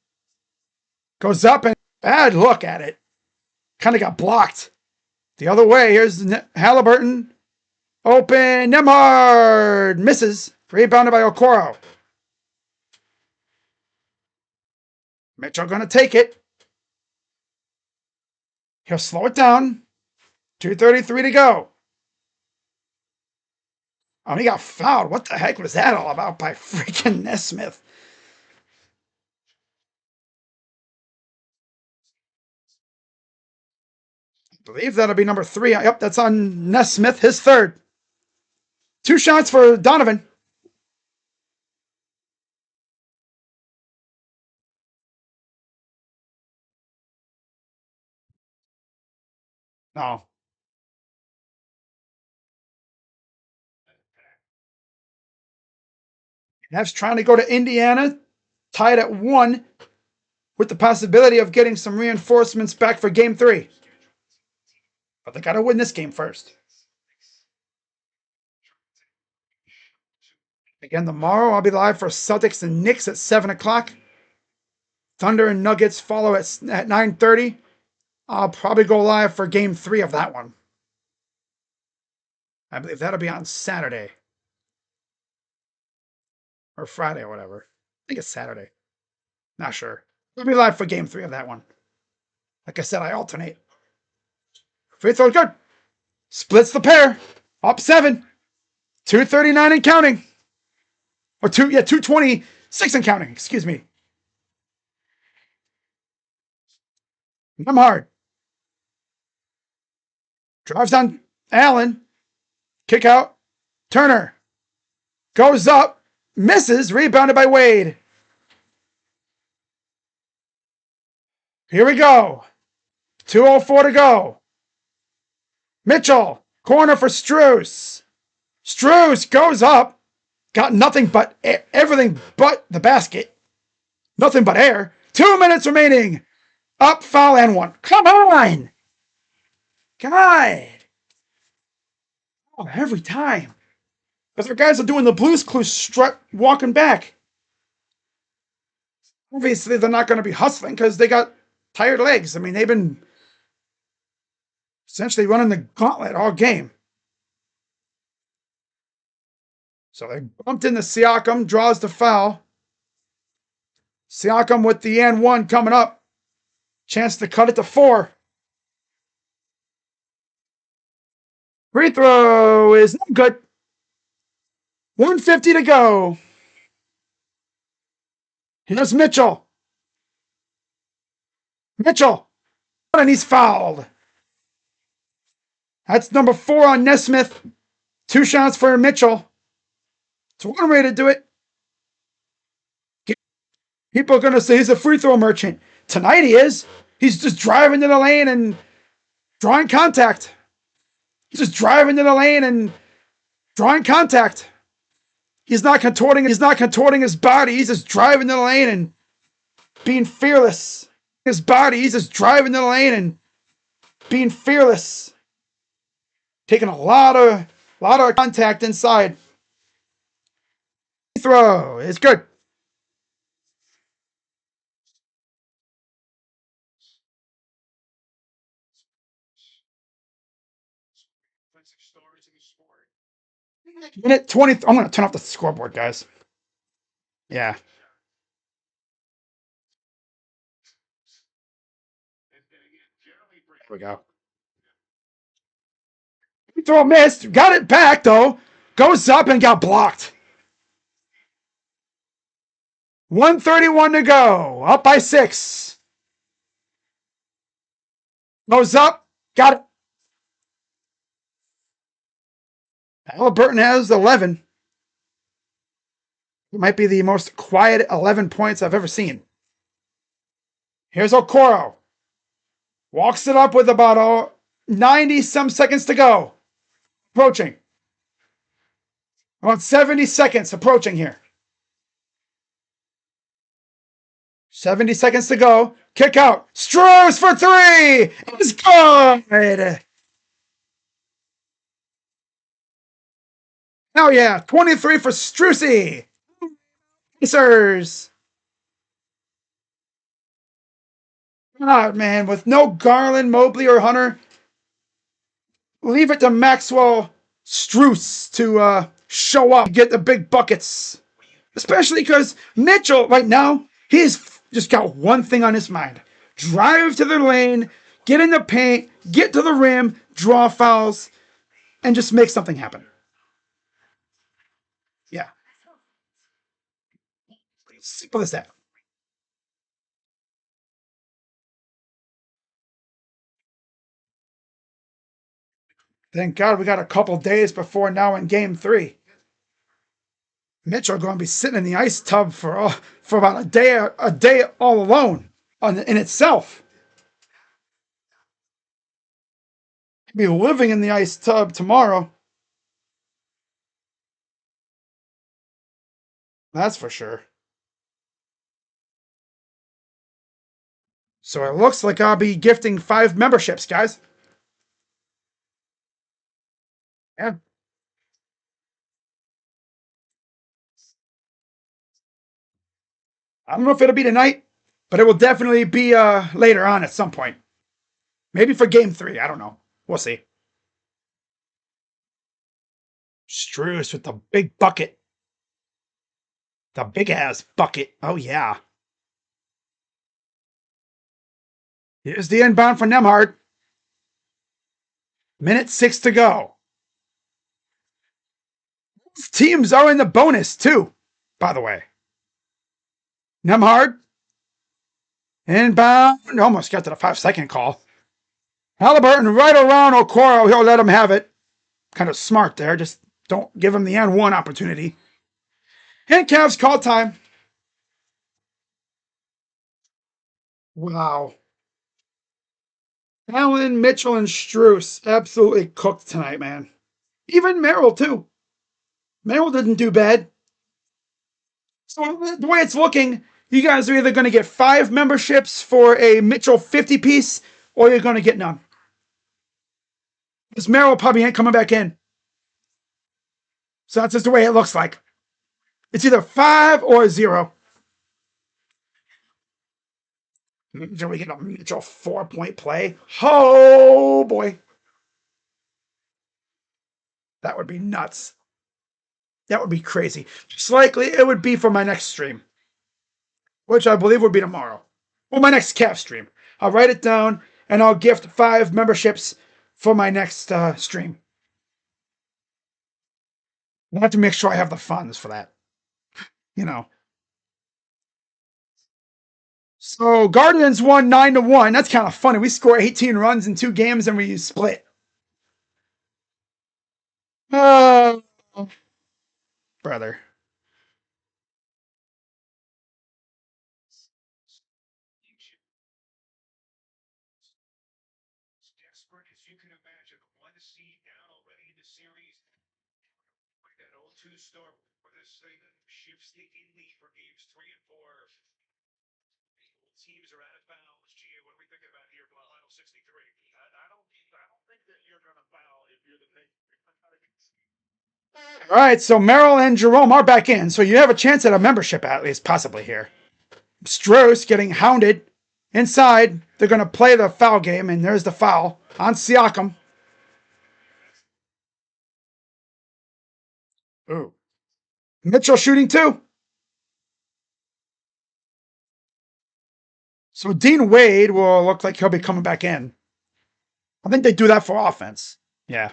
Goes up and bad look at it. Kind of got blocked. The other way. Here's Halliburton. Open. Nemhard. Misses. Rebounded by Okoro. Mitchell going to take it. He'll slow it down. 2:33 to go. Oh, he got fouled. What the heck was that all about by freaking Nesmith? believe that'll be number 3. Yep, that's on Nesmith, his third. 2 shots for Donovan. No. Mavs trying to go to Indiana, tied at 1, with the possibility of getting some reinforcements back for game 3. But they got to win this game first. Again, tomorrow I'll be live for Celtics and Knicks at 7 o'clock. Thunder and Nuggets follow at 9:30. I'll probably go live for game 3 of that one. I believe that'll be on Saturday. Or Friday or whatever. I think it's Saturday. Not sure. I'll be live for game 3 of that one. Like I said, I alternate. Free throw good. Splits the pair. Up 7. 239 and counting. Or 226 and counting. Excuse me. I'm hard. Drives on Allen. Kick out. Turner. Goes up. Misses. Rebounded by Wade. Here we go. 2:04 to go. Mitchell. Corner for Strus. Strus goes up. Got nothing but everything but the basket. Nothing but air. 2 minutes remaining. Up, foul, and 1. Come on! God! Oh, every time. Because our guys are doing the Blues Clues strut walking back. Obviously, they're not going to be hustling because they got tired legs. I mean, they've been essentially running the gauntlet all game. So they bumped into Siakam, draws the foul. Siakam with the and 1 coming up. Chance to cut it to 4. Free throw is not good. 150 to go. Here's Mitchell. Mitchell. And he's fouled. That's number 4 on Nesmith. 2 shots for Mitchell. It's one way to do it. People are going to say he's a free throw merchant. Tonight he is. He's just driving to the lane and drawing contact. He's just driving to the lane and drawing contact. He's not contorting his body. He's just driving to the lane and being fearless. His body, he's just driving to the lane and being fearless. Taking a lot of contact inside. Throw is good. Minute 20. I'm going to turn off the scoreboard, guys. Yeah. Here we go. Throw missed. Got it back, though. Goes up and got blocked. 1:31 to go. Up by 6. Goes up. Got it. Halliburton has 11. It might be the most quiet 11 points I've ever seen. Here's Okoro. Walks it up with about 90-some seconds to go. Approaching. About 70 seconds approaching here. 70 seconds to go. Kick out. Strus for 3. It's good. Oh, yeah. 23 for Strusy. Pacers. Oh, man. With no Garland, Mobley, or Hunter, leave it to Maxwell Strus to show up, get the big buckets. Especially because Mitchell, right now, he's just got one thing on his mind. Drive to the lane, get in the paint, get to the rim, draw fouls, and just make something happen. Yeah. Simple as that. Thank God we got a couple days before now in game 3. Mitchell going to be sitting in the ice tub for about a day all alone in itself. He'll be living in the ice tub tomorrow. That's for sure. So it looks like I'll be gifting 5 memberships, guys. Yeah. I don't know if it'll be tonight, but it will definitely be later on at some point. Maybe for game 3. I don't know. We'll see. Struess with the big bucket. The big ass bucket. Oh, yeah. Here's the inbound for Nemhard. Minute 6 to go. Teams are in the bonus, too, by the way. Nemhard. Inbound. Almost got to the 5-second call. Halliburton right around Okoro. He'll let him have it. Kind of smart there. Just don't give him the N1 opportunity. And Cavs call time. Wow. Allen, Mitchell, and Struess absolutely cooked tonight, man. Even Merrill, too. Merrill didn't do bad. So the way it's looking, you guys are either going to get 5 memberships for a Mitchell 50 piece, or you're going to get none. Because Merrill probably ain't coming back in. So that's just the way it looks like. It's either 5 or 0. Did we get a Mitchell 4-point play? Oh, boy. That would be nuts. That would be crazy. Just likely it would be for my next stream, which I believe would be tomorrow. Well, my next Cav stream. I'll write it down, and I'll gift 5 memberships for my next stream. I have to make sure I have the funds for that. You know. So Guardians won 9-1. That's kind of funny. We score 18 runs in 2 games and we split. Oh, brother. All right, so Merrill and Jerome are back in, so you have a chance at a membership at least, possibly here. Strauss getting hounded inside. They're going to play the foul game, and there's the foul on Siakam. Ooh. Mitchell shooting 2. So Dean Wade will look like he'll be coming back in. I think they do that for offense. Yeah.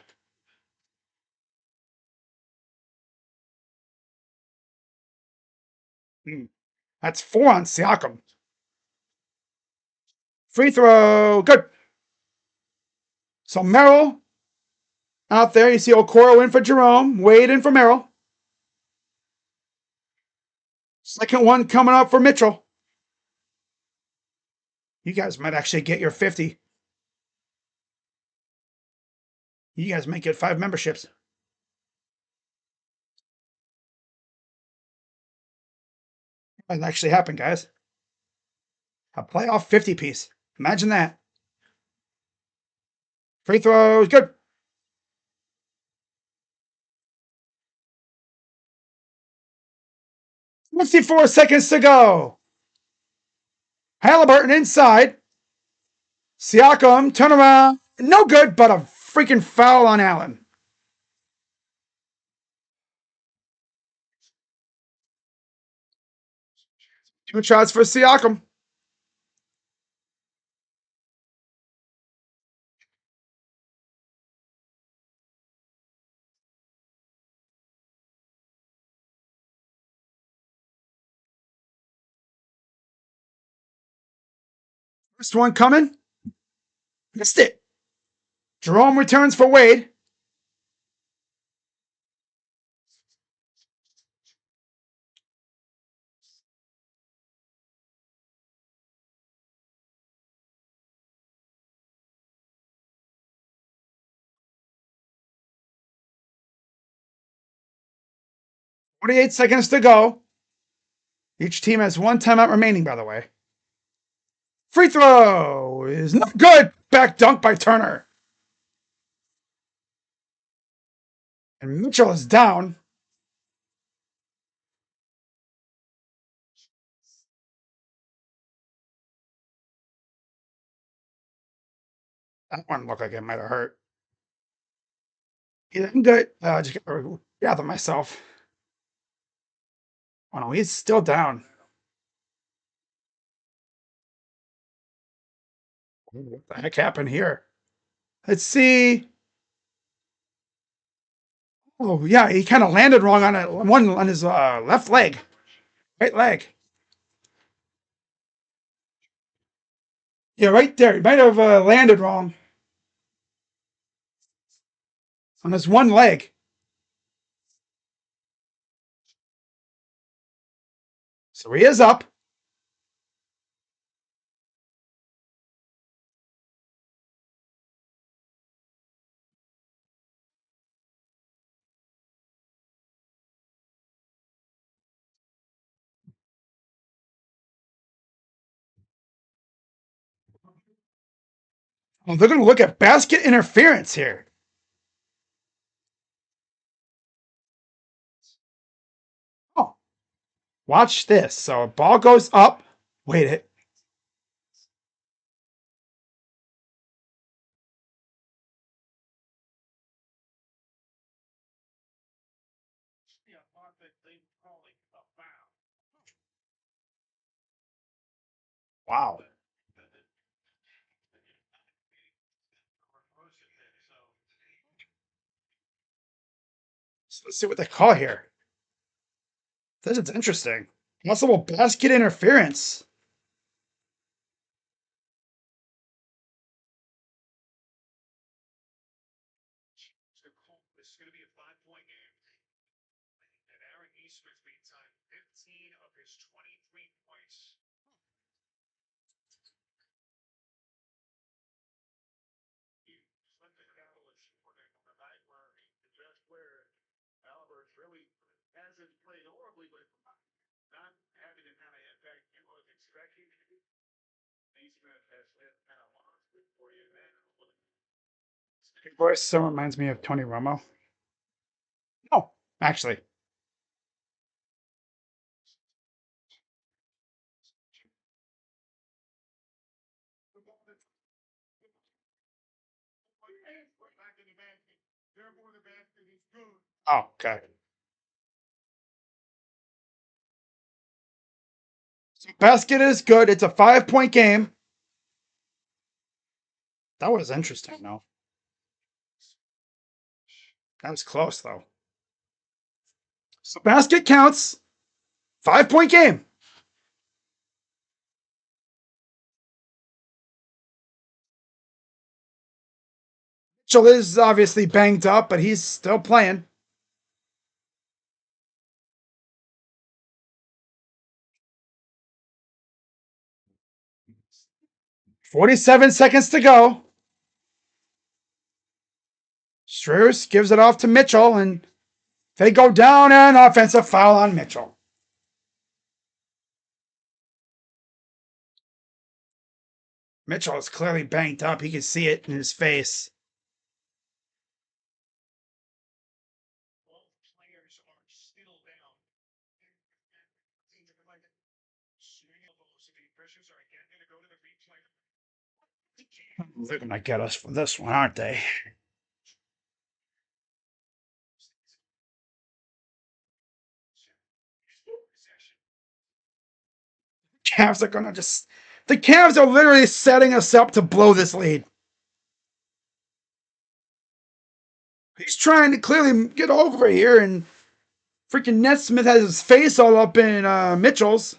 That's 4 on Siakam. Free throw. Good. So Merrill out there. You see Okoro in for Jerome. Wade in for Merrill. Second one coming up for Mitchell. You guys might actually get your 50. You guys might get 5 memberships. That might actually happen, guys. A playoff 50 piece. Imagine that. Free throws. Good. 54 seconds to go. Halliburton inside. Siakam, turn around. No good, but a freaking foul on Allen. Two shots for Siakam. First one coming. Missed it. Jerome returns for Wade. 48 seconds to go. Each team has one timeout remaining, by the way. Free throw is not good. Back dunk by Turner. And Mitchell is down. That one looked like it might have hurt. He didn't get it. Just gotta gather myself. Oh no, he's still down. What the heck happened here? Let's see. Oh yeah, he kind of landed wrong on one on his left leg, right leg. Yeah, right there. He might have landed wrong on his one leg. So he is up. Oh, they're going to look at basket interference here. Oh, watch this. So ball goes up. Wait it. Wow. So let's see what they call here. This is interesting. Possible basket interference. Voice so reminds me of Tony Romo. No, actually. Oh, okay. So basket is good. It's a 5-point game. That was interesting, though. That was close, though. So basket counts. 5-point game. Mitchell is obviously banged up, but he's still playing. .47 seconds to go. Strus gives it off to Mitchell, and they go down, and offensive foul on Mitchell. Mitchell is clearly banged up. He can see it in his face. They're going to get us for this one, aren't they? Cavs are going to just. The Cavs are literally setting us up to blow this lead. He's trying to clearly get over here, and freaking Nesmith has his face all up in Mitchell's.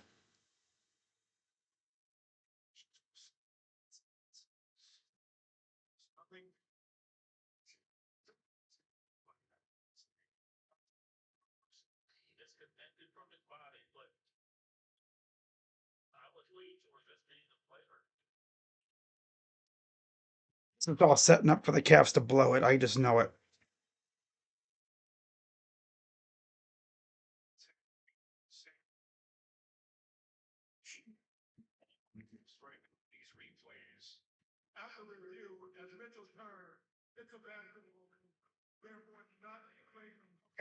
It's all setting up for the Cavs to blow it. I just know it.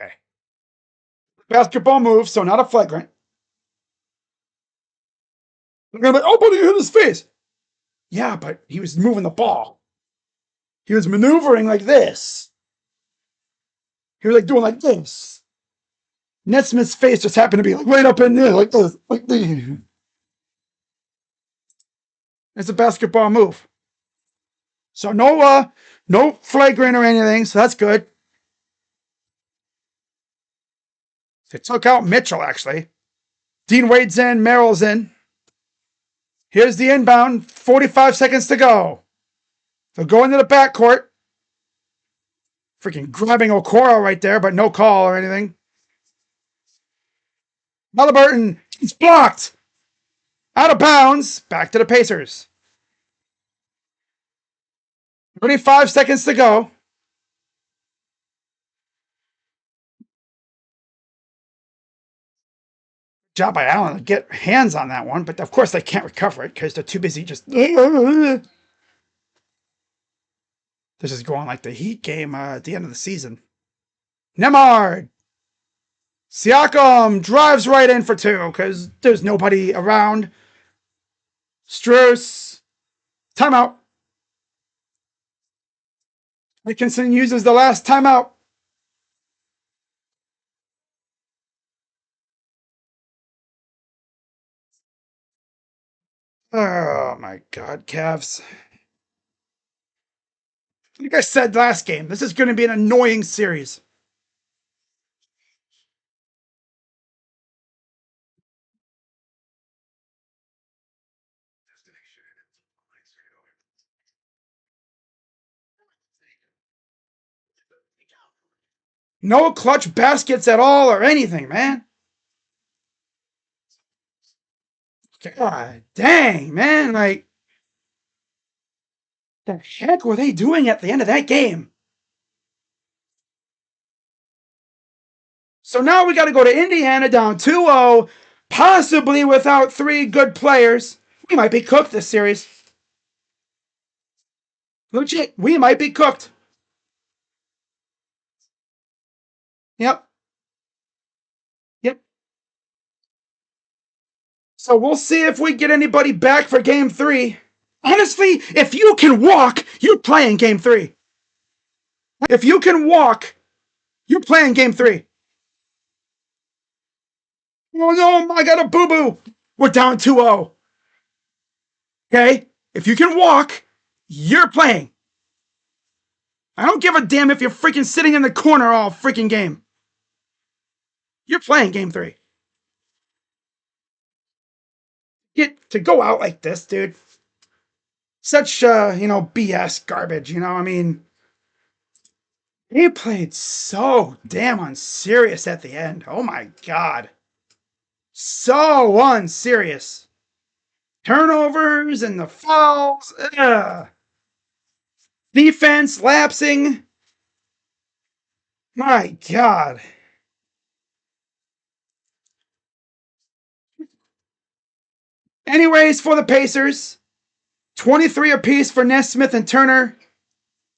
Okay. Basketball move, so not a flagrant. They're gonna be, oh, but he hit his face. Yeah, but he was moving the ball. He was maneuvering like this. He was like doing like this. Nesmith's face just happened to be like right up in there, like this, like the. It's a basketball move. So no flagrant or anything. So that's good. They took out Mitchell actually. Dean Wade's in, Merrill's in. Here's the inbound. 45 seconds to go. They'll go into the backcourt. Freaking grabbing Okoro right there, but no call or anything. Halliburton, it's blocked. Out of bounds. Back to the Pacers. 35 seconds to go. Job by Allen to get hands on that one, but of course they can't recover it because they're too busy just. This is going like the Heat game at the end of the season. Nemard. Siakam drives right in for two because there's nobody around. Strus. Timeout. Dickinson uses the last timeout. Oh my God, Cavs. Like I said last game, this is going to be an annoying series. No clutch baskets at all or anything, man. God dang, man. Like, the heck were they doing at the end of that game? So now we got to go to Indiana down 2-0, possibly without three good players. We might be cooked this series. Legit, we might be cooked. Yep. Yep. So we'll see if we get anybody back for game 3. Honestly, if you can walk, you're playing game 3. If you can walk, you're playing game 3. Oh no, I got a boo-boo. We're down 2-0. Okay? If you can walk, you're playing. I don't give a damn if you're freaking sitting in the corner all freaking game. You're playing game 3. Get to go out like this, dude. Such BS garbage, I mean, he played so damn unserious at the end. Oh my God. So unserious. Turnovers and the fouls. Ugh. Defense lapsing. My God. Anyways, for the Pacers, 23 apiece for Nesmith and Turner,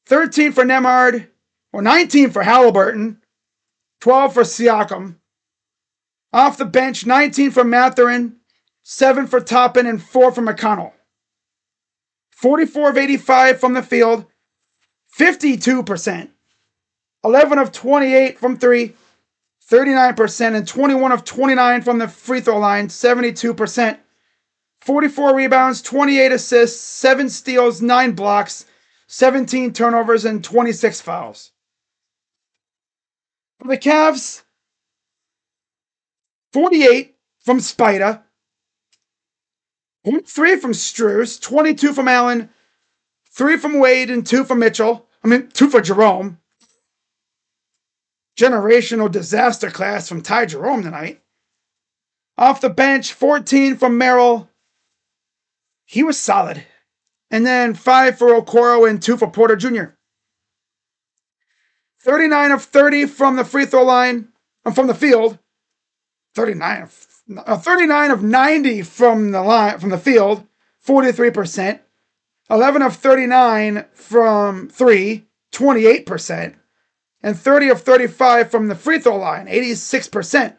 13 for Nemard, or 19 for Halliburton, 12 for Siakam. Off the bench, 19 for Mathurin, 7 for Toppin, and 4 for McConnell. 44 of 85 from the field, 52%. 11 of 28 from 3, 39%, and 21 of 29 from the free throw line, 72%. 44 rebounds, 28 assists, 7 steals, 9 blocks, 17 turnovers, and 26 fouls. For the Cavs, 48 from Spida, 3 from Strus, 22 from Allen, 3 from Wade, and 2 from Mitchell. 2 for Jerome. Generational disaster class from Ty Jerome tonight. Off the bench, 14 from Merrill. He was solid. And then 5 for Okoro and 2 for Porter Jr. 39 of 30 from the free throw line, from the field. 39 of 90 from the field, 43%. 11 of 39 from 3, 28%. And 30 of 35 from the free throw line, 86%.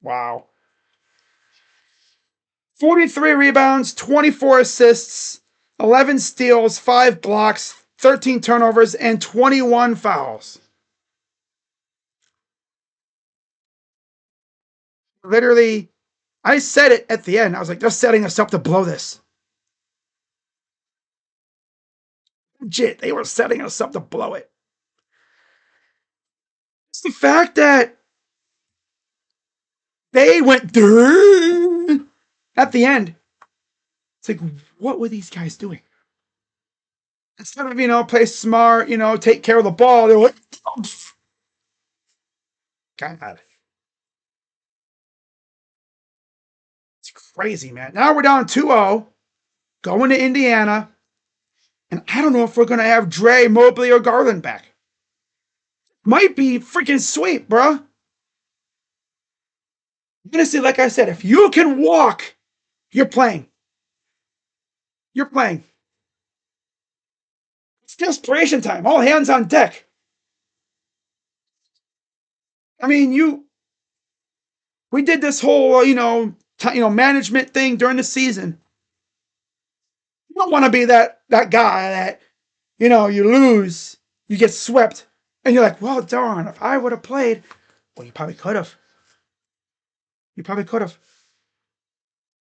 Wow. 43 rebounds, 24 assists, 11 steals, 5 blocks, 13 turnovers, and 21 fouls. Literally, I said it at the end. I was like, they're setting us up to blow this. Legit, they were setting us up to blow it. It's the fact that they went at the end. It's like, what were these guys doing? Instead of, play smart, take care of the ball, they were like, oh, God. It's crazy, man. Now we're down 2-0, going to Indiana, and I don't know if we're going to have Dre, Mobley, or Garland back. Might be freaking sweet, bruh. Honestly, like I said, if you can walk, you're playing. You're playing. It's desperation time. All hands on deck. I mean, we did this whole, management thing during the season. You don't want to be that guy that, you lose, you get swept, and you're like, well, darn, if I would have played, well, you probably could have. You probably could have.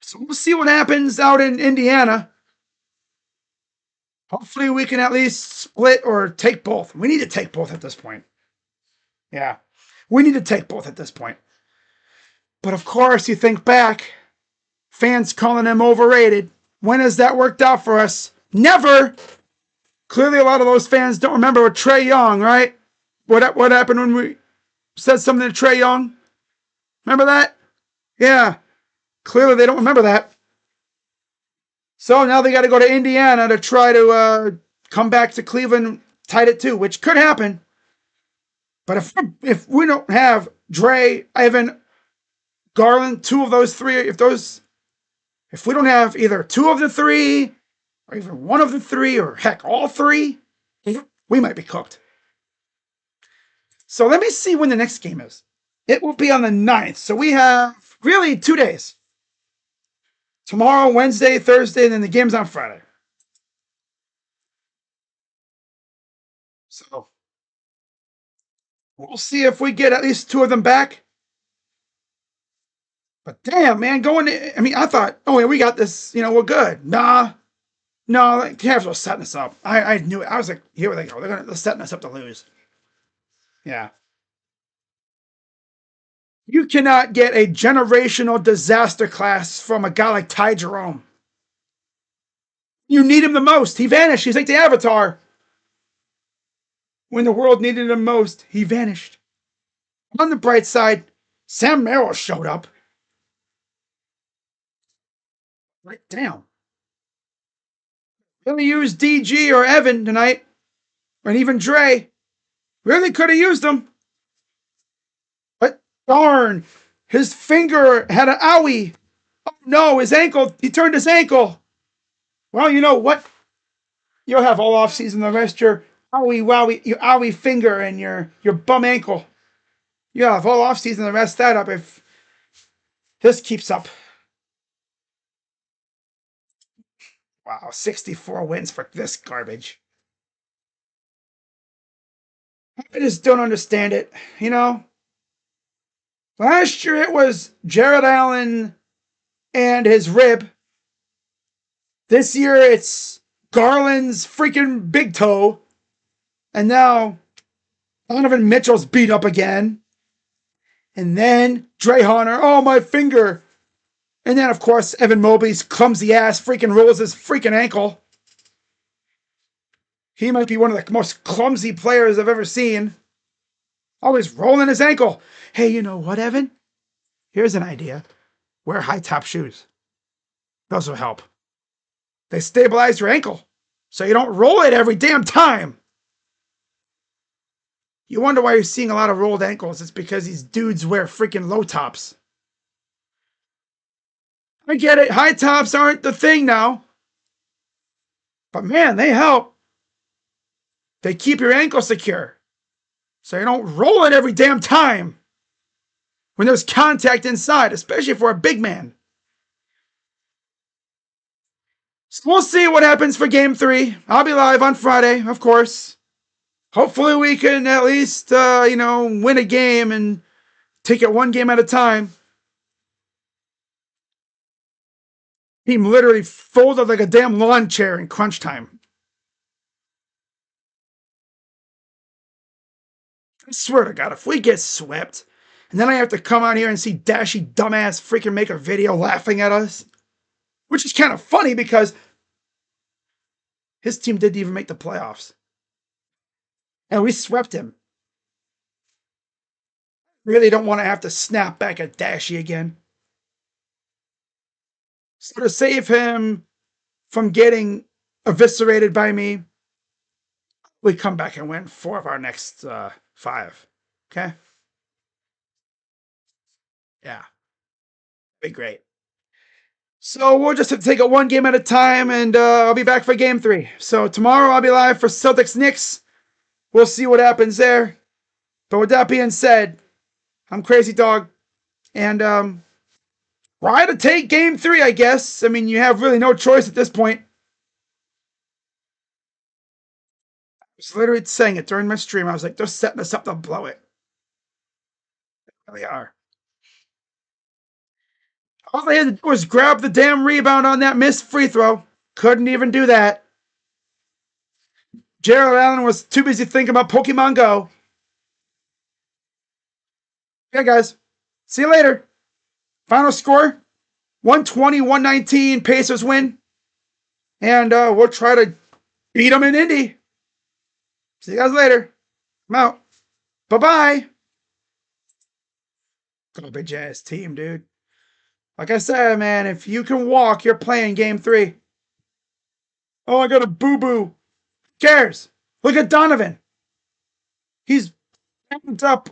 So we'll see what happens out in Indiana. Hopefully we can at least split or take both. We need to take both at this point. Yeah. We need to take both at this point. But of course, you think back, fans calling him overrated. When has that worked out for us? Never. Clearly, a lot of those fans don't remember with Trae Young, right? What happened when we said something to Trae Young? Remember that? Yeah. Clearly, they don't remember that. So now they got to go to Indiana to try to come back to Cleveland, tied it too, which could happen. But if we don't have Dre, Ivan, Garland, two of those three, if we don't have either two of the three, or even one of the three, or heck, all three, we might be cooked. So let me see when the next game is. It will be on the 9th. So we have really 2 days. Tomorrow, Wednesday, Thursday, and then the game's on Friday. So we'll see if we get at least two of them back. But damn, man, I thought, oh, yeah, we got this, we're good. No, the Cavs were setting us up. I knew it. I was like, here they go. They're setting us up to lose. Yeah. You cannot get a generational disaster class from a guy like Ty Jerome. You need him the most. He vanished. He's like the Avatar. When the world needed him most, he vanished. On the bright side, Sam Merrill showed up. Like, damn. Really used DG or Evan tonight. And even Dre. Really could have used them. But darn, his finger had an owie. Oh no, his ankle. He turned his ankle. Well, you know what? You'll have all off season to rest your owie finger and your bum ankle. You'll have all off season to rest that up if this keeps up. Wow, 64 wins for this garbage. I just don't understand it. Last year it was Jared Allen and his rib. This year it's Garland's freaking big toe. And now Donovan Mitchell's beat up again. And then Dre Hunter, oh, my finger. And then, of course, Evan Mobley's clumsy ass freaking rolls his freaking ankle. He might be one of the most clumsy players I've ever seen. Always rolling his ankle. Hey, you know what, Evan? Here's an idea. Wear high top shoes. Those will help. They stabilize your ankle so you don't roll it every damn time. You wonder why you're seeing a lot of rolled ankles. It's because these dudes wear freaking low tops. I get it. High tops aren't the thing now. But man, they help. They keep your ankle secure so you don't roll it every damn time when there's contact inside, especially for a big man. So we'll see what happens for game 3. I'll be live on Friday, of course. Hopefully we can at least, win a game and take it one game at a time. Team literally folded like a damn lawn chair in crunch time. I swear to God, if we get swept, and then I have to come out here and see Dashy dumbass freaking make a video laughing at us, which is kind of funny because his team didn't even make the playoffs. And we swept him. Really don't want to have to snap back at Dashy again. So to save him from getting eviscerated by me, we come back and win 4 of our next 5. Okay? Yeah. Be great. So we'll just have to take it one game at a time, and I'll be back for game 3. So tomorrow I'll be live for Celtics Knicks. We'll see what happens there. But with that being said, I'm Crazy Dog, and try to take game 3, I guess. I mean, you have really no choice at this point. I was literally saying it during my stream. I was like, they're setting us up to blow it. They really are. All they had to do was grab the damn rebound on that missed free throw. Couldn't even do that. Jared Allen was too busy thinking about Pokemon Go. Yeah, guys. See you later. Final score 120-119. Pacers win. And we'll try to beat them in Indy. See you guys later. I'm out. Bye-bye. Garbage ass team, dude. Like I said, man, if you can walk, you're playing game 3. Oh, I got a boo-boo. Cares? Look at Donovan. He's amped up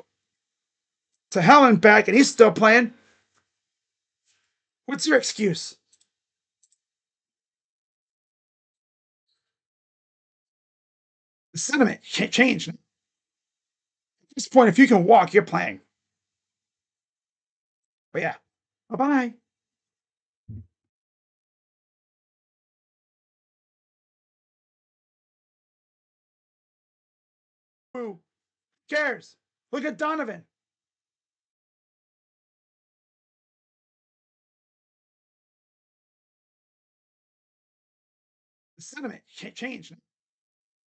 to hell and back, and he's still playing. What's your excuse? The sentiment can't change. At this point, if you can walk, you're playing. But yeah, bye-bye. Who cares? Look at Donovan. The sentiment can't change.